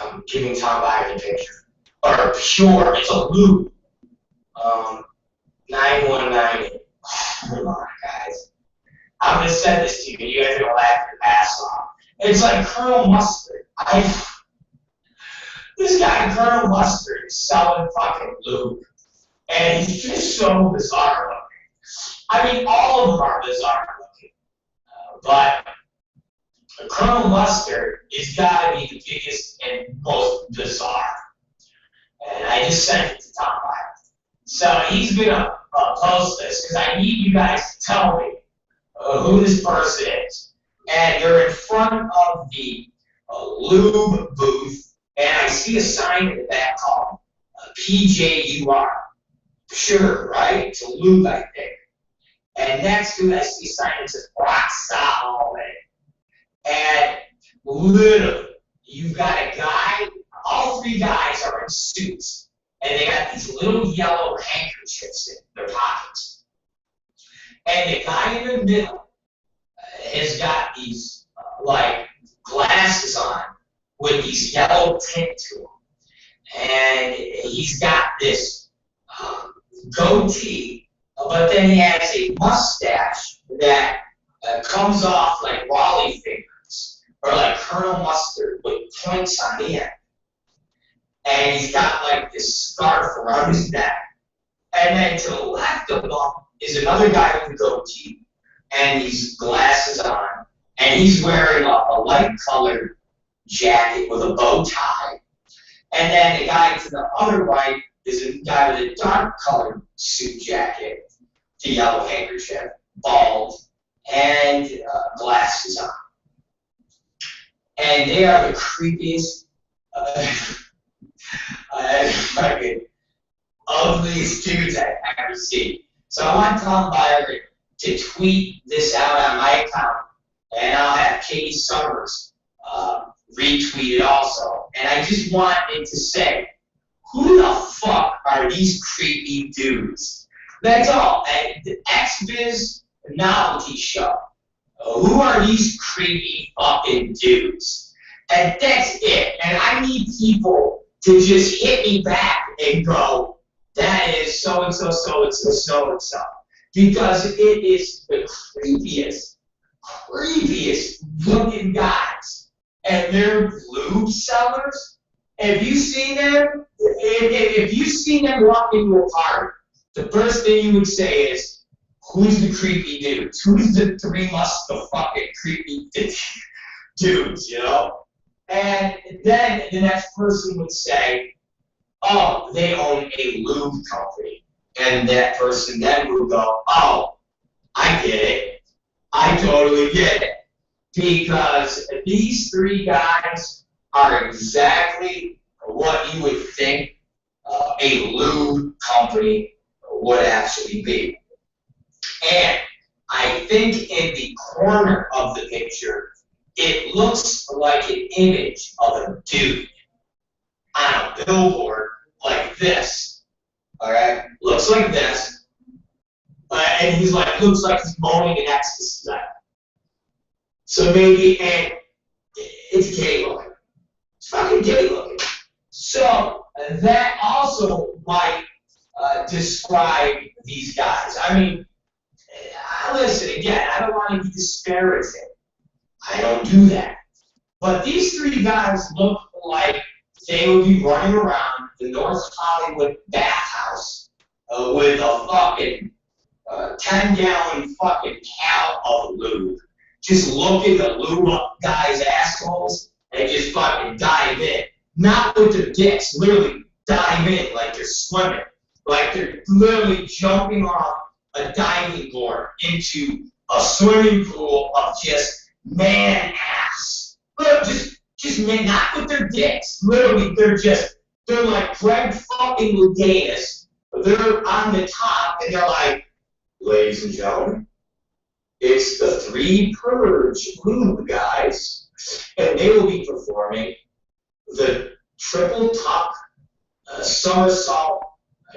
I'm giving Tom Byron the picture. Or Pure. It's a loop. 9198. Come on, guys. I'm going to send this to you. You guys are going to laugh your ass off. It's like Colonel Mustard. This guy, Colonel Mustard, is selling fucking lube. And he's just so bizarre looking. I mean, all of them are bizarre looking. But Colonel Mustard is got to be the biggest and most bizarre. And I just sent it to Tom Byron. So he's going to post this because I need you guys to tell me who this person is. And they're in front of the lube booth, and I see a sign in the back called PJUR. Sure, right? It's a lube, I think. And next to it, I see a sign that says rock solid. And literally, you've got a guy, all three guys are in suits, and they got these little yellow handkerchiefs in their pockets. And the guy in the middle has got these, like, glasses on with these yellow tint to them. And he's got this goatee, but then he has a mustache that comes off like Wally fingers, or like Colonel Mustard with points on the end. And he's got like this scarf around his neck. And then to the left of him is another guy with a goatee and these glasses on, and he's wearing a light colored jacket with a bow tie. And then the guy to the other right is a guy with a dark colored suit jacket, the yellow handkerchief, bald, and glasses on. And they are the creepiest, fucking ugliest dudes I've ever seen. So I want Tom Byron to tweet this out on my account, and I'll have Katie Summers retweet it also. And I just wanted to say, who the fuck are these creepy dudes? That's all. And the X-Biz novelty show. Who are these creepy fucking dudes? And that's it. And I need people to just hit me back and go, that is so-and-so, so-and-so, so-and-so. Because it is the creepiest looking guys. And they're lube sellers. Have you seen them? If you've seen them walk into a party, the first thing you would say is, who's the creepy dudes? Who's the three fucking creepy dudes, you know? And then the next person would say, oh, they own a lube company. And that person then would go, oh, I get it. I totally get it. Because these three guys are exactly what you would think a lube company would actually be. And I think in the corner of the picture, it looks like an image of a dude on a billboard like this. Alright? Looks like this. And he's like, looks like he's moaning an ecstasy level. So maybe, and it's gay looking. It's fucking gay looking. So that also might describe these guys. I mean, listen, again, I don't want to be disparaging. I don't do that. But these three guys look like they would be running around the North Hollywood bathhouse with a fucking 10-gallon fucking can of lube. Just looking to lube up guys' assholes and just fucking dive in. Not with their dicks, literally dive in like they're swimming. Like they're literally jumping off a diving board into a swimming pool of just man ass. Look, just man, not with their dicks. Literally, they're like Greg fucking Louganis. They're on the top and they're like, ladies and gentlemen, it's the Three Purge Lube guys, and they will be performing the triple tuck somersault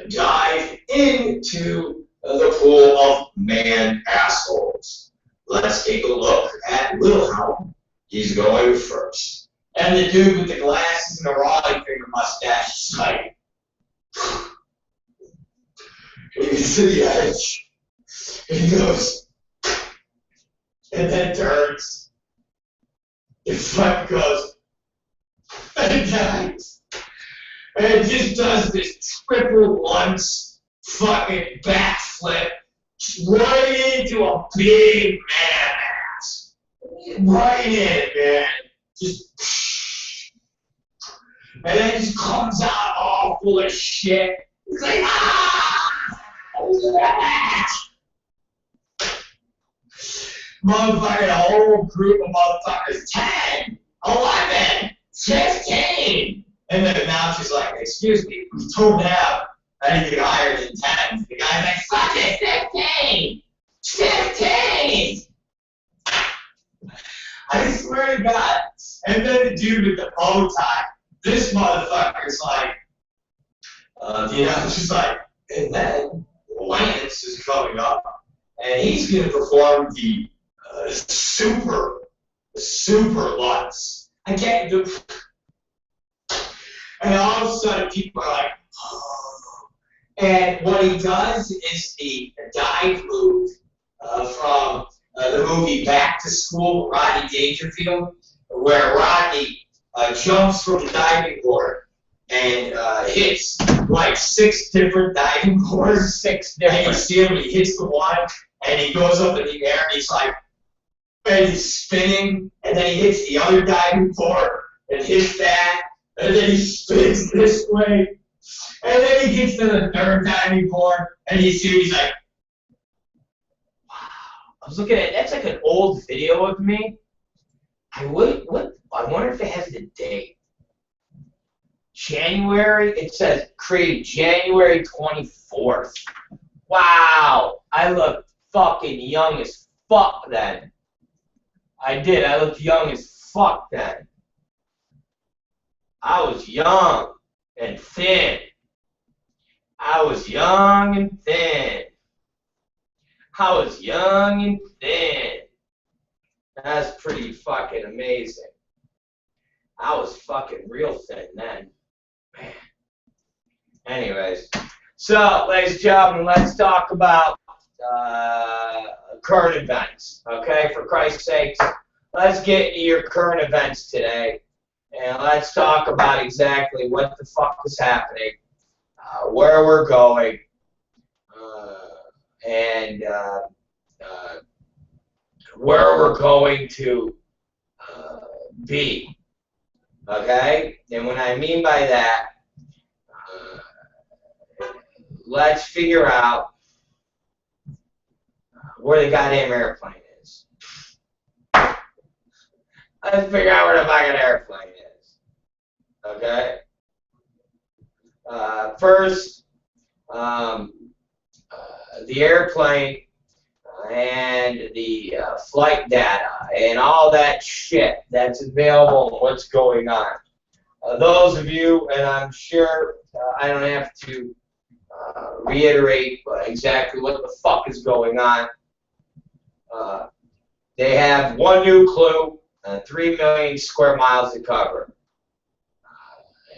dive into the pool of man assholes. Let's take a look at Wilhelm. He's going first. And the dude with the glasses and the Raleigh finger mustache is like, he gets to the edge, and he goes, and then turns, and fucking goes, and dies. And just does this triple lunge fucking backflip right into a big man ass. right in it, man. Just, and then it just comes out all full of shit. It's like, motherfucker, a whole group of motherfuckers, 10, 11, 15. And the announcer's like, excuse me, we don't have anything higher than 10. The guy's like, fuck it, 15! 15! I swear to God. And then the dude with the bow tie, this motherfucker's like, the announcer's like, and then Lance is coming up, and he's going to perform the super Lutz. I can't do it. And all of a sudden, people are like, oh. And what he does is the dive move from the movie Back to School, Rodney Dangerfield, where Rodney jumps from the diving board and hits like 6 different diving boards. 6 different. And you see him, he hits the one, and he goes up in the air, and he's like, and he's spinning, and then he hits the other diving board, and hits that, and then he spins this way, and then he gets to the 3rd diving board, and you see he's like, wow. I was looking at, that's like an old video of me. I wonder if it has the date. January, it says created January 24th. Wow, I look fucking young as fuck then. I did, I looked young as fuck then. I was young and thin. I was young and thin. I was young and thin. That's pretty fucking amazing. I was fucking real thin then. Man. Anyways, so, ladies and gentlemen, let's talk about current events. Okay, for Christ's sakes, let's get into your current events today, and let's talk about exactly what the fuck is happening, where we're going, and where we're going to be. Okay? And what I mean by that, let's figure out where the goddamn airplane is. Let's figure out where the fucking airplane is. Okay? First, the airplane and the flight data and all that shit that's available, what's going on. Those of you, and I'm sure I don't have to reiterate exactly what the fuck is going on. They have one new clue, 3 million square miles to cover.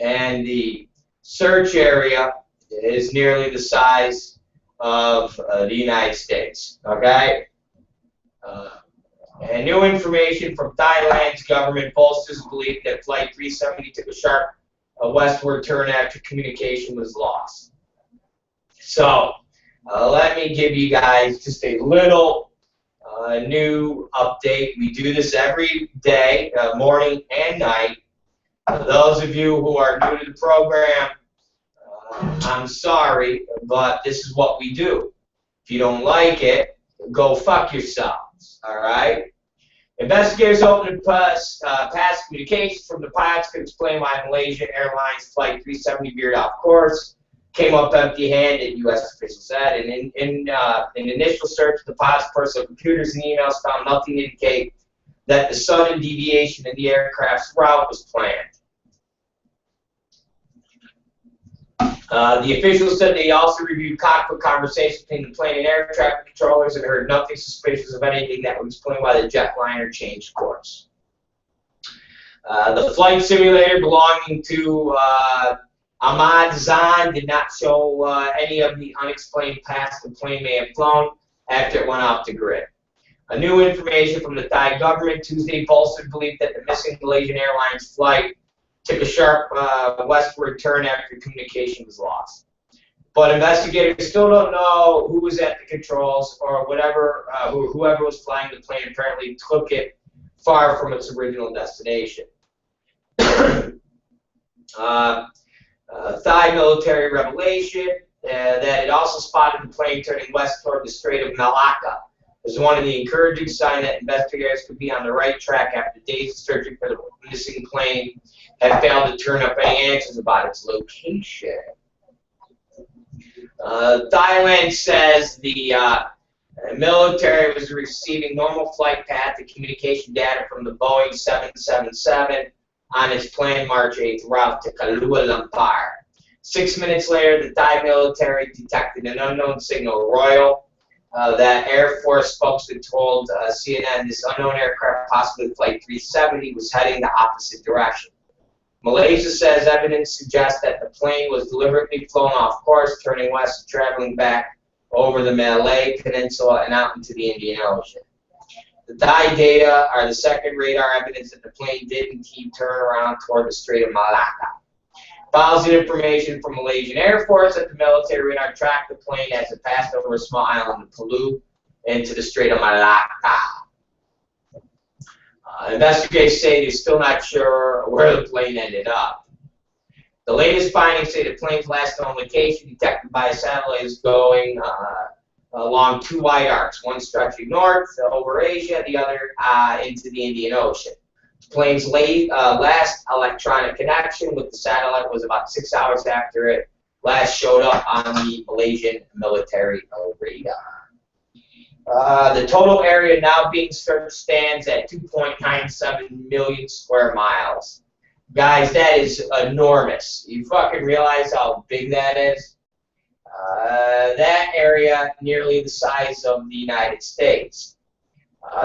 And the search area is nearly the size of the United States, okay? And new information from Thailand's government bolsters belief that Flight 370 took a sharp westward turn after communication was lost. So, let me give you guys just a little new update. We do this every day, morning and night. Those of you who are new to the program, I'm sorry, but this is what we do. If you don't like it, go fuck yourselves, all right? Investigators opened past communications from the pilots could explain why Malaysia Airlines Flight 370 veered off course, came up empty-handed, U.S. officials said. And in initial search of the pilot's personal computers and emails found nothing to indicate that the sudden deviation in the aircraft's route was planned. The officials said they also reviewed cockpit conversations between the plane and air traffic controllers and heard nothing suspicious of anything that would explain why the jetliner changed course. The flight simulator belonging to Ahmad Zahn did not show any of the unexplained paths the plane may have flown after it went off the grid. New information from the Thai government Tuesday bolstered belief that the missing Malaysian Airlines flight took a sharp westward turn after communication was lost. But investigators still don't know who was at the controls or whatever, whoever was flying the plane apparently took it far from its original destination. Thai military revelation that it also spotted the plane turning west toward the Strait of Malacca. Was one of the encouraging signs that investigators could be on the right track after days of searching for the missing plane had failed to turn up any answers about its location. Thailand says the military was receiving normal flight path and communication data from the Boeing 777 on its planned March 8th route to Kuala Lumpur. 6 minutes later, the Thai military detected an unknown signal. That Air Force spokesman told CNN this unknown aircraft, possibly Flight 370, was heading the opposite direction. Malaysia says evidence suggests that the plane was deliberately flown off course, turning west and traveling back over the Malay Peninsula and out into the Indian Ocean. The Thai data are the second radar evidence that the plane did indeed turn around toward the Strait of Malacca. Files and information from Malaysian Air Force that the military radar tracked the plane as it passed over a small island of Palau into the Strait of Malacca. Investigators say they're still not sure where the plane ended up. The latest findings say the plane's last known location, detected by a satellite, is going along two wide arcs, one stretching north over Asia, the other into the Indian Ocean. The plane's last electronic connection with the satellite was about 6 hours after it last showed up on the Malaysian military radar. The total area now being searched stands at 2.97 million square miles. Guys, that is enormous. You fucking realize how big that is? That area, nearly the size of the United States.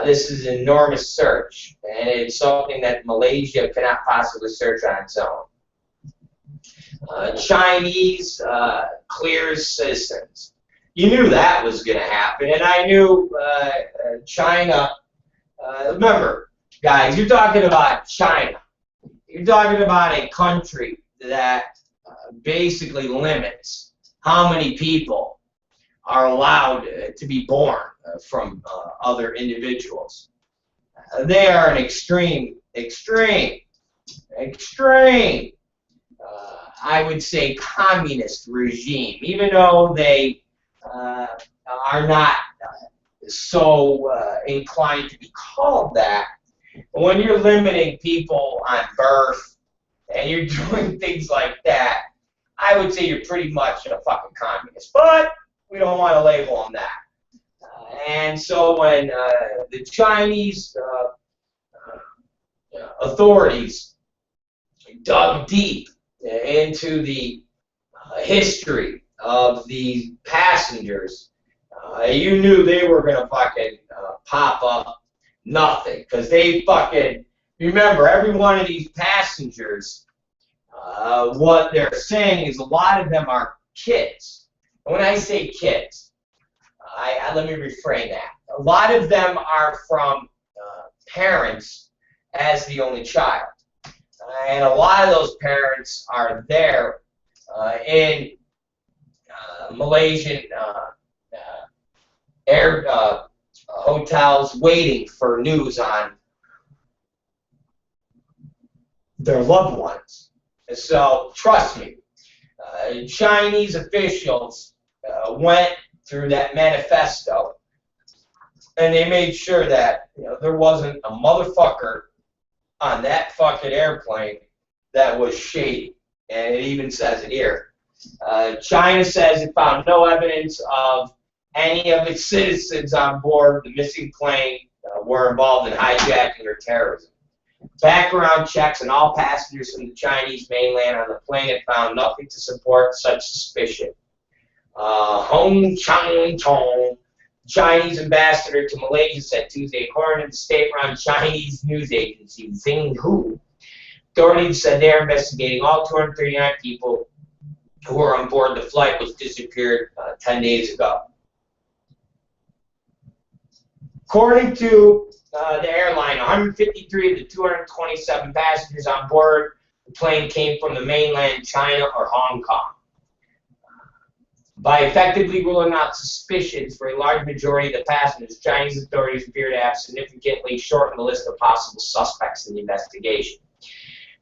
This is an enormous search, and it's something that Malaysia cannot possibly search on its own. Chinese clears citizens. You knew that was going to happen, and I knew China. Remember, guys, you're talking about China. You're talking about a country that basically limits how many people are allowed to be born from other individuals. They are an extreme, I would say, communist regime, even though they are not so inclined to be called that. But when you're limiting people on birth and you're doing things like that, I would say you're pretty much a fucking communist. But we don't want to label them that. And so when the Chinese authorities dug deep into the history of the passengers, you knew they were going to fucking pop up nothing. Because they fucking, remember, every one of these passengers, what they're saying is a lot of them are kids. And when I say kids, let me reframe that. A lot of them are from parents as the only child. And a lot of those parents are there in Malaysian air hotels waiting for news on their loved ones. And so, trust me, Chinese officials went through that manifesto, and they made sure that there wasn't a motherfucker on that fucking airplane that was shady, and it even says it here. China says it found no evidence of any of its citizens on board the missing plane were involved in hijacking or terrorism. Background checks and all passengers from the Chinese mainland on the plane had found nothing to support such suspicion. Hong Chang-tong, Chinese ambassador to Malaysia, said Tuesday, according to the state-run Chinese news agency Xinhua. Authorities said they are investigating all 239 people who were on board the flight, which disappeared 10 days ago. According to the airline, 153 of the 227 passengers on board the plane came from the mainland China or Hong Kong. By effectively ruling out suspicions for a large majority of the passengers, Chinese authorities appear to have significantly shortened the list of possible suspects in the investigation.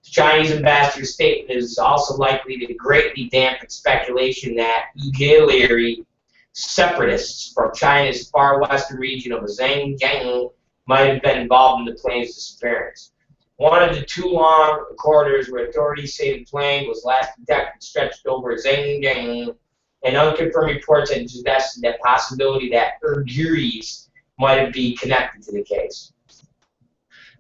The Chinese ambassador's statement is also likely to greatly dampen speculation that auxiliary separatists from China's far western region of Xinjiang might have been involved in the plane's disappearance. One of the two long corridors where authorities say the plane was last detected stretched over Xinjiang, and unconfirmed reports had suggested the possibility that Uiguris might be connected to the case.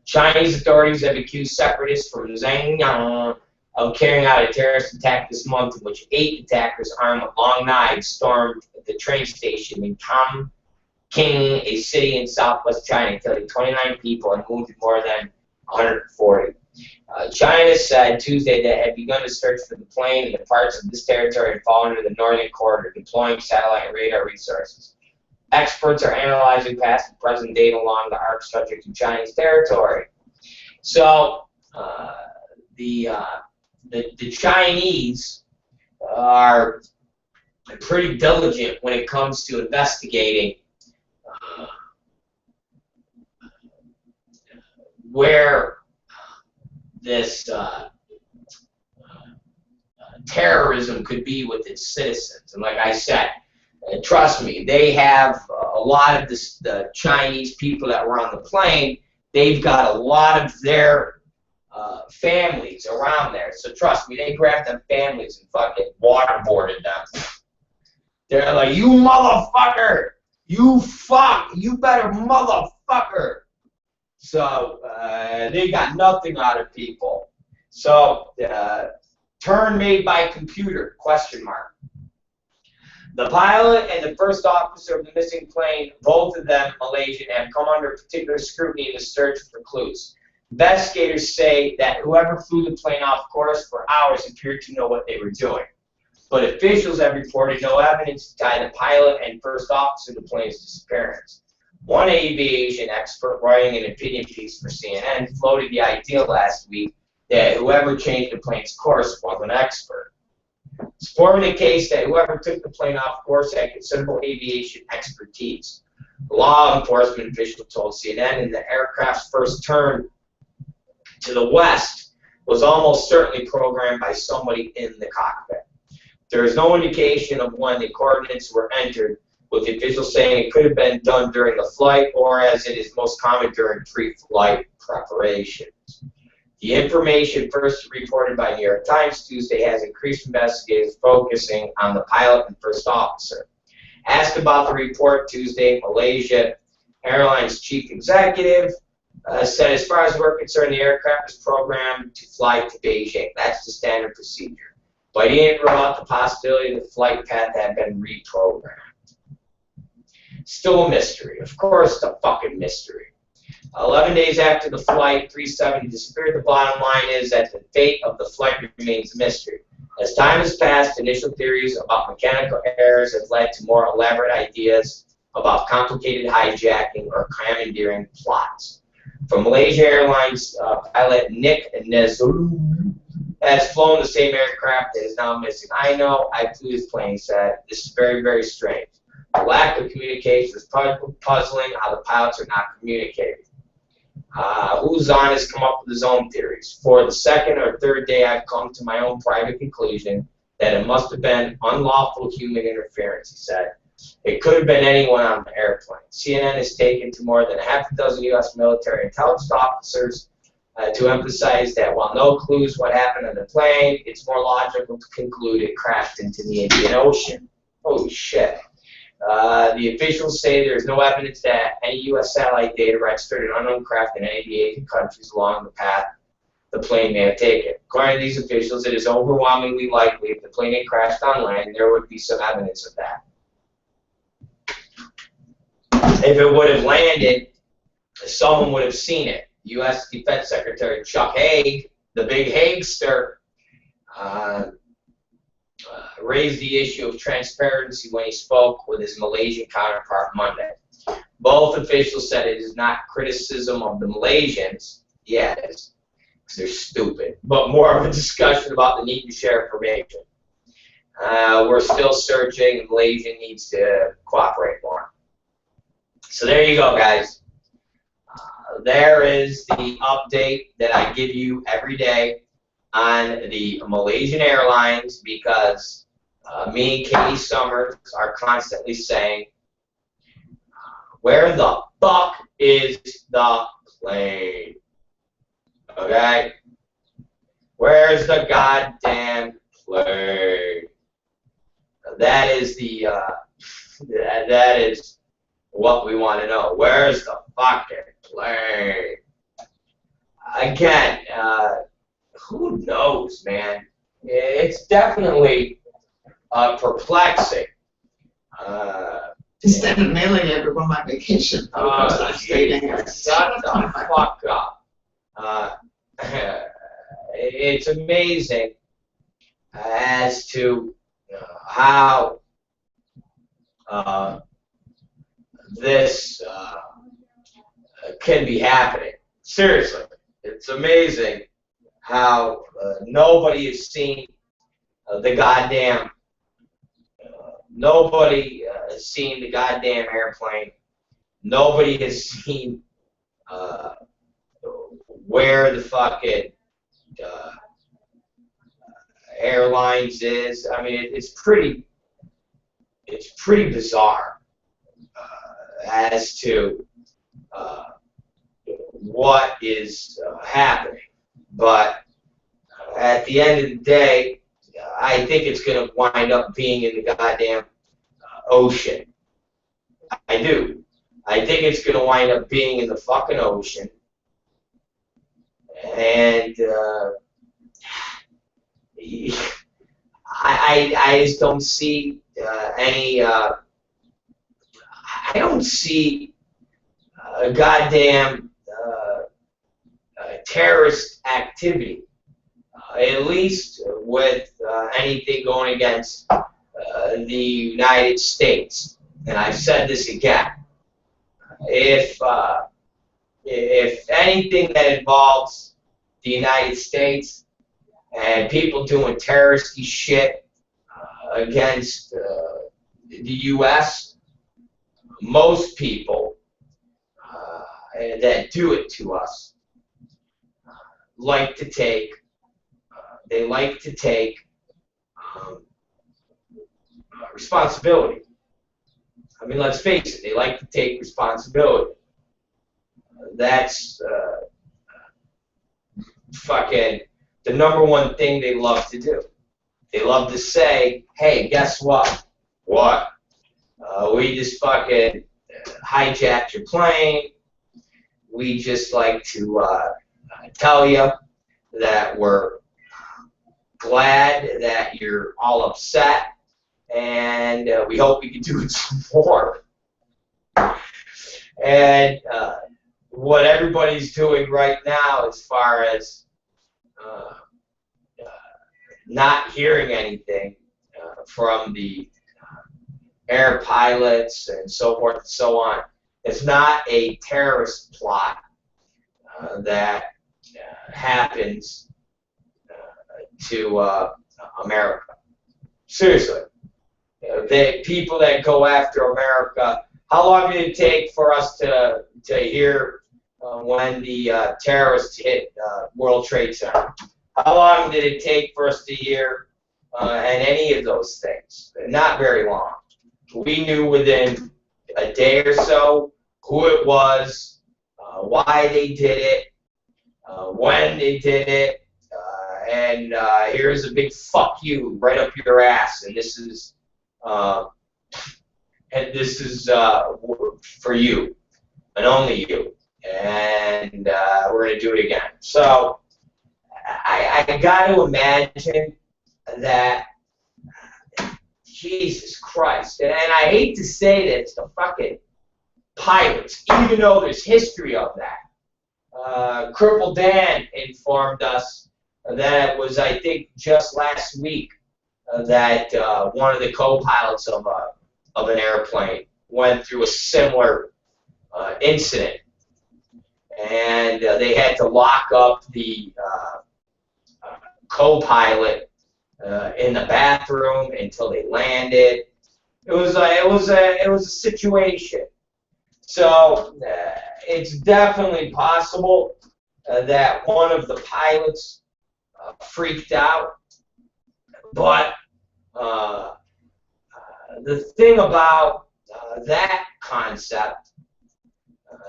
Chinese authorities have accused separatists from Xinjiang of carrying out a terrorist attack this month in which 8 attackers armed with long knives stormed the train station in King, a city in southwest China, killing 29 people and wounded more than 140. China said Tuesday that it had begun to search for the plane and the parts of this territory had fallen into the northern corridor, deploying satellite and radar resources. Experts are analyzing past and present data along the arc subject to Chinese territory. So the Chinese are pretty diligent when it comes to investigating where this terrorism could be with its citizens. And like I said, trust me, they have a lot of the Chinese people that were on the plane, they've got a lot of their families around there. So trust me, they grabbed them families and fucking waterboarded them. They're like, you motherfucker! You fuck! You better motherfucker! So they got nothing out of people. So turn made by computer, question mark. The pilot and the first officer of the missing plane, both of them Malaysian, have come under particular scrutiny in the search for clues. Investigators say that whoever flew the plane off course for hours appeared to know what they were doing. But officials have reported no evidence to tie the pilot and first officer to the plane's disappearance. One aviation expert writing an opinion piece for CNN floated the idea last week that whoever changed the plane's course was an expert, supporting the case that whoever took the plane off course had considerable aviation expertise. The law enforcement official told CNN in the aircraft's first turn to the west was almost certainly programmed by somebody in the cockpit. There is no indication of when the coordinates were entered, with the officials saying it could have been done during the flight or, as it is most common, during pre-flight preparations. The information first reported by New York Times Tuesday has increased investigators focusing on the pilot and first officer. Asked about the report Tuesday, Malaysia Airlines chief executive said, as far as we're concerned, the aircraft is programmed to fly to Beijing. That's the standard procedure. But he didn't rule out the possibility that the flight path had been reprogrammed. Still a mystery. Of course, it's a fucking mystery. 11 days after the flight 370 disappeared, the bottom line is that the fate of the flight remains a mystery. As time has passed, initial theories about mechanical errors have led to more elaborate ideas about complicated hijacking or commandeering plots. From Malaysia Airlines pilot Nick Nezulu has flown the same aircraft that is now missing. I know, I flew his plane, he said. This is very, very strange. The lack of communication is puzzling how the pilots are not communicating. Uzan has come up with his own theories. For the second or third day, I've come to my own private conclusion that it must have been unlawful human interference, he said. It could have been anyone on the airplane. CNN has taken to more than half a dozen U.S. military intelligence officers to emphasize that while no clues what happened on the plane, it's more logical to conclude it crashed into the Indian Ocean. Holy shit. The officials say there is no evidence that any U.S. satellite data registered an unknown craft in any of the Asian countries along the path the plane may have taken. According to these officials, it is overwhelmingly likely if the plane had crashed on land, there would be some evidence of that. If it would have landed, someone would have seen it. U.S. Defense Secretary Chuck Haig, the big Haigster, raised the issue of transparency when he spoke with his Malaysian counterpart Monday. Both officials said it is not criticism of the Malaysians, yeah it is, because they're stupid, but more of a discussion about the need to share information. We're still searching, and Malaysia needs to cooperate more. So there you go, guys. There is the update that I give you every day on the Malaysian Airlines, because me and Katie Summers are constantly saying, where the fuck is the plane? Okay? Where's the goddamn plane? That is the that is what we want to know. Where's the fucking plane? Again, who knows, man? It's definitely perplexing. Instead of mailing everyone my vacation photos, I'm stating shut the fuck up. It's amazing as to how this can be happening. Seriously, it's amazing how nobody has seen the goddamn. Nobody has seen the goddamn airplane. Nobody has seen where the fucking airlines is. I mean, it's pretty bizarre as to what is happening. But at the end of the day, I think it's going to wind up being in the goddamn ocean. I do. I think it's going to wind up being in the fucking ocean. And I just don't see any. I don't see a goddamn terrorist activity, at least with anything going against the United States. And I've said this again. If anything that involves the United States and people doing terroristy shit against the U.S., most people that do it to us like to take. They like to take responsibility. I mean, let's face it. They like to take responsibility. That's fucking the number one thing they love to do. They love to say, hey, guess what? What? We just fucking hijacked your plane. We just like to tell you that we're glad that you're all upset, and we hope we can do it some more. And what everybody's doing right now, as far as not hearing anything from the air pilots and so forth and so on, it's not a terrorist plot that happens to America. Seriously. The people that go after America, how long did it take for us to hear when the terrorists hit World Trade Center? How long did it take for us to hear and any of those things? Not very long. We knew within a day or so who it was, why they did it, when they did it, and here's a big fuck you right up your ass, and this is for you and only you, and we're gonna do it again. So I got to imagine that. Jesus Christ. And I hate to say that it's the fucking pilots, even though there's history of that. Cripple Dan informed us that it was, I think, just last week that one of the co-pilots of an airplane went through a similar incident. And they had to lock up the co-pilot in the bathroom until they landed. It was a situation. So it's definitely possible that one of the pilots freaked out. But the thing about that concept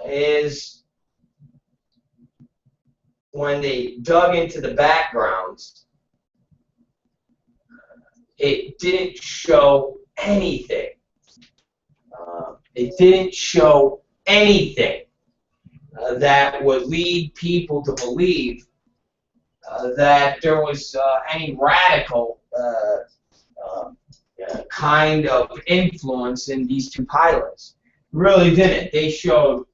is when they dug into the backgrounds, it didn't show anything. It didn't show anything that would lead people to believe that there was any radical kind of influence in these two pilots. Really didn't. They showed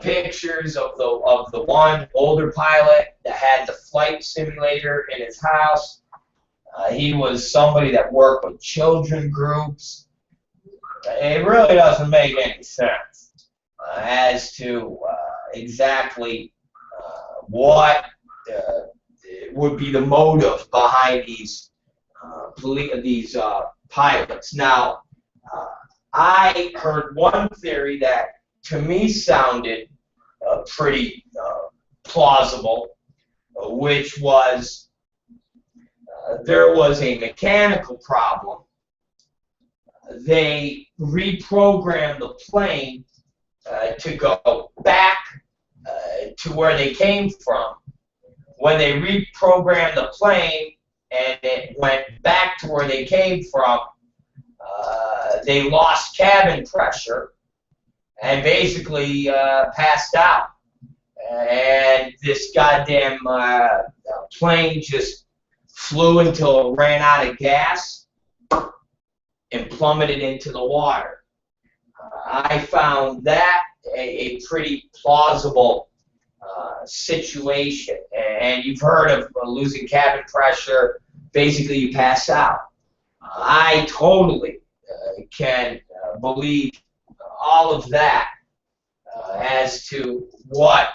pictures of the one older pilot that had the flight simulator in his house. He was somebody that worked with children groups. It really doesn't make any sense as to exactly what would be the motive behind these pilots. Now, I heard one theory that to me sounded pretty plausible, which was there was a mechanical problem. They reprogrammed the plane to go back to where they came from. When they reprogrammed the plane and it went back to where they came from, they lost cabin pressure and basically passed out. And this goddamn plane just flew until it ran out of gas and plummeted into the water. I found that a pretty plausible situation. And you've heard of losing cabin pressure. Basically, you pass out. I totally can believe all of that as to what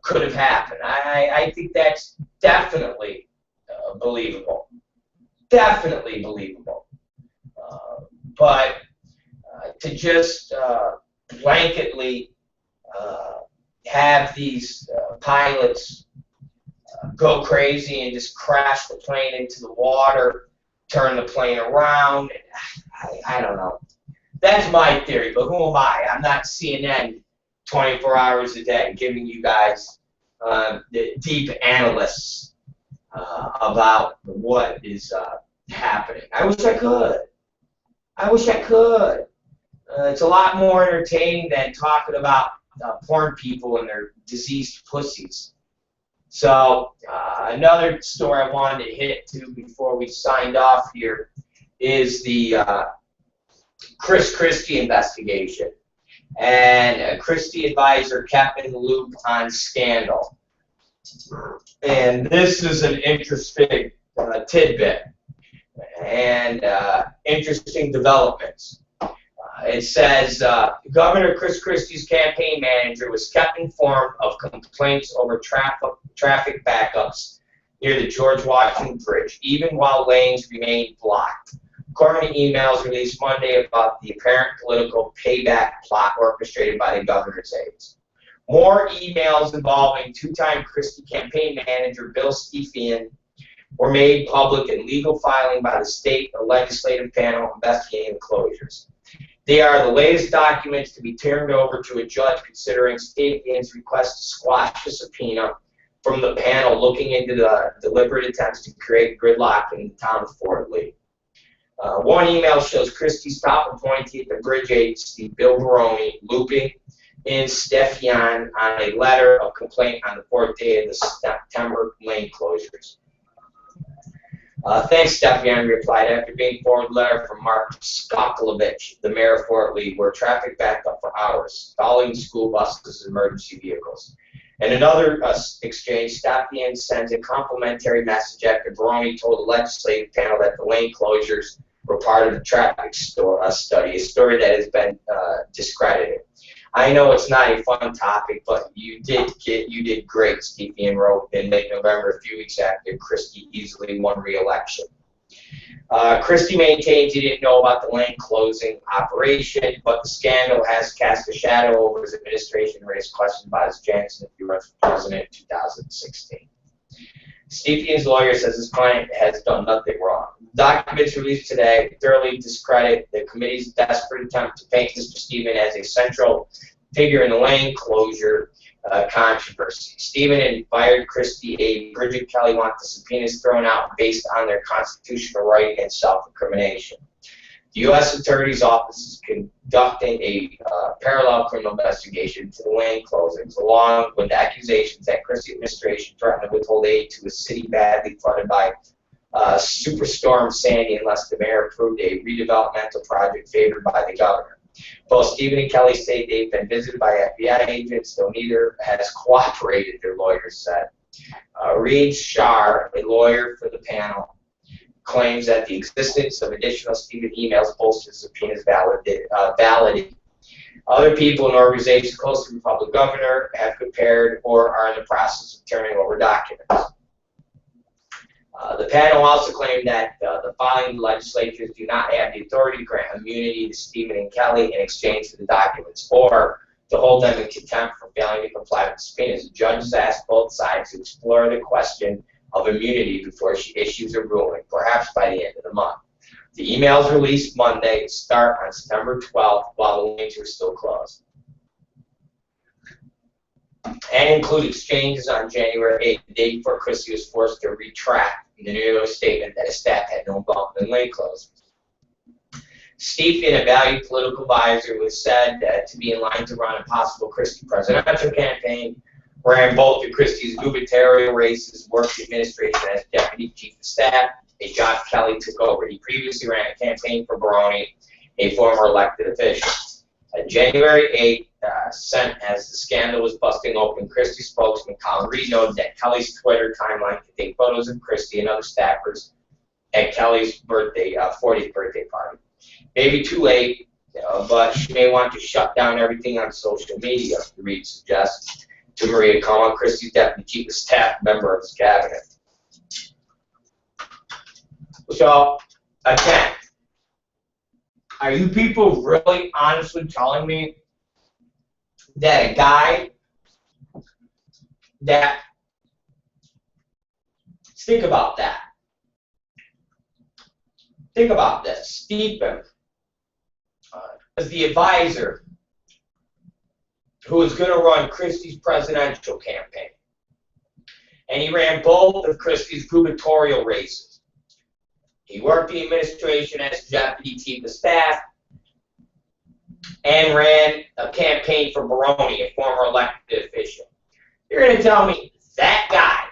could have happened. I think that's definitely believable. Definitely believable. But to just blanketly have these pilots go crazy and just crash the plane into the water, turn the plane around, I don't know. That's my theory, but who am I? I'm not CNN 24 hours a day giving you guys the deep analysts about what is happening. I wish I could. I wish I could. It's a lot more entertaining than talking about porn people and their diseased pussies. So another story I wanted to hit to before we signed off here is the Chris Christie investigation. And a Christie advisor kept in the loop on scandal. And this is an interesting tidbit and interesting developments. It says Governor Chris Christie's campaign manager was kept informed of complaints over traffic backups near the George Washington Bridge, even while lanes remained blocked. According to emails released Monday about the apparent political payback plot orchestrated by the governor's aides. More emails involving two-time Christie campaign manager Bill Stepien were made public in legal filing by the state legislative panel investigating the closures. They are the latest documents to be turned over to a judge considering Stapien's request to squash a subpoena from the panel looking into the deliberate attempts to create gridlock in the town of Fort Lee. One email shows Christie's top appointee at the bridge agency, Bill Baroni, looping in Stepien on a letter of complaint on the fourth day of the September lane closures. Thanks, Stepien replied after being forwarded a letter from Mark Skokolovich, the mayor of Fort Lee, where traffic backed up for hours, stalling school buses and emergency vehicles. In another exchange, Stepien sends a complimentary message after Baroni told the legislative panel that the lane closures were part of the traffic study, a story that has been discredited. I know it's not a fun topic, but you did great, Stepien wrote in late November, a few weeks after Christie easily won re-election. Christie maintains he didn't know about the lane closing operation, but the scandal has cast a shadow over his administration and raised questions about his chances if he runs for president in 2016. Stephen's lawyer says his client has done nothing wrong. Documents released today thoroughly discredit the committee's desperate attempt to paint Mr. Stephen as a central figure in the lane closure controversy. Stephen invited Christie and Bridget Kelly want the subpoenas thrown out based on their constitutional right against self-incrimination. The U.S. Attorney's Office is conducting a parallel criminal investigation into the lane closings, along with accusations that Christie administration threatened to withhold aid to a city badly flooded by Superstorm Sandy unless the mayor approved a redevelopmental project favored by the governor. Both Stephen and Kelly say they've been visited by FBI agents, though neither has cooperated, their lawyers said. Reed Shar, a lawyer for the panel, claims that the existence of additional Stephen emails bolsters subpoenas validity. Other people and organizations close to the Republican governor have prepared or are in the process of turning over documents. The panel also claimed that the following legislatures do not have the authority to grant immunity to Stephen and Kelly in exchange for the documents, or to hold them in contempt for failing to comply with subpoenas. The judges asked both sides to explore the question of immunity before she issues a ruling, perhaps by the end of the month. The emails released Monday start on September 12th while the lanes were still closed, and include exchanges on January 8th, the day before Christie was forced to retract the New York statement that his staff had no involvement in lane closings. Stephen, a valued political advisor, was said to be in line to run a possible Christie presidential campaign, ran both of Christie's gubernatorial races, worked the administration as deputy chief of staff, a job Kelly took over. He previously ran a campaign for Baroni, a former elected official. January 8th, sent as the scandal was busting open, Christie spokesman Colin Reed noted that Kelly's Twitter timeline could take photos of Christie and other staffers at Kelly's 40th birthday party. Maybe too late, but she may want to shut down everything on social media, Reed suggests to Maria Cohen, Christie's deputy chief of staff, member of his cabinet. So, again, are you people really honestly telling me that a guy that, think about that. Think about this. Stephen was the advisor who was going to run Christie's presidential campaign. And he ran both of Christie's gubernatorial races. He worked the administration as deputy chief of staff and ran a campaign for Baroni, a former elected official. You're going to tell me that guy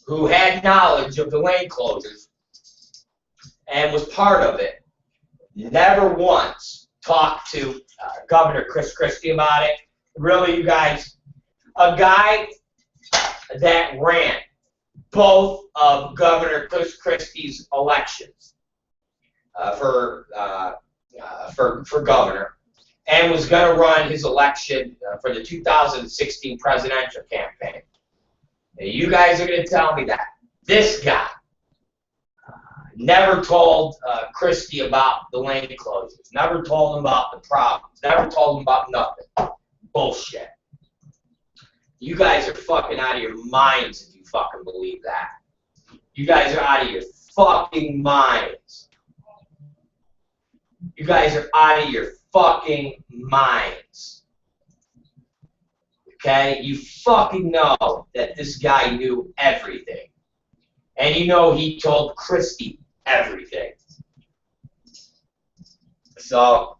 who had knowledge of the lane closures and was part of it never once talked to Governor Chris Christie about it? Really, you guys? A guy that ran both of Governor Chris Christie's elections for governor, and was going to run his election for the 2016 presidential campaign. And you guys are going to tell me that this guy never told Christie about the lane closures, never told him about the problems, never told him about nothing. Bullshit. You guys are fucking out of your minds if you fucking believe that. You guys are out of your fucking minds. You guys are out of your fucking minds. Okay? You fucking know that this guy knew everything. And you know he told Christie everything. So,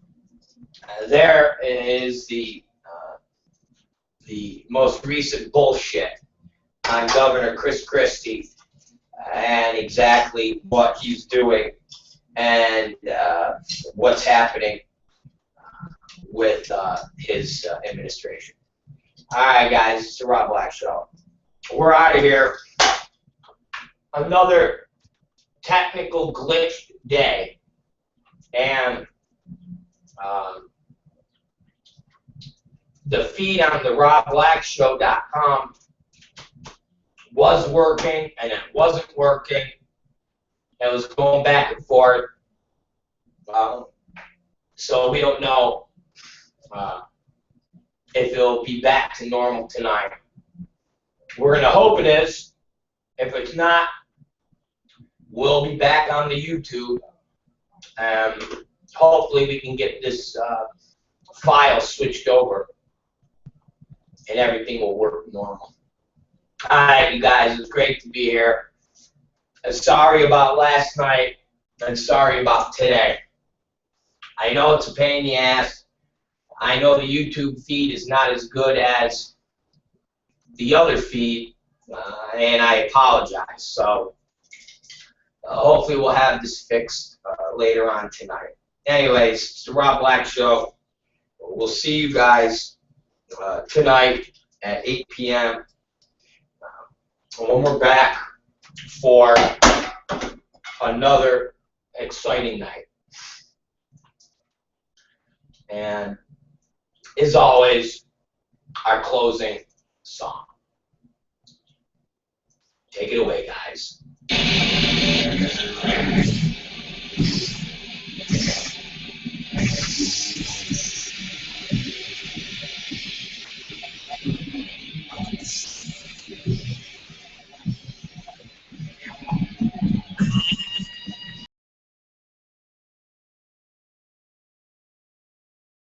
there is the most recent bullshit on Governor Chris Christie and exactly what he's doing and what's happening with his administration. All right, guys, it's the Rob Black Show. We're out of here. Another technical glitch day, and the feed on the RobBlackShow.com was working, and it wasn't working, It was going back and forth. So we don't know if it'll be back to normal tonight. We're going to hope it is. If it's not, we'll be back on the YouTube. Hopefully we can get this file switched over and everything will work normal. Alright, you guys, it was great to be here. Sorry about last night and sorry about today. I know it's a pain in the ass. I know the YouTube feed is not as good as the other feed, and I apologize. So hopefully we'll have this fixed later on tonight. Anyways, it's the Rob Black Show. We'll see you guys tonight at 8 p.m. When we're back for another exciting night. And as always, our closing song. Take it away, guys.